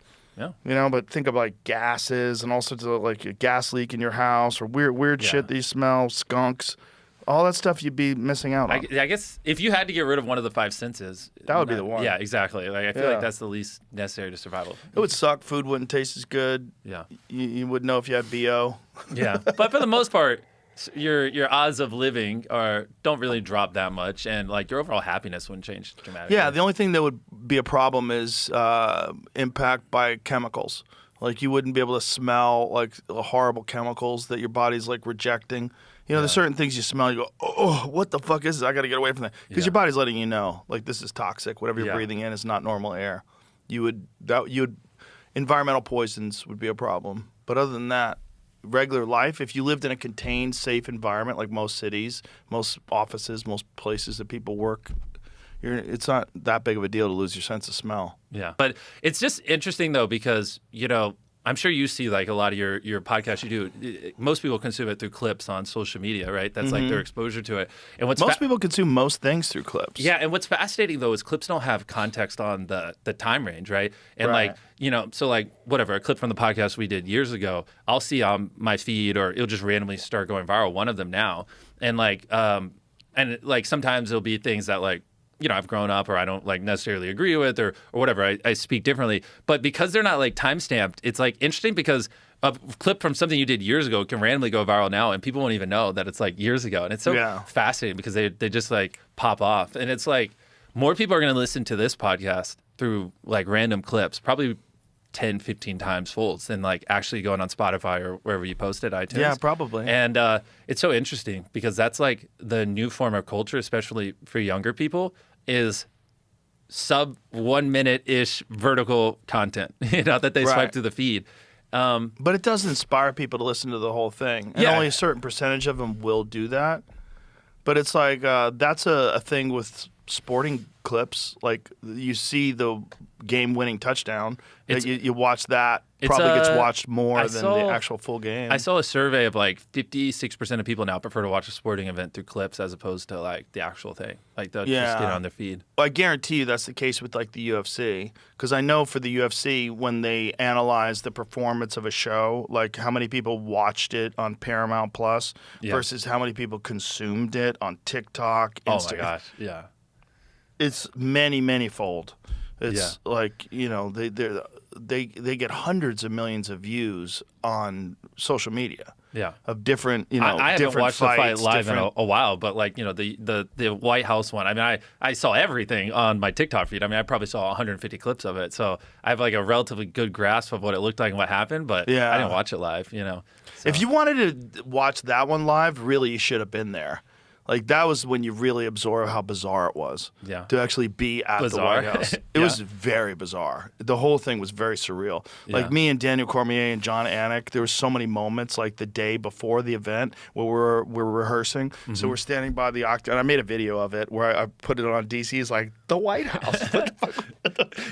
Yeah. But think of like gases and all sorts of like a gas leak in your house or weird shit that you smell, skunks, all that stuff you'd be missing out on. I guess if you had to get rid of one of the five senses, that would be the one. Yeah, exactly. Like I feel like that's the least necessary to survival. It would suck. Food wouldn't taste as good. Yeah. You wouldn't know if you had BO. Yeah. But for the most part, your odds of living don't really drop that much, and like your overall happiness wouldn't change dramatically. Yeah, the only thing that would be a problem is impact by chemicals. Like you wouldn't be able to smell like horrible chemicals that your body's like rejecting. There's certain things you smell, you go, oh, what the fuck is this? I got to get away from that. Because your body's letting you know, like this is toxic. Whatever you're breathing in is not normal air. Environmental poisons would be a problem. But other than that, regular life, if you lived in a contained, safe environment like most cities, most offices, most places that people work, it's not that big of a deal to lose your sense of smell. Yeah. But it's just interesting, though, because, I'm sure you see like a lot of your podcasts you do. Most people consume it through clips on social media, right? That's like their exposure to it. And most people consume most things through clips. Yeah, and what's fascinating though is clips don't have context on the time range, right? And like so like whatever a clip from the podcast we did years ago, I'll see on my feed or it'll just randomly start going viral. One of them now, and like sometimes it'll be things that like. I've grown up or I don't like necessarily agree with or whatever. I speak differently. But because they're not like time-stamped, it's like interesting because a clip from something you did years ago can randomly go viral now and people won't even know that it's like years ago. And it's so fascinating because they just like pop off. And it's like more people are going to listen to this podcast through like random clips, probably 10, 15 times folds than like actually going on Spotify or wherever you post it, iTunes. Yeah, probably. And it's so interesting because that's like the new form of culture, especially for younger people, is sub 1 minute-ish vertical content, that they swipe through the feed. But it does inspire people to listen to the whole thing. And only a certain percentage of them will do that. But it's like that's a thing with sporting clips. Like you see the game-winning touchdown. You watch that. Probably gets watched more than the actual full game. I saw a survey of like 56% of people now prefer to watch a sporting event through clips as opposed to like the actual thing. Like they'll just get it on their feed. Well, I guarantee you that's the case with like the UFC, because I know for the UFC when they analyze the performance of a show, like how many people watched it on Paramount Plus versus how many people consumed it on TikTok, Instagram. Oh my gosh, yeah. It's many fold. It's like, you know, they get hundreds of millions of views on social media. Yeah, of different, you know, I haven't different watched fights, the fight live in a while, but like, you know, the White House one. I mean, I saw everything on my TikTok feed. I mean, I probably saw 150 clips of it, so I have like a relatively good grasp of what it looked like and what happened. But I didn't watch it live. You know, so. If you wanted to watch that one live, really, you should have been there. Like, that was when you really absorb how bizarre it was to actually be at the White House. It was very bizarre. The whole thing was very surreal. Like, me and Daniel Cormier and John Anik, there were so many moments, like, the day before the event where we're rehearsing. Mm-hmm. So we're standing by the octagon. I made a video of it where I put it on DC. It's like, the White House. What the fuck?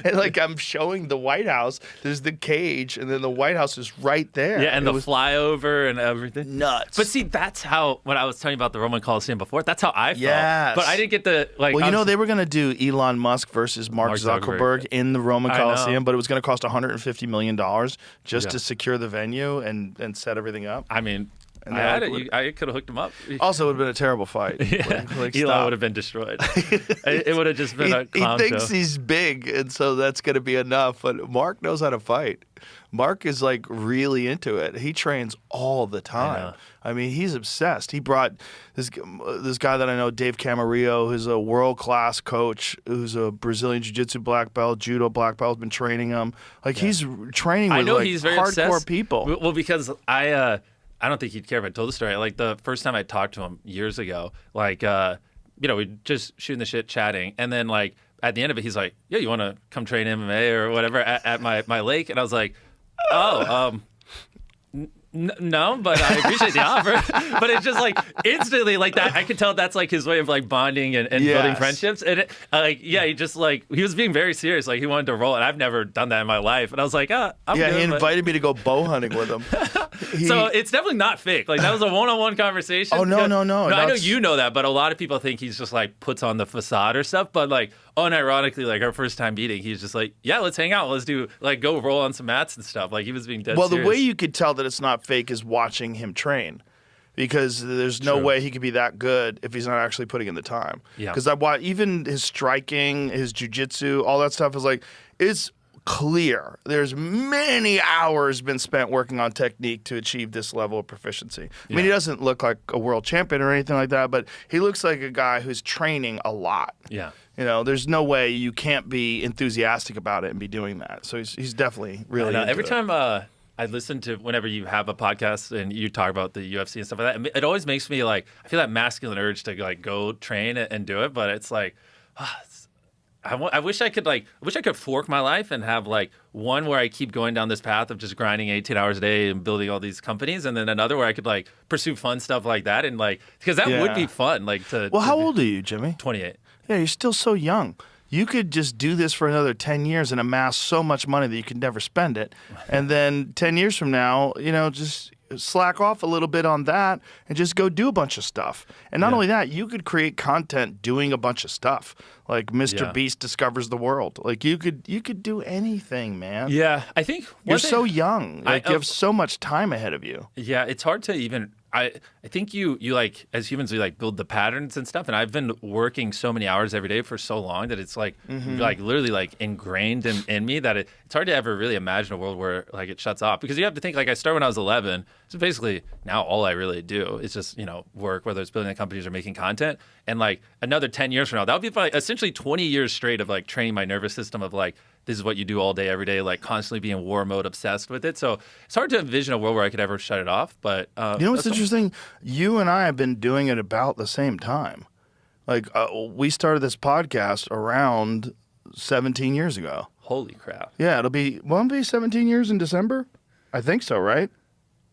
And, like, I'm showing the White House. There's the cage, and then the White House is right there. Yeah, and the flyover and everything. Nuts. But see, that's how, when I was telling you about the Roman Coliseum before, that's how I felt. Yes. But I didn't get the, like... Well, you know, they were going to do Elon Musk versus Mark Zuckerberg in the Roman Coliseum, but it was going to cost $150 million just to secure the venue and set everything up. I mean... I could have hooked him up. Also, it would have been a terrible fight. Elon would have been destroyed. It would have just been a clown He thinks show. he's big, and so that's going to be enough. But Mark knows how to fight. Mark is like really into it. He trains all the time. I mean, he's obsessed. He brought this guy that I know, Dave Camarillo, who's a world-class coach, who's a Brazilian jiu-jitsu black belt, judo black belt, has been training him. Like, he's training with like he's very hardcore obsessed. people. Well, because I don't think he'd care if I told the story. Like, the first time I talked to him years ago, like, you know, we just shooting the shit, chatting. And then, like, at the end of it, he's like, yeah, you want to come train MMA or whatever at my lake? And I was like, no, but I appreciate the offer. But it's just like instantly like that. I could tell that's like his way of like bonding and building friendships. And he just like, he was being very serious. Like he wanted to roll. And I've never done that in my life. And I was like, I'm good, he invited me to go bow hunting with him. So it's definitely not fake. Like that was a one-on-one conversation. Oh, no. I know you know that, but a lot of people think he's just like puts on the facade or stuff. But like unironically, like our first time meeting, he's just like, yeah, let's hang out. Let's do like go roll on some mats and stuff. Like he was being dead serious. The way you could tell that it's not fake is watching him train, because there's no way he could be that good if he's not actually putting in the time. Yeah. Because even his striking, his jiu-jitsu, all that stuff is like, it's clear. There's many hours been spent working on technique to achieve this level of proficiency. I mean, he doesn't look like a world champion or anything like that, but he looks like a guy who's training a lot. Yeah. You know, there's no way you can't be enthusiastic about it and be be that. So he's definitely really into every it. time I listen to whenever you have a podcast and you talk about the UFC and stuff like that, it always makes me like, I feel that masculine urge to like go train and do it, but it's like, I wish I could fork my life and have like one where I keep going down this path of just grinding 18 hours a day and building all these companies, and then another where I could like pursue fun stuff like that, and like, because that would be fun. Like how old are you, Jimmy? 28. Yeah, you're still so young. You could just do this for another 10 years and amass so much money that you could never spend it. And then 10 years from now, you know, just slack off a little bit on that and just go do a bunch of stuff. And not only that, you could create content doing a bunch of stuff. Like MrBeast discovers the world. Like you could do anything, man. Yeah, I think you're so young. Like you have so much time ahead of you. Yeah, it's hard to even. I think you like, as humans, we like build the patterns and stuff. And I've been working so many hours every day for so long that it's like like literally like ingrained in me that it's hard to ever really imagine a world where like it shuts off, because you have to think like I started when I was 11. So basically now all I really do is just, you know, work, whether it's building companies or making content. And like another 10 years from now, that would be like essentially 20 years straight of like training my nervous system of like, this is what you do all day, every day, like constantly being war mode, obsessed with it. So it's hard to envision a world where I could ever shut it off. But you know what's interesting? You and I have been doing it about the same time. Like we started this podcast around 17 years ago. Holy crap! Yeah, it'll be 17 years in December. I think so, right?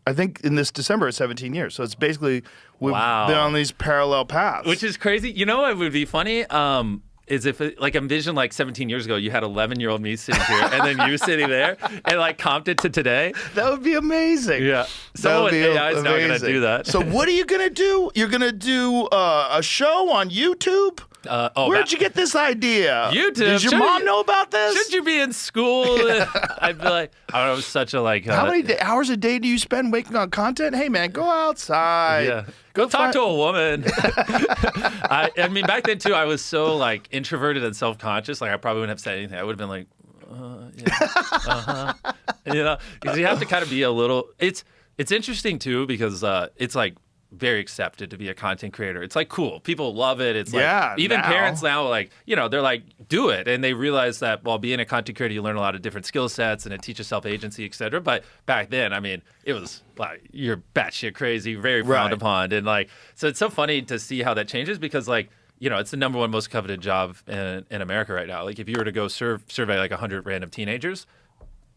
I think in this December it's 17 years. So it's basically we've been on these parallel paths, which is crazy. You know what would be funny? is if like envision like 17 years ago, you had 11-year-old me sitting here and then you sitting there and like comped it to today. That would be amazing. Yeah. Someone with AI is not going to do that. So what are you going to do? You're going to do a show on YouTube? Where'd you get this idea? YouTube. Did your mom know about this? Shouldn't you be in school? I'd be like, I don't know, it was such a like. How many hours a day do you spend waking on content? Hey man, go outside. Yeah. Go talk to a woman. I mean, back then too, I was so like introverted and self-conscious. Like I probably wouldn't have said anything. I would have been like, yeah, you know, because you have to kind of be a little. It's interesting too because it's like very accepted to be a content creator. It's like cool. People love it. It's like even parents now, like, you know, they're like, do it. And they realize that while being a content creator, you learn a lot of different skill sets and it teaches self-agency, et cetera. But back then, I mean, it was like, you're batshit crazy, very frowned upon. And like, so it's so funny to see how that changes because like, you know, it's the number one most coveted job in America right now. Like if you were to go survey like 100 random teenagers,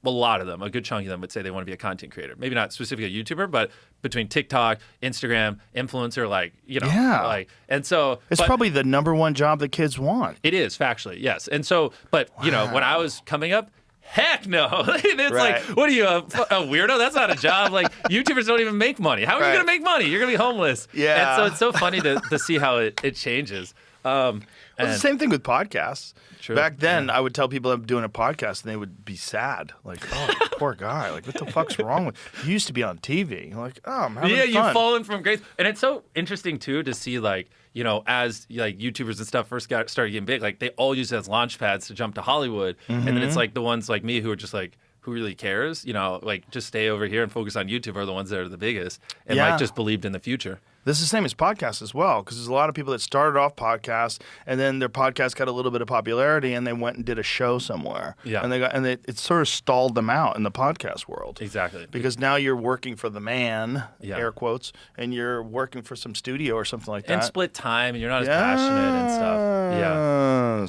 a lot of them, a good chunk of them would say they want to be a content creator. Maybe not specifically a YouTuber, but between TikTok, Instagram, influencer, like, you know, like, and so it's probably the number one job that kids want. It is factually, yes. And so, but you know, when I was coming up, heck no. It's like, what are you, a weirdo? That's not a job. Like YouTubers don't even make money. How are you going to make money? You're going to be homeless. Yeah. And so it's so funny to see how it changes. Well, it's the same thing with podcasts. True. Back then, I would tell people I'm doing a podcast, and they would be sad. Like, oh, poor guy. Like, what the fuck's wrong with you? Used to be on TV. Like, oh, I'm having fun. You've fallen from grace. And it's so interesting, too, to see, like, you know, as like YouTubers and stuff first started getting big, like, they all use it as launch pads to jump to Hollywood. And then it's like the ones like me who are just like, who really cares? You know, like, just stay over here and focus on YouTube are the ones that are the biggest and, like, just believed in the future. This is the same as podcasts as well, because there's a lot of people that started off podcasts and then their podcast got a little bit of popularity and they went and did a show somewhere. Yeah. And it sort of stalled them out in the podcast world. Exactly. Because now you're working for the man, air quotes, and you're working for some studio or something like that. And split time and you're not as passionate and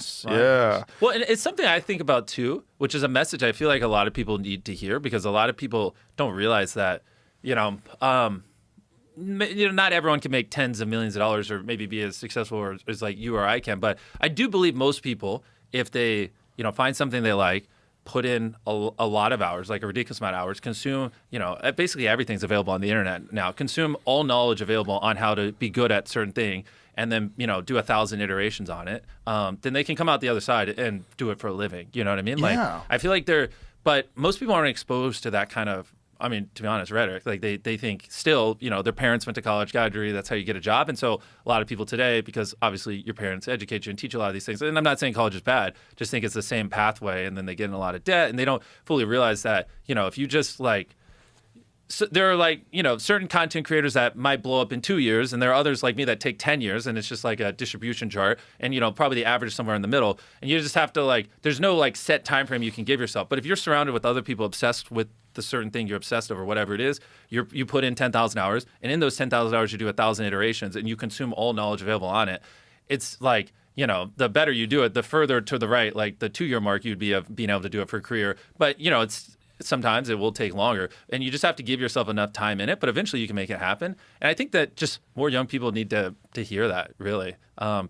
stuff. Yeah. Yeah. Well, and it's something I think about too, which is a message I feel like a lot of people need to hear because a lot of people don't realize that, not everyone can make tens of millions of dollars or maybe be as successful as like you or I can. But I do believe most people, if they, find something they like, put in a lot of hours, like a ridiculous amount of hours, consume, basically everything's available on the internet now. Consume all knowledge available on how to be good at certain thing and then, do 1,000 iterations on it. Then they can come out the other side and do it for a living. You know what I mean? Yeah. Like, I feel like but most people aren't exposed to that kind of, to be honest, rhetoric. Like they think still, their parents went to college, got a degree, that's how you get a job. And so a lot of people today, because obviously your parents educate you and teach you a lot of these things, and I'm not saying college is bad, just think it's the same pathway, and then they get in a lot of debt, and they don't fully realize that, if you just there are certain content creators that might blow up in 2 years, and there are others like me that take 10 years, and it's just like a distribution chart, and probably the average is somewhere in the middle, and you just have to there's no set time frame you can give yourself. But if you're surrounded with other people obsessed with the certain thing you're obsessed over, whatever it is, you put in 10,000 hours, and in those 10,000 hours you do 1,000 iterations, and you consume all knowledge available on it. It's like, the better you do it, the further to the right, like the 2-year mark, you'd be of being able to do it for a career. But sometimes it will take longer, and you just have to give yourself enough time in it, but eventually you can make it happen. And I think that just more young people need to hear that, really,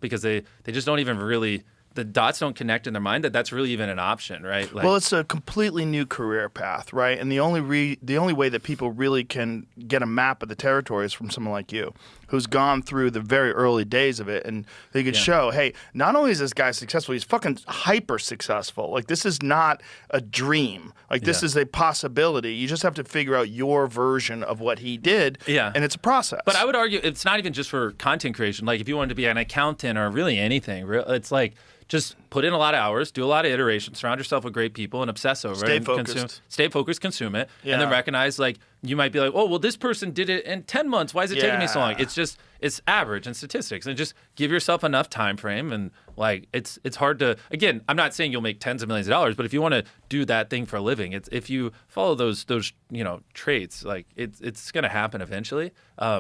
because they just don't even really, the dots don't connect in their mind that's really even an option, right? Well, it's a completely new career path, right? And the only way that people really can get a map of the territory is from someone like you, who's gone through the very early days of it, and they could show, hey, not only is this guy successful, he's fucking hyper successful. Like, this is not a dream. Like, this is a possibility. You just have to figure out your version of what he did, and it's a process. But I would argue it's not even just for content creation. Like, if you wanted to be an accountant or really anything, it's like, just put in a lot of hours, do a lot of iterations, surround yourself with great people, and obsess over it. Stay focused, consume it, and then recognize, you might be like, oh, well, this person did it in 10 months. Why is it taking me so long? It's average and statistics. And just give yourself enough time frame. And, it's hard to, again, I'm not saying you'll make tens of millions of dollars, but if you want to do that thing for a living, if you follow those traits, it's going to happen eventually.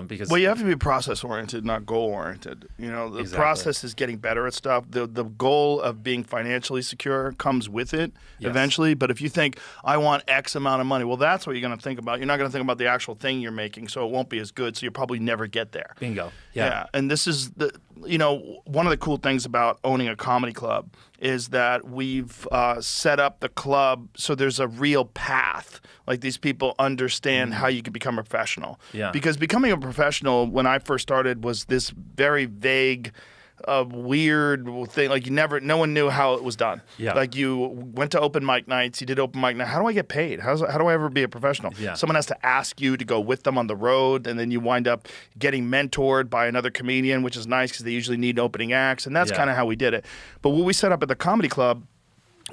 Because you have to be process-oriented, not goal-oriented. The process is getting better at stuff. The goal of being financially secure comes with it eventually. But if you think, I want X amount of money, well, that's what you're going to think about. You're not going to something about the actual thing you're making, so it won't be as good. So you'll probably never get there. Bingo. Yeah. And this is one of the cool things about owning a comedy club is that we've set up the club so there's a real path. Like these people understand how you can become a professional. Yeah. Because becoming a professional when I first started was this very vague, weird thing. Like no one knew how it was done. Yeah. Like you went to open mic nights, you did open mic night. How do I get paid? How do I ever be a professional? Yeah. Someone has to ask you to go with them on the road, and then you wind up getting mentored by another comedian, which is nice because they usually need opening acts, and that's kind of how we did it. But what we set up at the comedy club,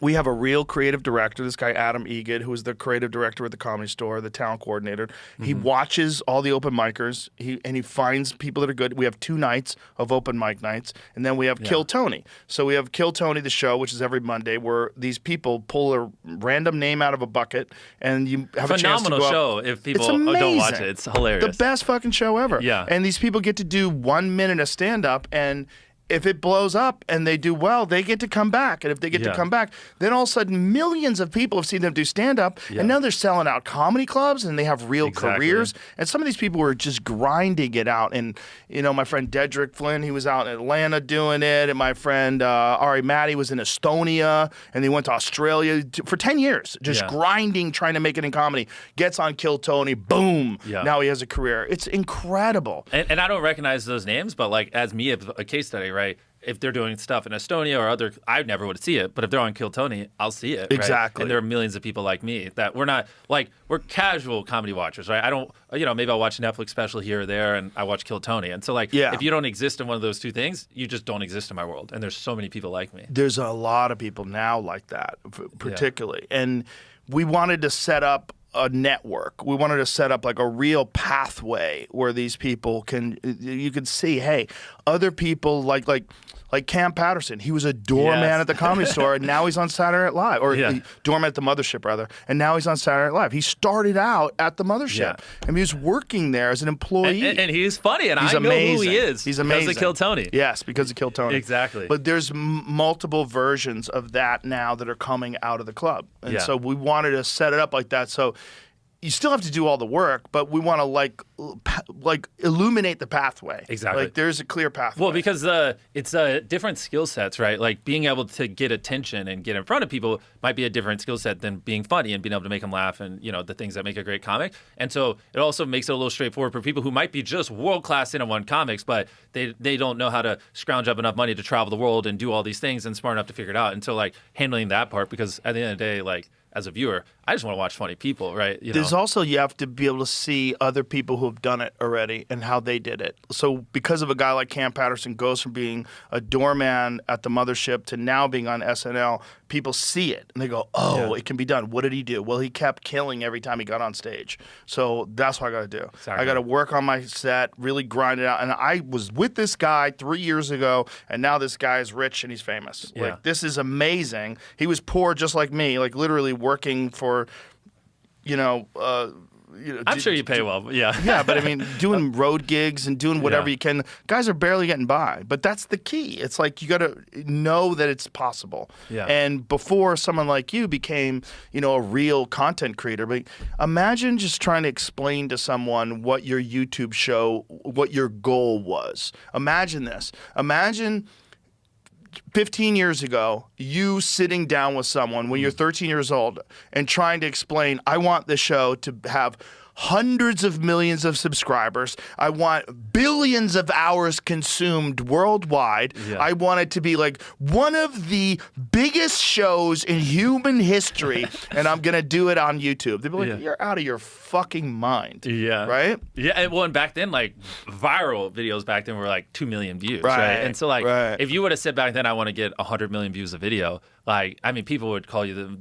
we have a real creative director, this guy Adam Egid, who is the creative director at the Comedy Store, the talent coordinator. He watches all the open micers, and he finds people that are good. We have 2 nights of open mic nights, and then we have Kill Tony. So we have Kill Tony, the show, which is every Monday, where these people pull a random name out of a bucket, and you have a chance to go Phenomenal up. show if people It's amazing. don't watch it. It's hilarious. The best fucking show ever. Yeah. And these people get to do 1 minute of stand-up, and if it blows up and they do well, they get to come back. And if they get to come back, then all of a sudden millions of people have seen them do stand-up, and now they're selling out comedy clubs, and they have real careers. And some of these people were just grinding it out. And, my friend Dedrick Flynn, he was out in Atlanta doing it, and my friend Ari Matty was in Estonia, and he went to Australia for 10 years, just grinding, trying to make it in comedy. Gets on Kill Tony, boom, now he has a career. It's incredible. And I don't recognize those names, but like as me, a case study, right? If they're doing stuff in Estonia or other, I never would see it. But if they're on Kill Tony, I'll see it. Right? Exactly. And there are millions of people like me that we're not we're casual comedy watchers, right? I don't, maybe I'll watch a Netflix special here or there, and I watch Kill Tony. And so if you don't exist in one of those two things, you just don't exist in my world. And there's so many people like me. There's a lot of people now like that, particularly. And we wanted to set up a network. We wanted to set up like a real pathway where these people you can see, hey, other people like Cam Patterson. He was a doorman at the Comedy Store, and now he's on Saturday Night Live, or doorman at the Mothership rather, and now he's on Saturday Night Live. He started out at the Mothership, and he was working there as an employee. And he's funny, and he's I know amazing. who he is. He's amazing. Because of Kill Tony. Yes, because of Kill Tony. Exactly. But there's multiple versions of that now that are coming out of the club, and so we wanted to set it up like that. So you still have to do all the work, but we want to like illuminate the pathway. Exactly. Like there's a clear pathway. Well, because it's different skill sets, right? Like being able to get attention and get in front of people might be a different skill set than being funny and being able to make them laugh and the things that make a great comic. And so it also makes it a little straightforward for people who might be just world-class in-one comics, but they don't know how to scrounge up enough money to travel the world and do all these things and smart enough to figure it out. And so handling that part, because at the end of the day, as a viewer, I just want to watch funny people, right? There's also, you have to be able to see other people who have done it already and how they did it. So because of a guy like Cam Patterson goes from being a doorman at the Mothership to now being on SNL, people see it and they go, it can be done. What did he do? Well, he kept killing every time he got on stage. So that's what I got to do. Exactly. I got to work on my set, really grind it out. And I was with this guy 3 years ago, and now this guy is rich and he's famous. Yeah. This is amazing. He was poor just like me, literally working for, I'm sure you pay well, but yeah. Yeah, but I mean, doing road gigs and doing whatever you can. Guys are barely getting by, but that's the key. It's like you got to know that it's possible. Yeah. And before someone like you became, a real content creator, but imagine just trying to explain to someone what your YouTube show, what your goal was. Imagine this. Imagine 15 years ago, you sitting down with someone when you're 13 years old and trying to explain, I want the show to have hundreds of millions of subscribers. I want billions of hours consumed worldwide. Yeah. I want it to be like one of the biggest shows in human history, and I'm going to do it on YouTube. They'd be like, you're out of your fucking mind. Yeah. Right? Yeah. And back then, viral videos back then were 2 million views. Right. And so, if you would have said back then, I want to get 100 million views a video, people would call you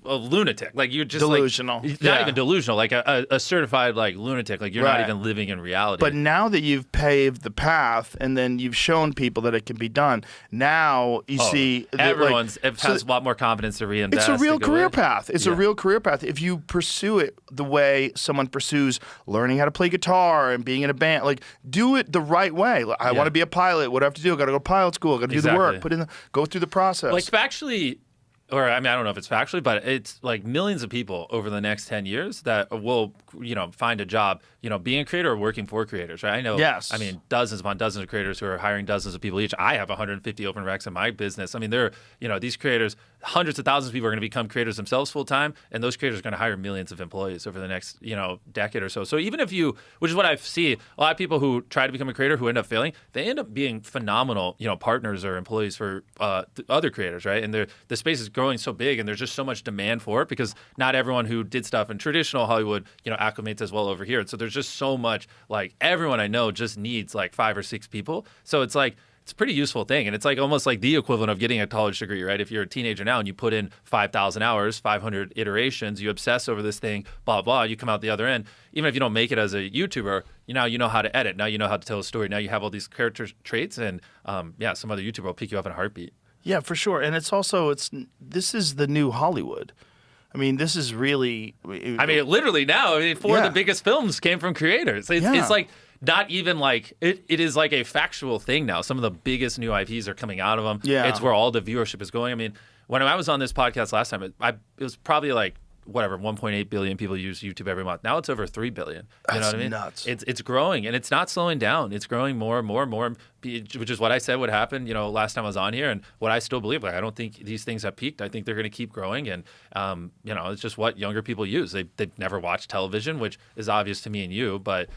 a lunatic. You're just delusional. Not even delusional, a certified lunatic. You're not even living in reality. But now that you've paved the path and then you've shown people that it can be done, now you see everyone has a lot more confidence to reinvest. It's a real career path. It's a real career path if you pursue it the way someone pursues learning how to play guitar and being in a band. Do it the right way. I want to be a pilot. What do I have to do? I got to go to pilot school. I got to do the work. Go through the process. Actually, or I mean, I don't know if it's factually, but it's like millions of people over the next 10 years that will, find a job, being a creator or working for creators, right? I know, Yes. I mean, dozens upon dozens of creators who are hiring dozens of people each. I have 150 open recs in my business. I mean, these creators, hundreds of thousands of people are going to become creators themselves full time, and those creators are going to hire millions of employees over the next, decade or so. So even if which is what I see, a lot of people who try to become a creator who end up failing, they end up being phenomenal, partners or employees for other creators, right? And the space is growing so big, and there's just so much demand for it because not everyone who did stuff in traditional Hollywood, acclimates as well over here. And so there's just so much, like everyone I know just needs like 5 or 6 people. So it's like, it's a pretty useful thing. And it's like almost like the equivalent of getting a college degree, right? If you're a teenager now and you put in 5,000 hours, 500 iterations, you obsess over this thing, blah, blah, you come out the other end. Even if you don't make it as a YouTuber, now you know how to edit. Now you know how to tell a story. Now you have all these character traits, and some other YouTuber will pick you up in a heartbeat. Yeah, for sure. And this is the new Hollywood. I mean, this is really. I mean, literally now, four of the biggest films came from creators. It's like not even like it is like a factual thing now. Some of the biggest new IPs are coming out of them. Yeah. It's where all the viewership is going. I mean, when I was on this podcast last time, it was probably like 1.8 billion people use YouTube every month. Now it's over 3 billion. You know what I mean? Nuts. It's growing, and it's not slowing down. It's growing more and more and more, which is what I said would happen, last time I was on here, and what I still believe. Like, I don't think these things have peaked. I think they're going to keep growing, and it's just what younger people use. They've never watched television, which is obvious to me and you, but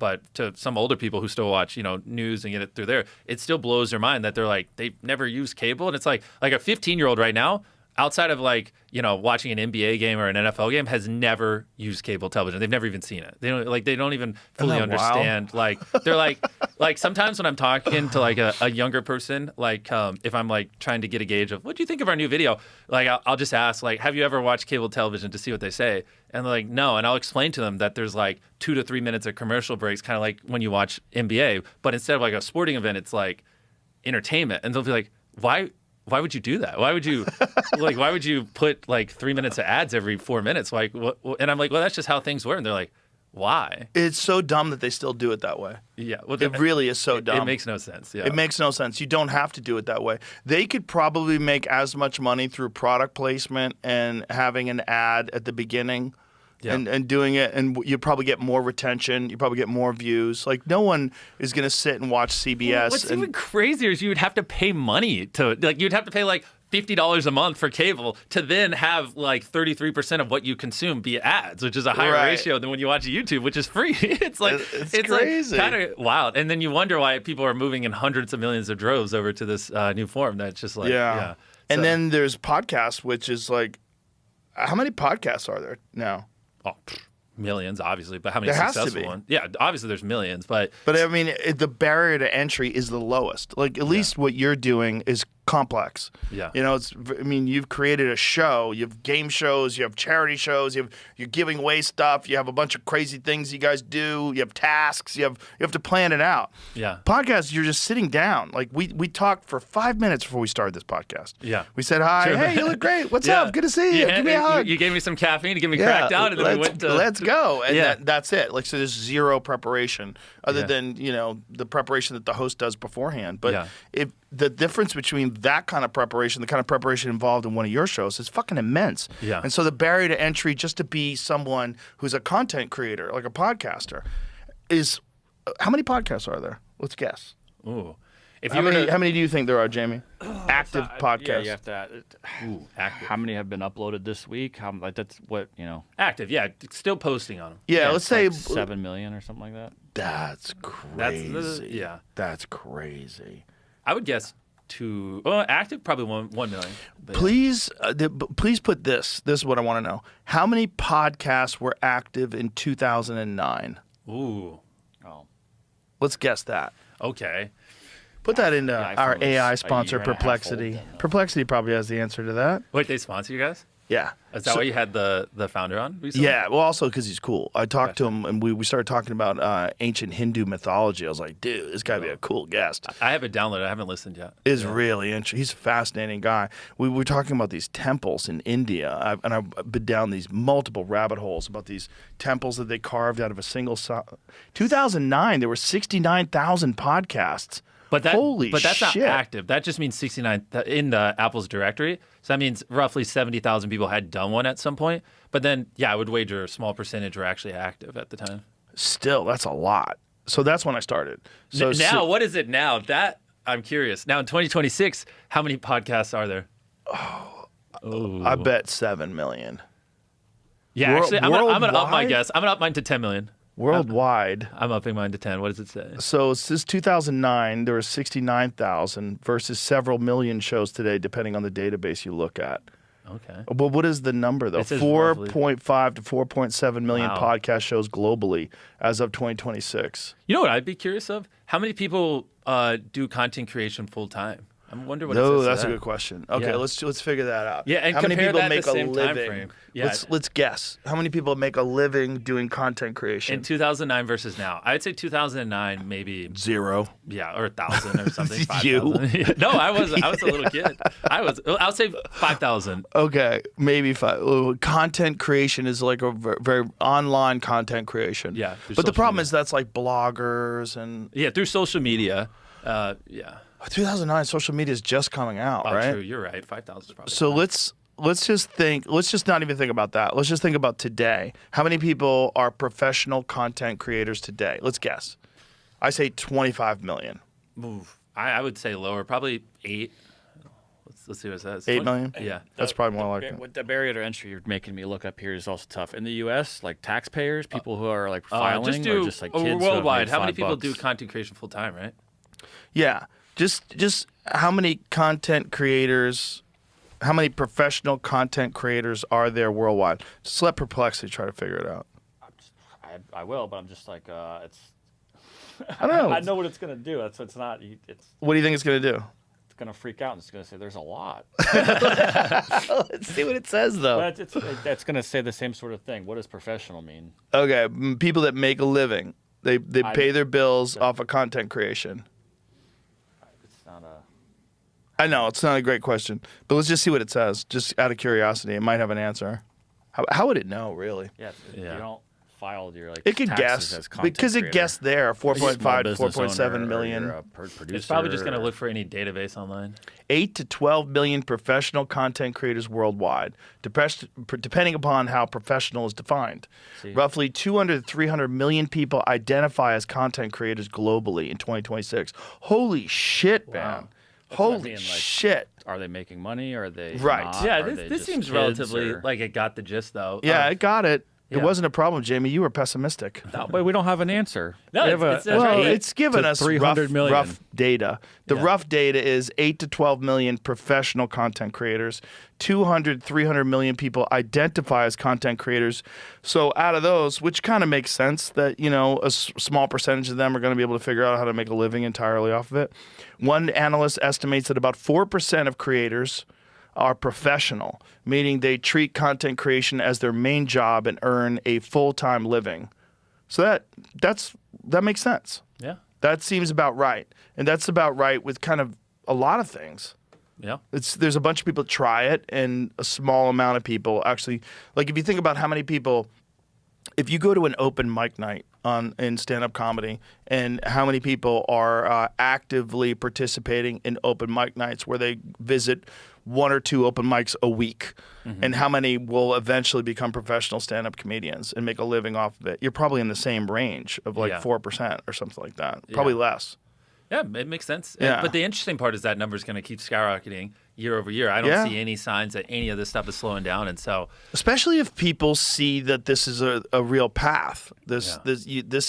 but to some older people who still watch, news and get it through there, it still blows their mind that they're like, they've never used cable, and it's like a 15-year-old right now, outside of watching an NBA game or an NFL game, has never used cable television. They've never even seen it. They don't even fully understand. Wow. They're like sometimes when I'm talking to a younger person, if I'm trying to get a gauge of what do you think of our new video, I'll just ask have you ever watched cable television, to see what they say, and they're like, no, and I'll explain to them that there's 2 to 3 minutes of commercial breaks, kind of like when you watch NBA, but instead of a sporting event, it's entertainment, and they'll be like, why would you do that? Why would you why would you put 3 minutes of ads every 4 minutes? And I'm like, well, that's just how things work. And they're like, why? It's so dumb that they still do it that way. Yeah. Well, it really is so dumb. It makes no sense. Yeah. It makes no sense. You don't have to do it that way. They could probably make as much money through product placement and having an ad at the beginning. Yeah. And doing it, and you probably get more retention. You probably get more views. No one is going to sit and watch CBS. What's even crazier is you would have to pay money to you'd have to pay $50 a month for cable to then have 33% of what you consume be ads, which is a higher ratio than when you watch YouTube, which is free. It's crazy. Kind of wild. And then you wonder why people are moving in hundreds of millions of droves over to this new form. That's just yeah. And then there's podcasts, which is how many podcasts are there now? Oh, millions, obviously, but how many there successful ones? Yeah, obviously there's millions, but I mean, the barrier to entry is the lowest. At least what you're doing is complex. Yeah. You've created a show. You have game shows. You have charity shows. You're giving away stuff. You have a bunch of crazy things you guys do. You have tasks. You have to plan it out. Yeah. Podcasts, you're just sitting down. We talked for 5 minutes before we started this podcast. Yeah. We said hi. Sure. Hey, you look great. What's up? Good to see you. Give me a hug. You gave me some caffeine to get me cracked out, and then we went to let's go. And that's it. So there's zero preparation other than the preparation that the host does beforehand. But if the difference between that kind of preparation, the kind of preparation involved in one of your shows, is fucking immense. Yeah. And so the barrier to entry just to be someone who's a content creator, like a podcaster, is how many podcasts are there? Let's guess. Ooh. How many do you think there are, Jamie? Active podcasts. Yeah, you have to. Active. How many have been uploaded this week? That's what Active. Yeah, still posting on them. Yeah, let's say 7 million or something like that. That's crazy. That's crazy. I would guess 2. Well, active probably 1 million. Please put this. This is what I want to know. How many podcasts were active in 2009? Ooh. Oh. Let's guess that. Okay. Put that into our AI sponsor, Perplexity. Perplexity probably has the answer to that. Wait, they sponsor you guys? Yeah. Is that why you had the founder on recently? Yeah, well, also because he's cool. I talked to him, and we started talking about ancient Hindu mythology. I was like, dude, this got to be a cool guest. I have it downloaded. I haven't listened yet. It's really interesting. He's a fascinating guy. We were talking about these temples in India, and I've been down these multiple rabbit holes about these temples that they carved out of a single 2009, there were 69,000 podcasts. But that's not shit. active. That just means 69 in the Apple's directory. So that means roughly 70,000 people had done one at some point. But then, yeah, I would wager a small percentage were actually active at the time. Still, that's a lot. So that's when I started. So now, what is it now? That I'm curious. Now in 2026, how many podcasts are there? I bet 7 million. Yeah, actually, I'm gonna up my guess. I'm gonna up mine to 10 million. Worldwide. I'm upping mine to 10. What does it say? So since 2009, there were 69,000 versus several million shows today, depending on the database you look at. Okay. But what is the number, though? It says 4.5 to 4.7 million Wow. podcast shows globally as of 2026. You know what I'd be curious of? How many people do content creation full time? I wonder what. No, it says that's to a that. good question. Okay, Yeah. let's figure that out. Yeah, and how many compare people that make the a same time living? frame. Yeah. Let's guess. How many people make a living doing content creation? In 2009 versus now, I'd say 2009 maybe 0. yeah, or 1,000 or something. You? 5,000. No, I was a little kid. I would say 5,000. Okay, maybe 5. Content creation is like a very online content creation. Yeah, through but the social problem media. is that's like bloggers and Yeah, through social media. Yeah. 2009 social media is just coming out, Oh, right? true. You're right. 5,000 is probably. So fine. let's just not even think about that. Let's just think about today. How many people are professional content creators today? Let's guess. I say 25 million. move. I would say lower, probably 8. Let's see what it says. 8 million? Yeah. That's probably more like it. With the barrier to entry you're making me look up here is also tough. In the U.S., like taxpayers, people who are like filing, just do or just like kids who have worldwide. made How many $5 people do content creation full time? Right. Yeah. Just how many content creators, how many professional content creators are there worldwide? Just let Perplexity try to figure it out. I will, but I'm just like it's. I don't know. I know what it's gonna do. It's not. It's What do you think it's going to do? gonna freak out and it's gonna say there's a lot. Let's see what it says, though. But it's gonna say the same sort of thing. What does professional mean? Okay, people that make a living. They pay their bills off of content creation. It's not a. I know, it's not a great question, but let's just see what it says, just out of curiosity. It might have an answer. How would it know, really? Yeah. Yeah. You don't file your like. It could taxes guess, as content because it creator. guessed there, You're a small 4.5 to business 4.7 owner, or million. you're a producer, It's probably just going to or- look for any database online. 8 to 12 million professional content creators worldwide, depending upon how professional is defined. See. Roughly 200 to 300 million people identify as content creators globally in 2026. Holy shit, man. That's what I Holy mean, like- shit. Are they making money? Are they Right. not? Yeah, Are they this just seems kids, relatively or- like it got the gist though. Yeah, I got it. It yeah. wasn't a problem, Jamie. You were pessimistic. No, but we don't have an answer. No, We have it's Well, right. it's given to us 300 million. rough data. The Yeah. rough data is 8 to 12 million professional content creators. 200, 300 million people identify as content creators. So out of those, which kind of makes sense that, a small percentage of them are going to be able to figure out how to make a living entirely off of it. One analyst estimates that about 4% of creators are professional, meaning they treat content creation as their main job and earn a full-time living. So that makes sense. Yeah. That seems about right. And that's about right with kind of a lot of things. Yeah. There's a bunch of people that try it, and a small amount of people actually, like if you think about how many people, if you go to an open mic night in stand-up comedy, and how many people are actively participating in open mic nights where they visit 1 or 2 open mics a week, and how many will eventually become professional stand-up comedians and make a living off of it, you're probably in the same range of like Yeah. 4% or something like that. Probably less. Yeah, it makes sense. Yeah. But the interesting part is that number is going to keep skyrocketing year over year. I don't Yeah. see any signs that any of this stuff is slowing down. And so, Especially if people see that this is a real path. This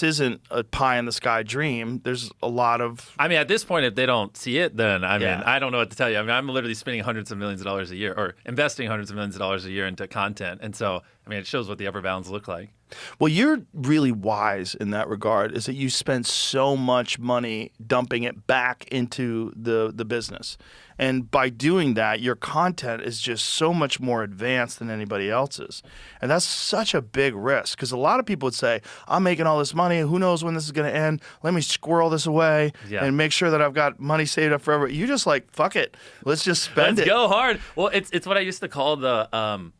isn't a pie in the sky dream. There's a lot of I mean, at this point, if they don't see it, then I mean, Yeah. I don't know what to tell you. I mean, I'm literally spending hundreds of millions of dollars a year, or investing hundreds of millions of dollars a year into content. And so, I mean, it shows what the upper bounds look like. Well, you're really wise in that regard, is that you spend so much money dumping it back into the business. And by doing that, your content is just so much more advanced than anybody else's. And that's such a big risk, because a lot of people would say, I'm making all this money. Who knows when this is going to end? Let me squirrel this away and make sure that I've got money saved up forever. You just like, fuck it. Let's just spend Let's it. go hard. Well, it's what I used to call the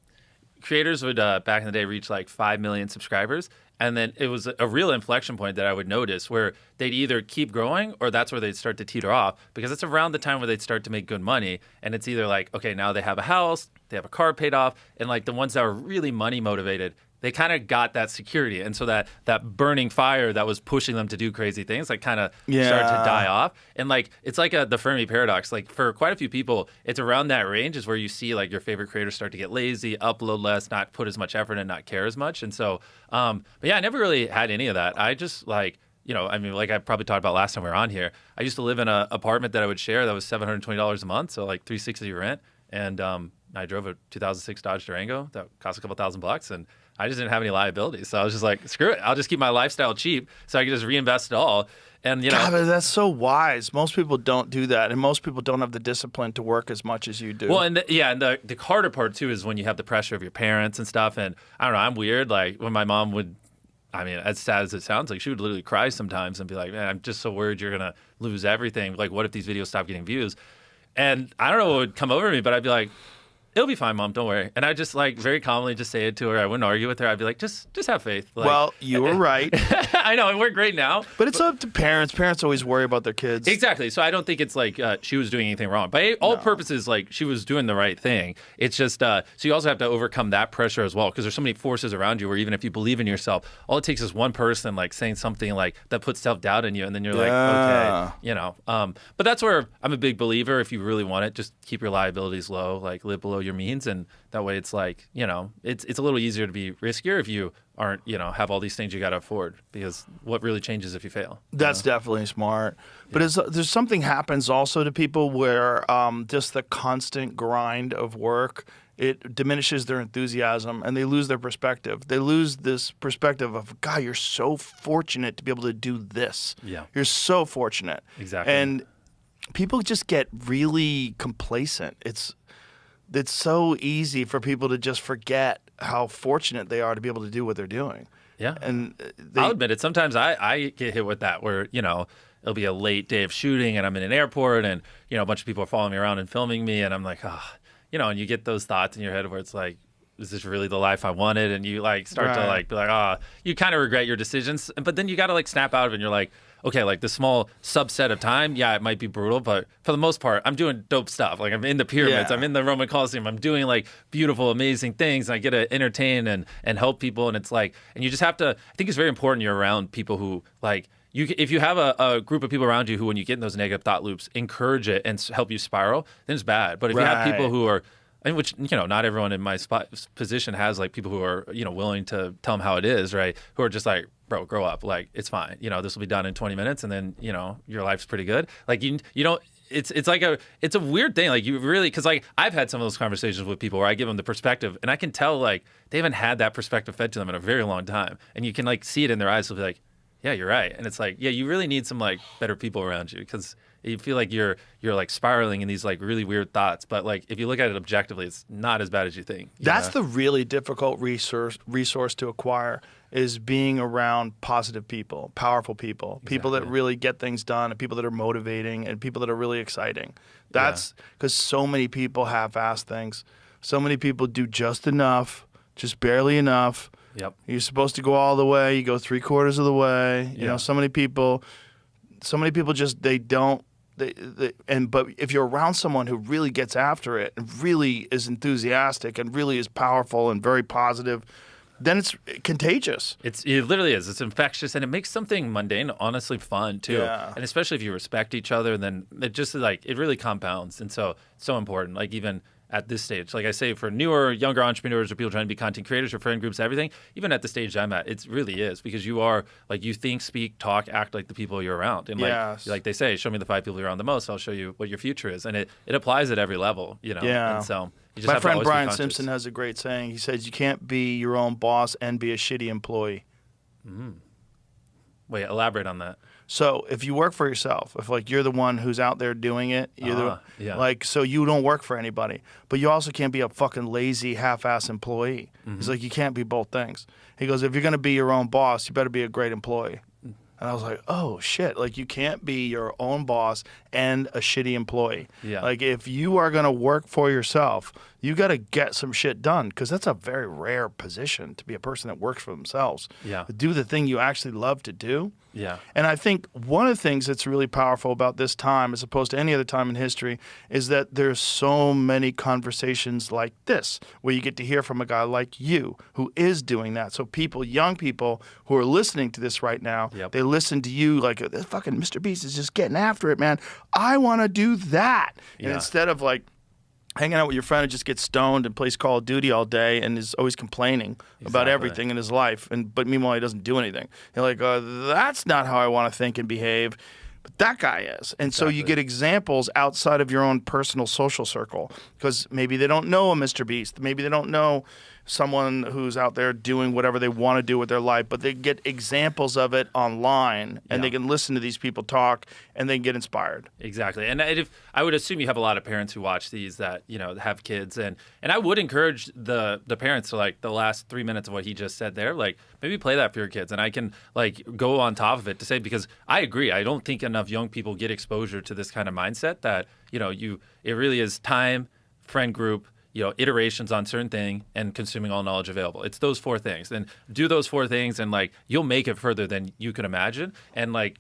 creators would back in the day reach like 5 million subscribers, And then it was a real inflection point that I would notice where they'd either keep growing or that's where they'd start to teeter off, because it's around the time where they'd start to make good money. And it's either like, okay, now they have a house, they have a car paid off. And like the ones that were really money motivated, they kind of got that security. And so that burning fire that was pushing them to do crazy things, like kind of started to die off. And like, it's like the Fermi paradox. Like for quite a few people, it's around that range is where you see like your favorite creators start to get lazy, upload less, not put as much effort and not care as much. And so, but yeah, I never really had any of that. I just like, I mean, like I probably talked about last time we were on here, I used to live in an apartment that I would share that was $720 a month. So like $360 rent. And I drove a 2006 Dodge Durango that cost a couple $1,000, and I just didn't have any liabilities. So I was just like, screw it. I'll just keep my lifestyle cheap so I can just reinvest it all. And, God, but that's so wise. Most people don't do that. And most people don't have the discipline to work as much as you do. Well, and the harder part, too, is when you have the pressure of your parents and stuff. And I don't know, I'm weird. Like when my mom would, I mean, as sad as it sounds, like she would literally cry sometimes and be like, man, I'm just so worried you're going to lose everything. Like, what if these videos stop getting views? And I don't know what would come over me, but I'd be like, it'll be fine, Mom. Don't worry. And I just like very calmly just say it to her. I wouldn't argue with her. I'd be like, just have faith. Like, well, you were right. I know, and we're great now. But it's up to parents. Parents always worry about their kids. Exactly. So I don't think it's like she was doing anything wrong. By all purposes, like she was doing the right thing. It's just so you also have to overcome that pressure as well, because there's so many forces around you where even if you believe in yourself, all it takes is one person like saying something like that puts self-doubt in you, and then you're like, okay, But that's where I'm a big believer. If you really want it, just keep your liabilities low, like live below your means, and that way it's like, it's a little easier to be riskier if you aren't, have all these things you got to afford, because what really changes if you fail? That's definitely smart. But there's something happens also to people where just the constant grind of work, it diminishes their enthusiasm and they lose their perspective. They lose this perspective of, God, you're so fortunate to be able to do this. Yeah. You're so fortunate. Exactly. And people just get really complacent. It's so easy for people to just forget how fortunate they are to be able to do what they're doing. Yeah. And I'll admit it. Sometimes I get hit with that where, it'll be a late day of shooting and I'm in an airport and, a bunch of people are following me around and filming me. And I'm like, and you get those thoughts in your head where it's like, is this really the life I wanted? And you like start to like be like, you kind of regret your decisions. But then you got to like snap out of it and you're like, okay, like the small subset of time, it might be brutal, but for the most part, I'm doing dope stuff. Like I'm in the pyramids, I'm in the Roman Colosseum, I'm doing like beautiful, amazing things. And I get to entertain and help people. And it's like, and you just have to, I think it's very important you're around people who like, if you have a group of people around you who, when you get in those negative thought loops, encourage it and help you spiral, then it's bad. But if you have people who are, and which, not everyone in my position has like people who are, willing to tell them how it is, right? Who are just like, bro, grow up. Like, it's fine. This will be done in 20 minutes and then, your life's pretty good. Like, you don't, it's like it's a weird thing. Like you really, cause like I've had some of those conversations with people where I give them the perspective and I can tell like they haven't had that perspective fed to them in a very long time. And you can like see it in their eyes. They'll be like, yeah, you're right. And it's like, yeah, you really need some like better people around you, because you feel like you're like spiraling in these like really weird thoughts. But like if you look at it objectively, it's not as bad as you think. That's the really difficult resource to acquire, is being around positive people, powerful people, people that really get things done, and people that are motivating, and people that are really exciting. That's because so many people half-ass things. So many people do just enough, just barely enough. Yep. You're supposed to go all the way. You go 3/4 of the way. You know, so many people just they don't. But if you're around someone who really gets after it and really is enthusiastic and really is powerful and very positive, then it's contagious. It literally is. It's infectious, and it makes something mundane honestly fun too. Yeah. And especially if you respect each other, then it just like it really compounds. And so important. Like even at this stage, like I say, for newer, younger entrepreneurs or people trying to be content creators or friend groups, everything, even at the stage I'm at, it really is, because you are like, you think, speak, talk, act like the people you're around. And like they say, show me the 5 people you're around the most, I'll show you what your future is. And it applies at every level, Yeah. And so you just My have friend to always Brian be conscious. Simpson has a great saying. He says, you can't be your own boss and be a shitty employee. Wait, elaborate on that. So if you work for yourself, if like you're the one who's out there doing it, like, so you don't work for anybody, but you also can't be a fucking lazy half-ass employee. He's like, you can't be both things. He goes, if you're going to be your own boss, you better be a great employee. And I was like, oh shit, like you can't be your own boss and a shitty employee. Yeah. Like if you are going to work for yourself, You got to get some shit done because that's a very rare position to be a person that works for themselves. Yeah. Do the thing you actually love to do. Yeah. And I think one of the things that's really powerful about this time, as opposed to any other time in history, is that there's so many conversations like this, where you get to hear from a guy like you who is doing that. So people, young people who are listening to this right now, they listen to you like, this fucking MrBeast is just getting after it, man. I want to do that. And instead of like hanging out with your friend who just gets stoned and plays Call of Duty all day and is always complaining about everything in his life, but meanwhile he doesn't do anything. You're like, that's not how I want to think and behave. But that guy is. And so you get examples outside of your own personal social circle because maybe they don't know a MrBeast. Maybe they don't know someone who's out there doing whatever they want to do with their life, but they get examples of it online and they can listen to these people talk and they get inspired. Exactly. And if I would assume you have a lot of parents who watch these that, have kids and I would encourage the parents to like the last 3 minutes of what he just said there, like maybe play that for your kids. And I can like go on top of it to say, because I agree, I don't think enough young people get exposure to this kind of mindset that, it really is time, friend group, iterations on certain thing and consuming all knowledge available. It's those 4 things. Then do those 4 things and like you'll make it further than you can imagine. And like,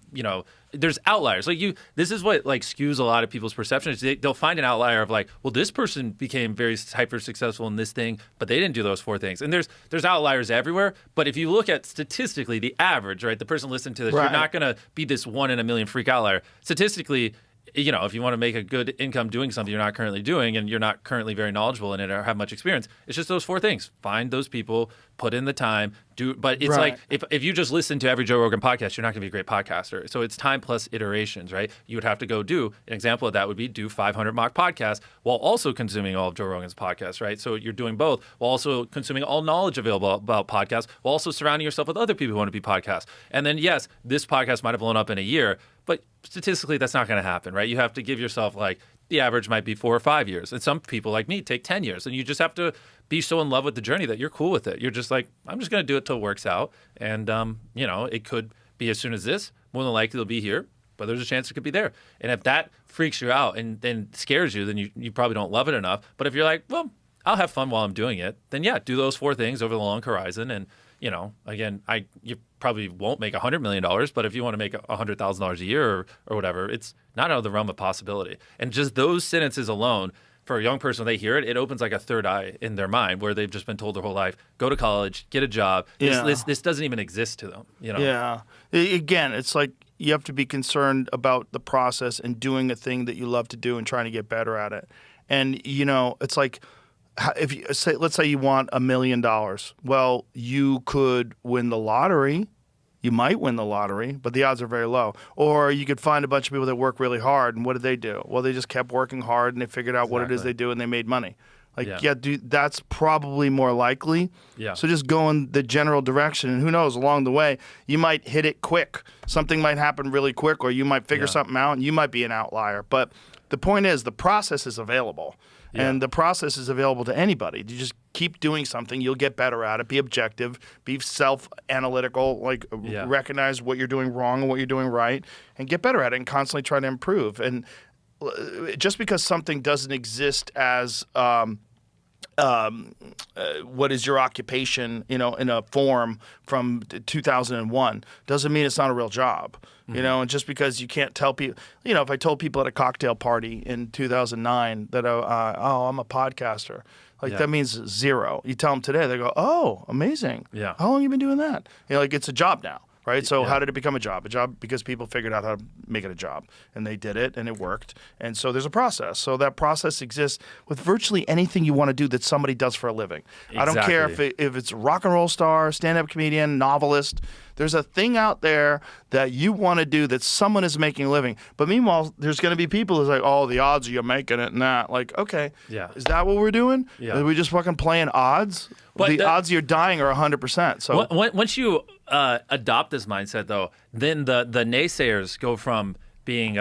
there's outliers. Like this is what like skews a lot of people's perceptions. They'll find an outlier of like, well, this person became very hyper successful in this thing, but they didn't do those 4 things. And there's outliers everywhere. But if you look at statistically the average, right, the person listening to this, you're not going to be this 1 in a million freak outlier. Statistically, if you want to make a good income doing something you're not currently doing and you're not currently very knowledgeable in it or have much experience, it's just those 4 things. Find those people, put in the time, but it's like if you just listen to every Joe Rogan podcast, you're not going to be a great podcaster. So it's time plus iterations, right? You would have to go do, an example of that would be do 500 mock podcasts while also consuming all of Joe Rogan's podcasts, right? So you're doing both while also consuming all knowledge available about podcasts while also surrounding yourself with other people who want to be podcasts. And then yes, this podcast might have blown up in a year, but statistically that's not going to happen, right? You have to give yourself like, the average might be 4 or 5 years. And some people like me take 10 years. And you just have to be so in love with the journey that you're cool with it. You're just like, I'm just going to do it till it works out. And, it could be as soon as this. More than likely it'll be here. But there's a chance it could be there. And if that freaks you out and then scares you, then you probably don't love it enough. But if you're like, well, I'll have fun while I'm doing it, then yeah, do those 4 things over the long horizon. And, again, you probably won't make $100 million, but if you want to make $100,000 a year or whatever, it's not out of the realm of possibility. And just those sentences alone, for a young person, when they hear it, it opens like a third eye in their mind where they've just been told their whole life, go to college, get a job. This doesn't even exist to them. Yeah. Again, it's like you have to be concerned about the process and doing a thing that you love to do and trying to get better at it. And, it's like, if you say, let's say you want $1 million, well, you could win the lottery. You might win the lottery, but the odds are very low. Or you could find a bunch of people that work really hard, and what did they do? Well, they just kept working hard, and they figured out what it is they do, and they made money. Like, dude, that's probably more likely. Yeah. So just go in the general direction, and who knows, along the way, you might hit it quick. Something might happen really quick, or you might figure something out, and you might be an outlier. But the point is, the process is available. And the process is available to anybody. You just keep doing something. You'll get better at it. Be objective. Be self-analytical. Recognize what you're doing wrong and what you're doing right. And get better at it and constantly try to improve. And just because something doesn't exist as what is your occupation, in a form from 2001 doesn't mean it's not a real job. And just because you can't tell people, if I told people at a cocktail party in 2009 that, I'm a podcaster, that means 0. You tell them today, they go, oh, amazing. Yeah. How long have you been doing that? It's a job now. Right? So how did it become a job? A job because people figured out how to make it a job. And they did it, and it worked. And so there's a process. So that process exists with virtually anything you want to do that somebody does for a living. Exactly. I don't care if it's rock and roll star, stand-up comedian, novelist. There's a thing out there that you want to do that someone is making a living. But meanwhile, there's going to be people who's like, oh, the odds of you making it and that. Like, okay, is that what we're doing? Yeah. Are we just fucking playing odds? But the odds you're dying are 100%. So once you adopt this mindset, though, then the naysayers go from being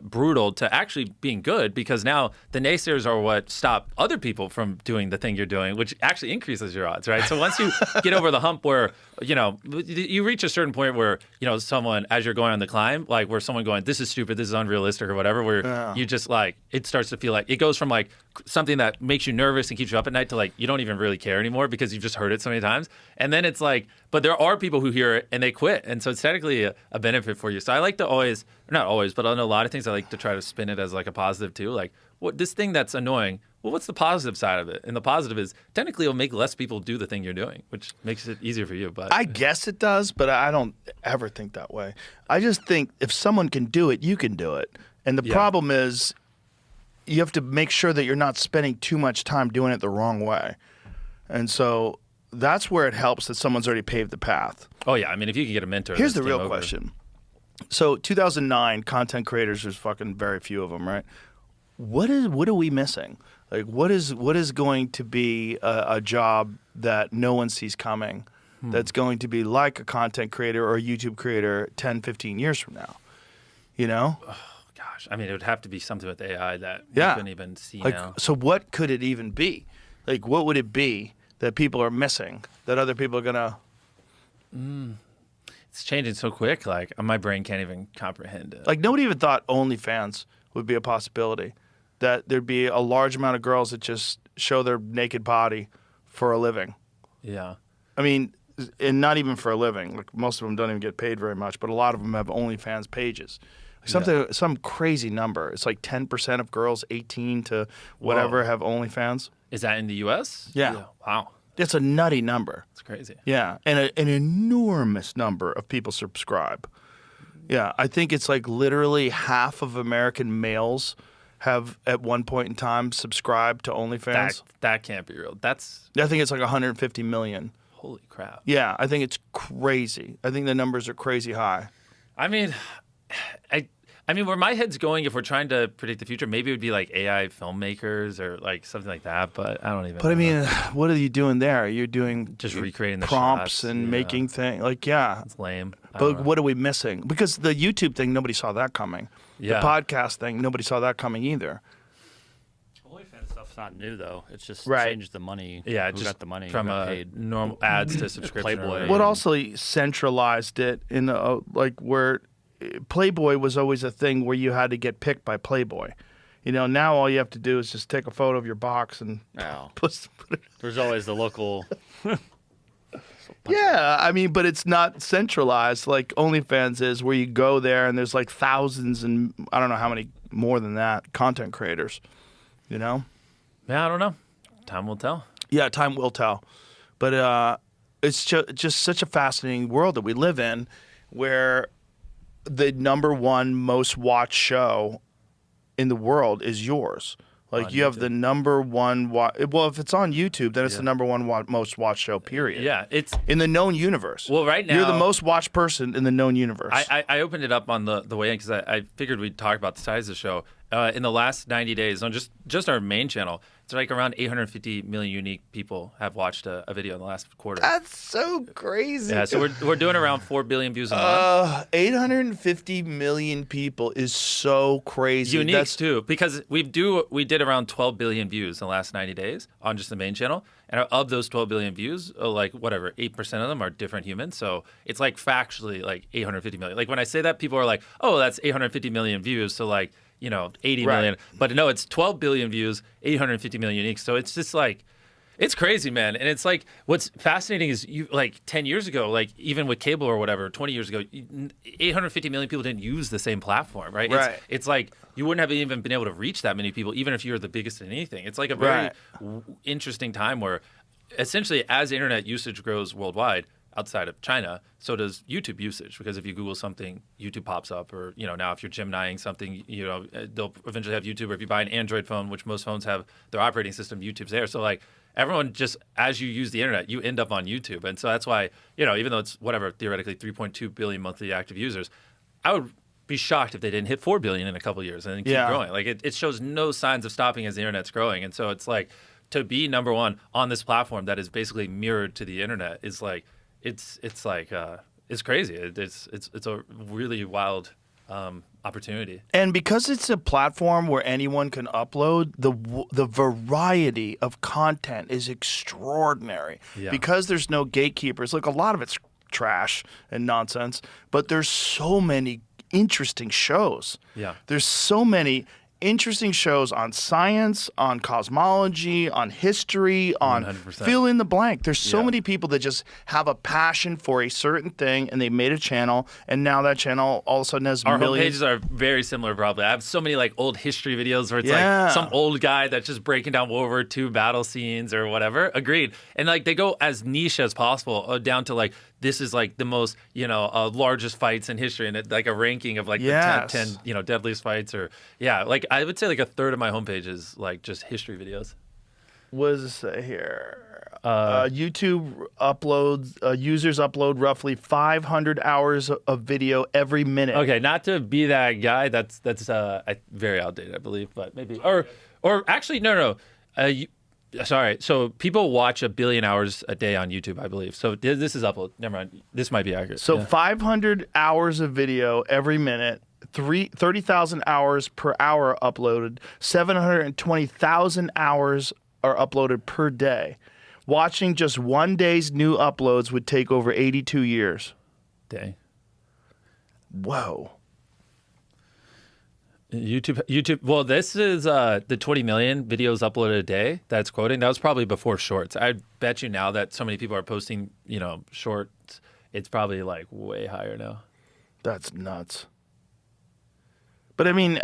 brutal to actually being good, because now the naysayers are what stop other people from doing the thing you're doing, which actually increases your odds, right? So once you get over the hump where, you reach a certain point where, someone, as you're going on the climb, like where someone going, this is stupid, this is unrealistic or whatever, where you just it starts to feel like, it goes from something that makes you nervous and keeps you up at night to like you don't even really care anymore because you've just heard it so many times. And then it's like, but there are people who hear it and they quit, and so it's technically a benefit for you. So I like to always, not always, but on a lot of things I like to try to spin it as like a positive too. Like, what this thing that's annoying, well, what's the positive side of it? And the positive is technically it'll make less people do the thing you're doing, which makes it easier for you. But I guess it does, but I don't ever think that way. I just think if someone can do it, you can do it. And the problem is you have to make sure that you're not spending too much time doing it the wrong way. And so that's where it helps that someone's already paved the path. Oh, yeah. I mean, if you can get a mentor. Here's the real question. So 2009, content creators, there's fucking very few of them, right? What are we missing? Like, what is going to be a job that no one sees coming that's going to be like a content creator or a YouTube creator 10, 15 years from now? You know? Oh, gosh. I mean, it would have to be something with AI that we couldn't even see now. So what could it even be? Like, what would it be that people are missing that other people are going to... It's changing so quick. Like, my brain can't even comprehend it. Like, nobody even thought OnlyFans would be a possibility. That there'd be a large amount of girls that just show their naked body for a living. Yeah. I mean, and not even for a living. Like, most of them don't even get paid very much, but a lot of them have OnlyFans pages. Like some crazy number. It's like 10% of girls 18 to whatever have OnlyFans. Is that in the U.S.? Yeah. Wow. It's a nutty number. It's crazy. Yeah, and an enormous number of people subscribe. Yeah, I think it's like literally half of American males have at one point in time subscribed to OnlyFans. That can't be real. I think it's like 150 million. Holy crap. Yeah, I think it's crazy. I think the numbers are crazy high. I mean, I mean, where my head's going, if we're trying to predict the future, maybe it would be like AI filmmakers or like something like that. But I don't even. But I mean, what are you doing there? You're doing just recreating the prompts shots, and making things like It's lame. But what are we missing? Because the YouTube thing, nobody saw that coming. Yeah. The podcast thing, nobody saw that coming either. OnlyFans stuff's not new though. It's just Right. changed the money. Yeah, who just got the money from who got paid. normal ads to subscription. Playboy. What also centralized it in like where Playboy was always a thing where you had to get picked by Playboy. You know, now all you have to do is just take a photo of your box and put it. There's always the local. Yeah, I mean, but it's not centralized like OnlyFans is, where you go there and there's like thousands and I don't know how many more than that content creators. You know? Yeah, I don't know. Time will tell. Yeah, time will tell. But it's just such a fascinating world that we live in, where the number one most watched show in the world is yours. Like, you have the number one well, if it's on YouTube, then it's the number one most watched show, period. Yeah, it's in the known universe. Well, right now you're the most watched person in the known universe. I opened it up on the way in because I figured we'd talk about the size of the show. In the last 90 days, on just our main channel, it's like around 850 million unique people have watched a video in the last quarter. That's so crazy. Yeah, so we're doing around 4 billion views a month. 850 million people is so crazy. Uniques too, because we did around 12 billion views in the last 90 days on just the main channel, and of those 12 billion views, like whatever, 8% of them are different humans. So it's like factually like 850 million. Like when I say that, people are like, "Oh, that's 850 million views." So like, 80 million. But no, it's 12 billion views, 850 million uniques. So it's just like, it's crazy, man. And it's like, what's fascinating is you like 10 years ago, like even with cable or whatever, 20 years ago, 850 million people didn't use the same platform, right? It's like you wouldn't have even been able to reach that many people, even if you were the biggest in anything. It's like a very interesting time where essentially as internet usage grows worldwide, outside of China, so does YouTube usage. Because if you Google something, YouTube pops up. Or now if you're Geminiing something, they'll eventually have YouTube. Or if you buy an Android phone, which most phones have their operating system, YouTube's there. So like everyone just, as you use the internet, you end up on YouTube. And so that's why, even though it's whatever, theoretically 3.2 billion monthly active users, I would be shocked if they didn't hit 4 billion in a couple of years and then keep growing. Like it shows no signs of stopping as the internet's growing. And so it's like, to be number one on this platform that is basically mirrored to the internet is like, it's crazy. It's a really wild opportunity. And because it's a platform where anyone can upload, the variety of content is extraordinary. Yeah. Because there's no gatekeepers. Like, a lot of it's trash and nonsense, but there's so many interesting shows. Yeah. There's so many. interesting shows on science, on cosmology, on history, on 100%. fill in the blank. There's so many people that just have a passion for a certain thing, and they made a channel, and now that channel all of a sudden has Our millions. homepages are very similar, probably. I have so many like old history videos where it's like some old guy that's just breaking down World War II battle scenes or whatever. Agreed. And like they go as niche as possible, down to like this is like the most largest fights in history, and like a ranking of like the 10 deadliest fights, or like I would say like a third of my homepage is like just history videos. What does it say here? YouTube uploads, users upload roughly 500 hours of video every minute. Okay, not to be that guy. That's very outdated, I believe, but maybe or actually no. Sorry. So people watch 1 billion hours a day on YouTube, I believe. So this is upload. Never mind. This might be accurate. So 500 hours of video every minute. 30,000 hours per hour uploaded. 720,000 hours are uploaded per day. Watching just one day's new uploads would take over 82 years. Dang. Whoa. YouTube. Well, this is the 20 million videos uploaded a day that's quoting. That was probably before Shorts. I bet you now that so many people are posting, Shorts, it's probably like way higher now. That's nuts. But I mean,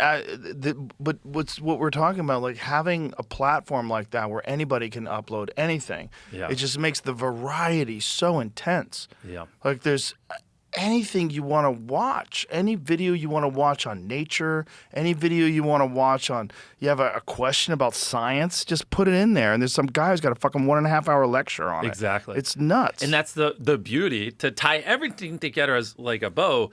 but what we're talking about, like having a platform like that where anybody can upload anything. Yeah. It just makes the variety so intense. Yeah. Like there's anything you want to watch, any video you want to watch on nature, any video you want to watch on, you have a question about science, just put it in there. And there's some guy who's got a fucking 1.5 hour lecture on it. Exactly. It's nuts. And that's the beauty, to tie everything together as like a bow.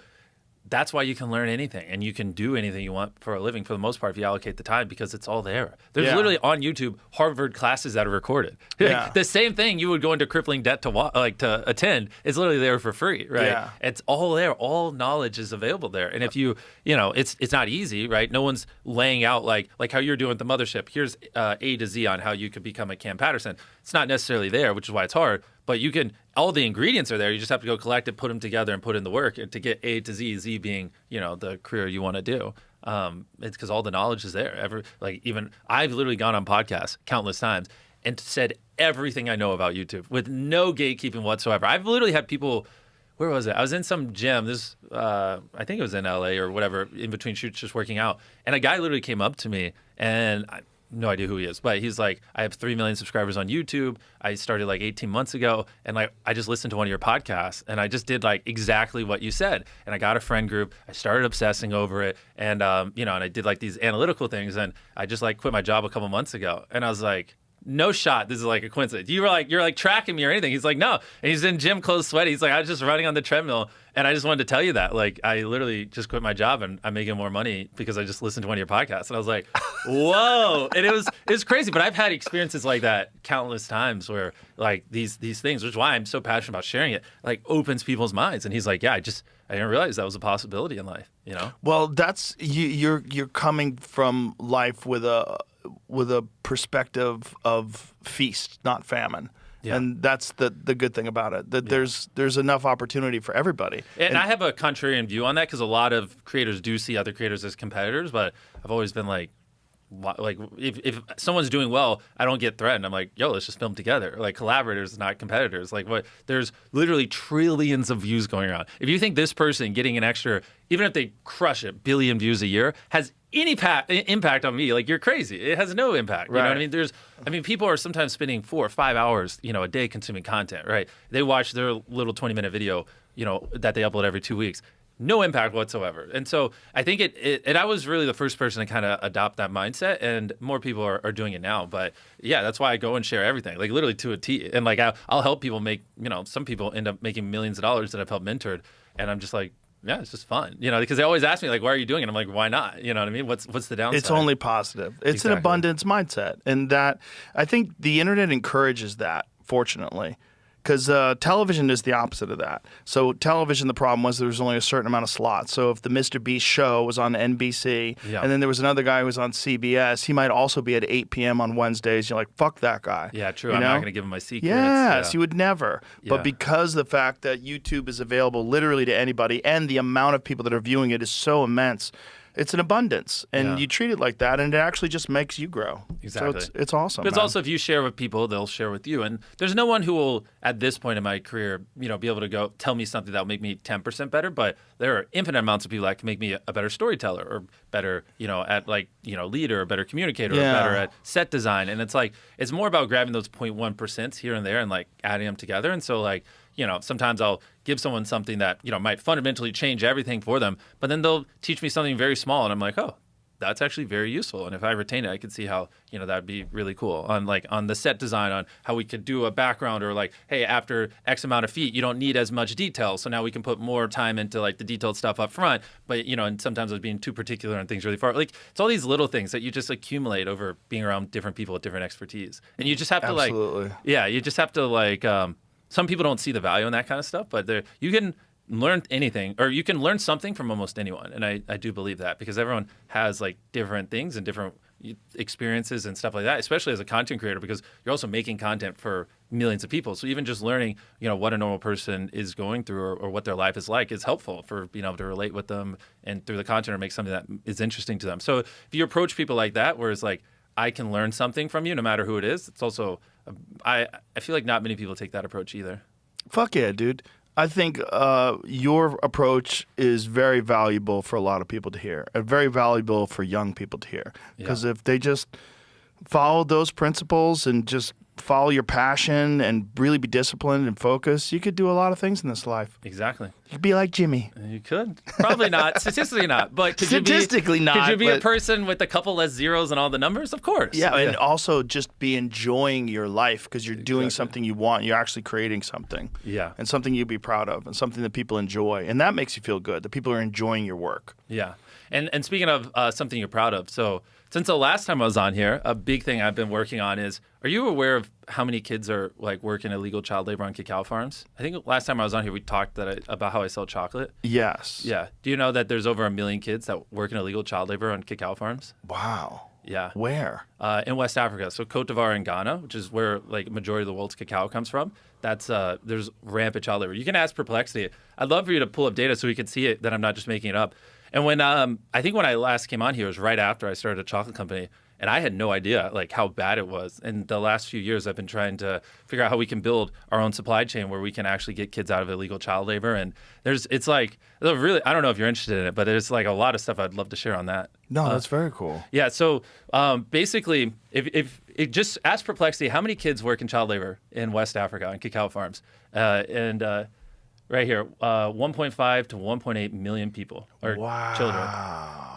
That's why you can learn anything, and you can do anything you want for a living for the most part if you allocate the time, because it's all there. There's literally on YouTube Harvard classes that are recorded. Yeah. The same thing you would go into crippling debt to attend is literally there for free, right? Yeah. It's all there. All knowledge is available there. And if it's not easy, right? No one's laying out like how you're doing at the mothership. Here's A to Z on how you could become a Cam Patterson. It's not necessarily there, which is why it's hard. But you can, all the ingredients are there. You just have to go collect it, put them together, and put in the work to get A to Z. Z being, the career you want to do. It's because all the knowledge is there. Even I've literally gone on podcasts countless times and said everything I know about YouTube with no gatekeeping whatsoever. I've literally had people. Where was it? I was in some gym. I think it was in LA or whatever, in between shoots, just working out. And a guy literally came up to me, and no idea who he is, but he's like, I have 3 million subscribers on YouTube. I started like 18 months ago, and like I just listened to one of your podcasts, and I just did like exactly what you said. And I got a friend group. I started obsessing over it, and and I did like these analytical things, and I just like quit my job a couple months ago, and I was like, no shot, this is like a coincidence. You're like tracking me or anything. He's like, no. And he's in gym clothes, sweaty. He's like, I was just running on the treadmill, and I just wanted to tell you that. Like, I literally just quit my job, and I'm making more money because I just listened to one of your podcasts. And I was like, whoa. And it was crazy. But I've had experiences like that countless times where like these things, which is why I'm so passionate about sharing it, like opens people's minds. And he's like, yeah, I didn't realize that was a possibility in life, Well, that's you're coming from life with a perspective of feast, not famine. Yeah. And that's the good thing about it, that there's enough opportunity for everybody. And I have a contrarian view on that, because a lot of creators do see other creators as competitors, but I've always been like if someone's doing well, I don't get threatened. I'm like, yo, let's just film together. Like collaborators, not competitors. Like there's literally trillions of views going around. If you think this person getting an extra, even if they crush it, billion views a year, has any impact on me, like you're crazy. It has no impact. You know what I mean? People are sometimes spending 4 or 5 hours, a day consuming content, right? They watch their little 20-minute video, that they upload every 2 weeks. No impact whatsoever. And so I think and I was really the first person to kind of adopt that mindset, and more people are doing it now. But yeah, that's why I go and share everything, like literally to a T. And like I'll help people make, some people end up making millions of dollars that I've helped mentored. And I'm just like, yeah, it's just fun, because they always ask me like, why are you doing it? I'm like, why not? You know what I mean? What's the downside? It's only positive. It's an abundance mindset. And that, I think the internet encourages that, fortunately. Because television is the opposite of that. So television, the problem was there was only a certain amount of slots. So if the MrBeast show was on NBC, and then there was another guy who was on CBS, he might also be at 8 p.m. on Wednesdays. You're like, fuck that guy. Yeah, true. I'm not going to give him my secrets. Yes, you would never. Yeah. But because the fact that YouTube is available literally to anybody, and the amount of people that are viewing it is so immense, It's an abundance, and Yeah. you treat it like that, and it actually just makes you grow. Exactly. So it's awesome. Because man. also, if you share with people, they'll share with you. And there's no one who will, at this point in my career, be able to go tell me something that will make me 10% better. But there are infinite amounts of people that can make me a better storyteller or better, at leader, or better communicator, or better at set design. And it's like, it's more about grabbing those 0.1% here and there and like adding them together. And so like, sometimes I'll give someone something that, might fundamentally change everything for them, but then they'll teach me something very small. And I'm like, oh, that's actually very useful. And if I retain it, I could see how, that would be really cool on the set design, on how we could do a background, or like, hey, after X amount of feet, you don't need as much detail. So now we can put more time into like the detailed stuff up front. But, and sometimes I was being too particular on things really far. Like, it's all these little things that you just accumulate over being around different people with different expertise. And you just have to you just have to some people don't see the value in that kind of stuff, but you can learn anything, or you can learn something from almost anyone. And I do believe that, because everyone has like different things and different experiences and stuff like that, especially as a content creator, because you're also making content for millions of people. So even just learning, what a normal person is going through, or what their life is like, is helpful for being able to relate with them and through the content, or make something that is interesting to them. So if you approach people like that, where it's like, I can learn something from you no matter who it is, it's also, I feel like not many people take that approach either. Fuck yeah, dude. I think your approach is very valuable for a lot of people to hear, and very valuable for young people to hear. Because if they just follow those principles and just follow your passion and really be disciplined and focused, you could do a lot of things in this life. Exactly. You could be like Jimmy. You could. Probably not. Statistically not. But could Statistically you be, not. Could you be a person with a couple less zeros and all the numbers? Of course. Yeah, and also just be enjoying your life, because you're doing something you want. You're actually creating something. Yeah. And something you'd be proud of, and something that people enjoy. And that makes you feel good, that people are enjoying your work. Yeah. And speaking of something you're proud of, so since the last time I was on here, a big thing I've been working on is, are you aware of how many kids are like working illegal child labor on cacao farms? I think last time I was on here, we talked about how I sell chocolate. Yes. Yeah. Do you know that there's over 1 million kids that work in illegal child labor on cacao farms? Wow. Yeah. Where? In West Africa. So Cote d'Ivoire and Ghana, which is where like majority of the world's cacao comes from. That's there's rampant child labor. You can ask Perplexity. I'd love for you to pull up data so we can see it, that I'm not just making it up. And when I think when I last came on here, it was right after I started a chocolate company, and I had no idea like how bad it was. And the last few years, I've been trying to figure out how we can build our own supply chain where we can actually get kids out of illegal child labor. And it's like really, I don't know if you're interested in it, but there's like a lot of stuff I'd love to share on that. No, that's very cool. Yeah. So basically, if it just ask Perplexity, how many kids work in child labor in West Africa on cacao farms? Right here, 1.5 to 1.8 million people or children.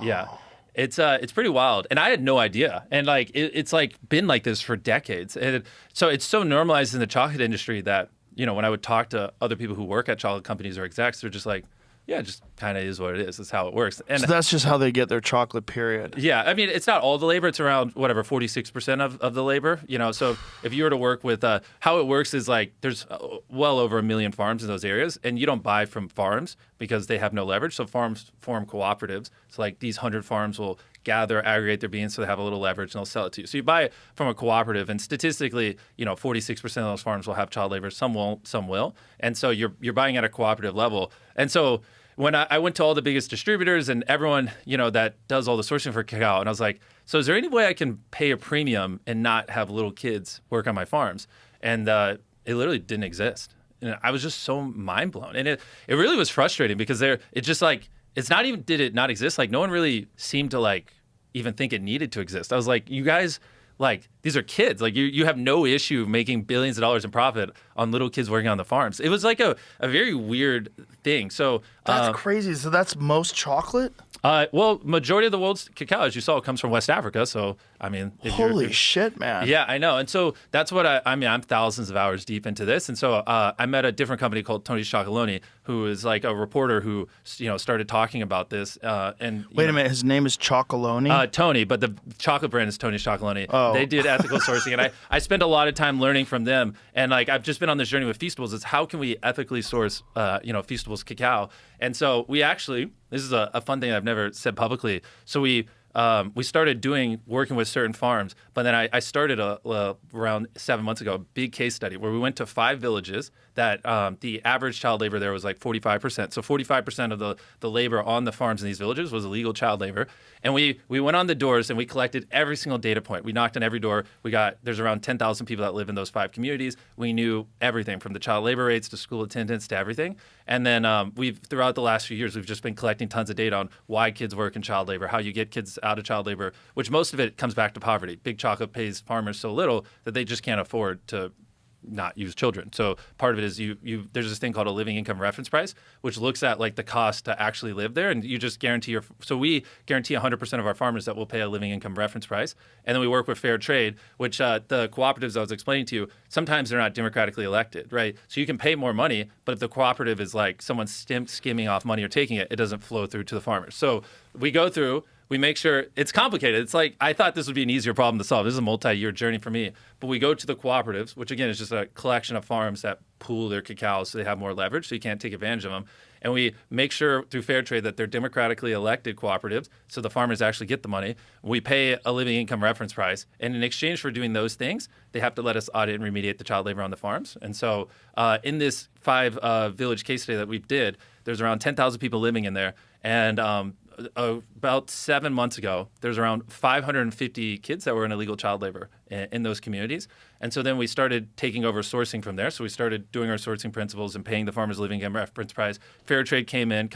Yeah, it's pretty wild, and I had no idea. And like it's like been like this for decades, and so it's so normalized in the chocolate industry that when I would talk to other people who work at chocolate companies or execs, they're just like, yeah, it just kind of is what it is. It's how it works. And so that's just how they get their chocolate, period. Yeah. I mean, it's not all the labor. It's around, 46% of the labor. So if you were to work with how it works is like there's well over 1 million farms in those areas, and you don't buy from farms because they have no leverage. So farms form cooperatives. So like these 100 farms will gather, aggregate their beans so they have a little leverage, and they'll sell it to you. So you buy it from a cooperative, and statistically, 46% of those farms will have child labor. Some won't, some will. And so you're buying at a cooperative level. And so when I went to all the biggest distributors and everyone, that does all the sourcing for cacao, and I was like, so is there any way I can pay a premium and not have little kids work on my farms? And it literally didn't exist. And I was just so mind blown. And it really was frustrating because it's not even, did it not exist? Like no one really seemed to like even think it needed to exist. I was like, you guys, like these are kids. Like you have no issue making billions of dollars in profit on little kids working on the farms. It was like a very weird thing. So that's crazy. So that's most chocolate? Well, majority of the world's cacao, as you saw, comes from West Africa. So, I mean, holy shit, man. Yeah, I know. And so that's what I'm thousands of hours deep into this. And so I met a different company called Tony Chocolonely, who is like a reporter who, started talking about this. And wait a minute, his name is Chocolonely? Tony, but the chocolate brand is Tony Chocolonely. Oh. They did ethical sourcing, and I spent a lot of time learning from them. And like I've just been on this journey with Feastables. Is how can we ethically source, Feastables cacao? And so we actually, this is a fun thing I've never said publicly. So we we started working with certain farms. But then I started around 7 months ago a big case study where we went to 5 villages that the average child labor there was like 45%. So 45% of the labor on the farms in these villages was illegal child labor. And we went on the doors and we collected every single data point. We knocked on every door. There's around 10,000 people that live in those 5 communities. We knew everything from the child labor rates to school attendance to everything. And then throughout the last few years, we've just been collecting tons of data on why kids work in child labor, how you get kids out of child labor, which most of it comes back to poverty. Big Chocolate pays farmers so little that they just can't afford to not use children. So part of it is there's this thing called a living income reference price, which looks at like the cost to actually live there, and you just guarantee we guarantee 100% of our farmers that will pay a living income reference price. And then we work with fair trade, which the cooperatives I was explaining to you, sometimes they're not democratically elected, right? So you can pay more money, but if the cooperative is like someone skimming off money or taking it, it doesn't flow through to the farmers. So we go through, we make sure it's complicated. It's like, I thought this would be an easier problem to solve. This is a multi-year journey for me. But we go to the cooperatives, which again is just a collection of farms that pool their cacao so they have more leverage so you can't take advantage of them. And we make sure through fair trade that they're democratically elected cooperatives so the farmers actually get the money. We pay a living income reference price. And in exchange for doing those things, they have to let us audit and remediate the child labor on the farms. And so in this 5 village case study that we did, there's around 10,000 people living in there. And about 7 months ago, there's around 550 kids that were in illegal child labor in those communities. And so then we started taking over sourcing from there. So we started doing our sourcing principles and paying the farmers living income reference price. Fair trade came in,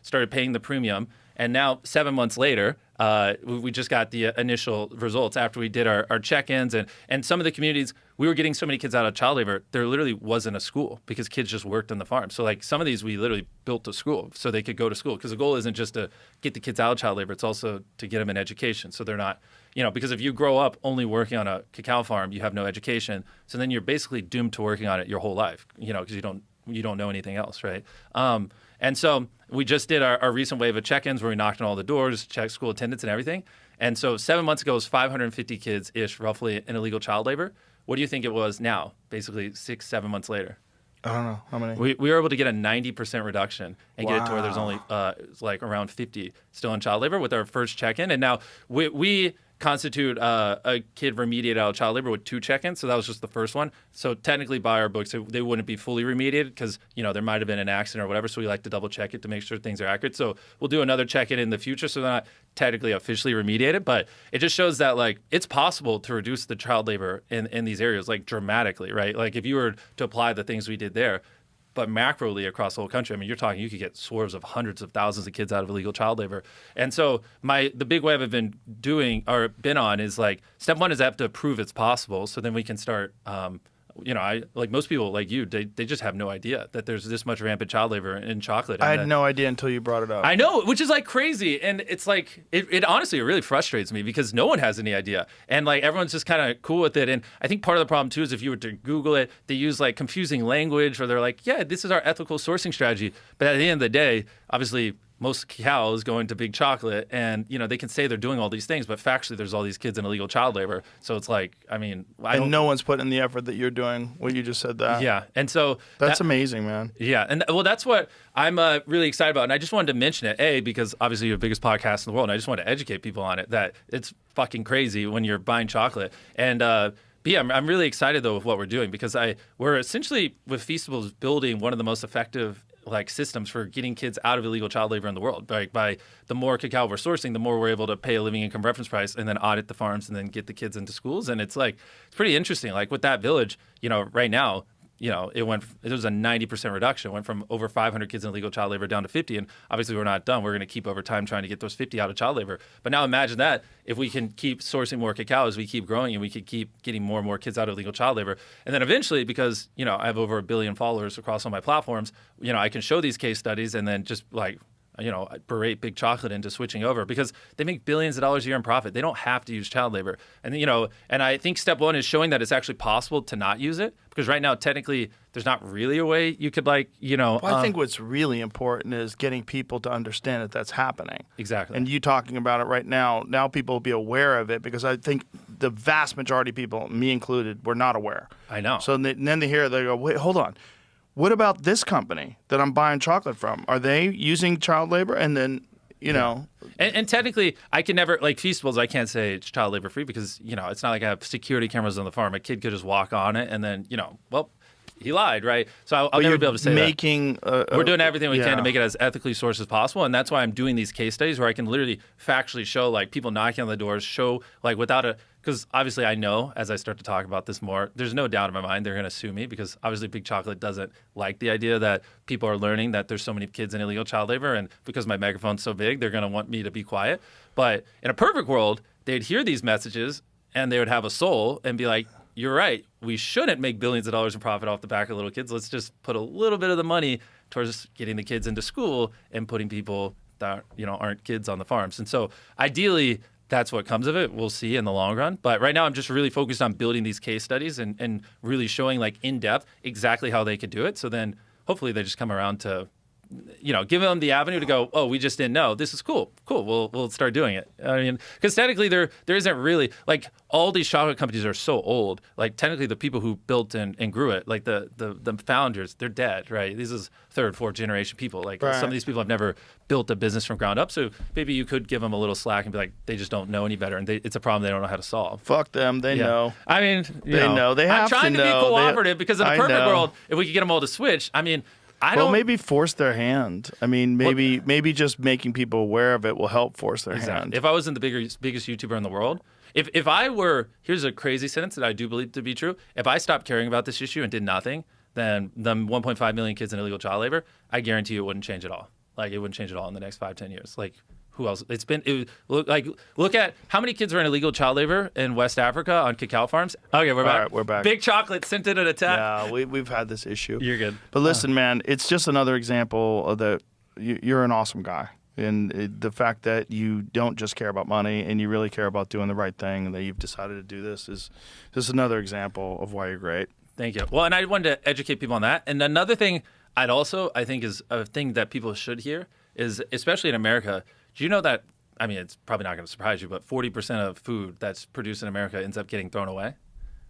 started paying the premium. And now 7 months later, we just got the initial results after we did our check-ins. And some of the communities, we were getting so many kids out of child labor, there literally wasn't a school because kids just worked on the farm. So like some of these, we literally built a school so they could go to school, because the goal isn't just to get the kids out of child labor, it's also to get them an education. So they're not, because if you grow up only working on a cacao farm, you have no education. So then you're basically doomed to working on it your whole life, because you don't know anything else, right? And so we just did our recent wave of check-ins where we knocked on all the doors, checked school attendance and everything. And so 7 months ago, it was 550 kids-ish, roughly, in illegal child labor. What do you think it was now, basically 6-7 months later? I don't know. How many? We were able to get a 90% reduction and get it to where there's only like around 50 still in child labor with our first check-in. And now we constitute a kid remediated out of child labor with 2 check-ins. So that was just the first one. So technically by our books, they wouldn't be fully remediated because, there might have been an accident or whatever. So we like to double check it to make sure things are accurate. So we'll do another check-in in the future. So they're not technically officially remediated, but it just shows that like it's possible to reduce the child labor in these areas like dramatically, right? Like if you were to apply the things we did there, but macroly across the whole country, you're talking, you could get swarms of hundreds of thousands of kids out of illegal child labor. And so the big wave I've been on is like, step one is I have to prove it's possible. So then we can start, I like most people like you, they just have no idea that there's this much rampant child labor in chocolate. I had no idea until you brought it up. I know, which is like crazy. And it's like, it honestly, it really frustrates me because no one has any idea. And like everyone's just kind of cool with it. And I think part of the problem too is if you were to Google it, they use like confusing language or they're like, yeah, this is our ethical sourcing strategy. But at the end of the day, obviously, most cacao is going to Big Chocolate, and they can say they're doing all these things, but factually there's all these kids in illegal child labor. So it's like, and no one's putting in the effort that you're doing. What you just said that. Yeah, and so that's amazing, man. Yeah, and well, that's what I'm really excited about, and I just wanted to mention it, because obviously you're the biggest podcast in the world, and I just want to educate people on it that it's fucking crazy when you're buying chocolate, and but yeah, I'm really excited though with what we're doing because we're essentially with Feastables building one of the most effective systems for getting kids out of illegal child labor in the world. By the more cacao we're sourcing, the more we're able to pay a living income reference price and then audit the farms and then get the kids into schools. And it's pretty interesting. Like with that village, right now, it was a 90% reduction. It went from over 500 kids in illegal child labor down to 50. And obviously we're not done. We're going to keep over time trying to get those 50 out of child labor. But now imagine that if we can keep sourcing more cacao as we keep growing and we could keep getting more and more kids out of illegal child labor. And then eventually, because, I have over 1 billion followers across all my platforms, I can show these case studies and then just berate Big Chocolate into switching over because they make billions of dollars a year in profit. They don't have to use child labor. And, and I think step one is showing that it's actually possible to not use it because right now, technically, there's not really a way you could Well, I think what's really important is getting people to understand that that's happening. Exactly. And you talking about it right now people will be aware of it because I think the vast majority of people, me included, were not aware. I know. So then they hear it, they go, wait, hold on. What about this company that I'm buying chocolate from? Are they using child labor? And then you know. And technically, I can never, like Feastables, I can't say it's child labor free because, you know, it's not like I have security cameras on the farm. A kid could just walk on it and then, you know, well, he lied, right? So I'll never be able to say that. We're doing everything we can to make it as ethically sourced as possible, and that's why I'm doing these case studies where I can literally factually show, like, people knocking on the doors, show, like, without a... Because obviously I know, as I start to talk about this more, there's no doubt in my mind they're going to sue me because obviously Big Chocolate doesn't like the idea that people are learning that there's so many kids in illegal child labor, and because my megaphone's so big, they're going to want me to be quiet. But in a perfect world, they'd hear these messages and they would have a soul and be like, you're right. We shouldn't make billions of dollars in profit off the back of little kids. Let's just put a little bit of the money towards getting the kids into school and putting people that, you know, aren't kids on the farms. And so ideally, that's what comes of it. We'll see in the long run. But right now, I'm just really focused on building these case studies and really showing, like, in depth exactly how they could do it. So then hopefully they just come around to, you know, give them the avenue to go, oh, we just didn't know. This is cool. Cool. We'll start doing it. I mean, because technically there isn't really, like, all these chocolate companies are so old. Like, technically the people who built and grew it, like the founders, they're dead, right? This is third, fourth generation people. Like, some of these people have never built a business from ground up. So maybe you could give them a little slack and be like, they just don't know any better. And it's a problem they don't know how to solve. Fuck them. They know. I mean, they know. They have to know. I'm trying to be cooperative because in a perfect world, if we could get them all to switch, I mean, maybe force their hand. I mean, maybe just making people aware of it will help force their hand. If I was in the biggest YouTuber in the world, if I were, here's a crazy sentence that I do believe to be true. If I stopped caring about this issue and did nothing, then the 1.5 million kids in illegal child labor, I guarantee you it wouldn't change at all. Like, it wouldn't change at all in the next 5-10 years. Like, who else? Look at how many kids are in illegal child labor in West Africa on cacao farms. Okay, we're back. All right, we're back. Big Chocolate sent in an attack. Yeah, we've had this issue. You're good. But listen, man, it's just another example of that you're an awesome guy. And the fact that you don't just care about money and you really care about doing the right thing and that you've decided to do this is just another example of why you're great. Thank you. Well, and I wanted to educate people on that. And another thing I think is a thing that people should hear is, especially in America, do you know that, I mean, it's probably not going to surprise you, but 40% of food that's produced in America ends up getting thrown away?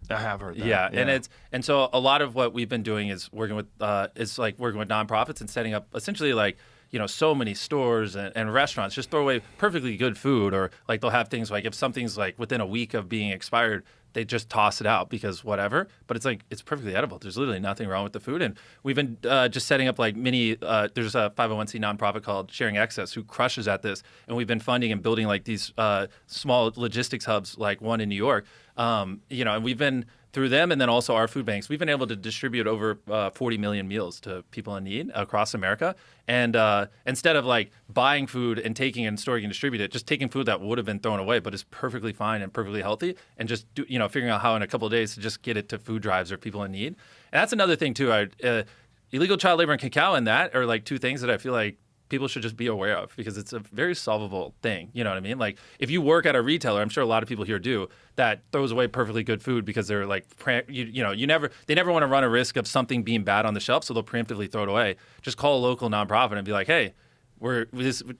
I have heard that. Yeah. And so a lot of what we've been doing is working with nonprofits and setting up essentially, like, you know, so many stores and restaurants just throw away perfectly good food, or like they'll have things like if something's like within a week of being expired, they just toss it out because whatever. But it's like, it's perfectly edible. There's literally nothing wrong with the food. And we've been just setting up like there's a 501c nonprofit called Sharing Excess who crushes at this. And we've been funding and building like these small logistics hubs, like one in New York. You know, and we've been, through them and then also our food banks, we've been able to distribute over 40 million meals to people in need across America. And instead of like buying food and taking and storing and distributing it, just taking food that would have been thrown away but is perfectly fine and perfectly healthy, and just figuring out how in a couple of days to just get it to food drives or people in need. And that's another thing too. Illegal child labor and cacao and that are like two things that I feel like people should just be aware of because it's a very solvable thing. You know what I mean? Like if you work at a retailer, I'm sure a lot of people here do, that throws away perfectly good food because they're like, they never want to run a risk of something being bad on the shelf, so they'll preemptively throw it away. Just call a local nonprofit and be like, hey,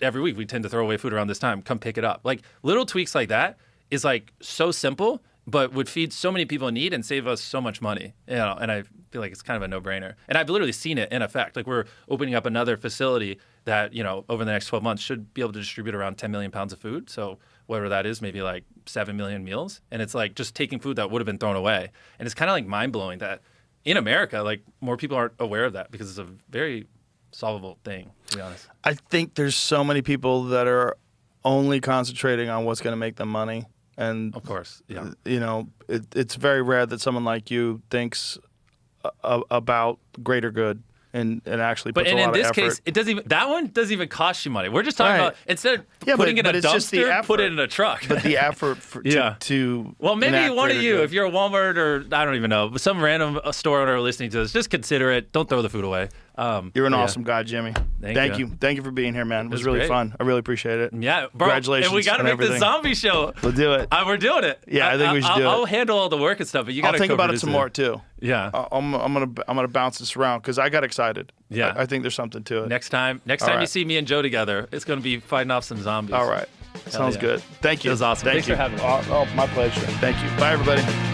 every week we tend to throw away food around this time. Come pick it up. Like little tweaks like that is like so simple, but would feed so many people in need and save us so much money. You know, and I feel like it's kind of a no-brainer. And I've literally seen it in effect. Like we're opening up another facility that, over the next 12 months should be able to distribute around 10 million pounds of food. So whatever that is, maybe like 7 million meals. And it's like just taking food that would have been thrown away. And it's kind of like mind-blowing that in America, like more people aren't aware of that because it's a very solvable thing, to be honest. I think there's so many people that are only concentrating on what's going to make them money. And of course, yeah. It's very rare that someone like you thinks about greater good and actually puts a lot of effort. But in this case, that one doesn't even cost you money. We're just talking about, instead of putting it in a dumpster, put it in a truck. But the effort to well, maybe one of you, if you're a Walmart or I don't even know, but some random store owner listening to this, just consider it. Don't throw the food away. You're an awesome guy, Jimmy. Thank you. Thank you for being here, man. It was really great. Fun. I really appreciate it. Yeah, bro. Congratulations. And we got to make the zombie show. We'll do it. We're doing it. Yeah, I think we should do it. I'll handle all the work and stuff, but you got to think about it some more too. Yeah. I'm gonna bounce this around because I got excited. Yeah. I think there's something to it. Next time you see me and Joe together, it's gonna be fighting off some zombies. All right. Sounds good. Thank you. It was awesome. Thanks for having me. Oh, my pleasure. Thank you. Bye, everybody.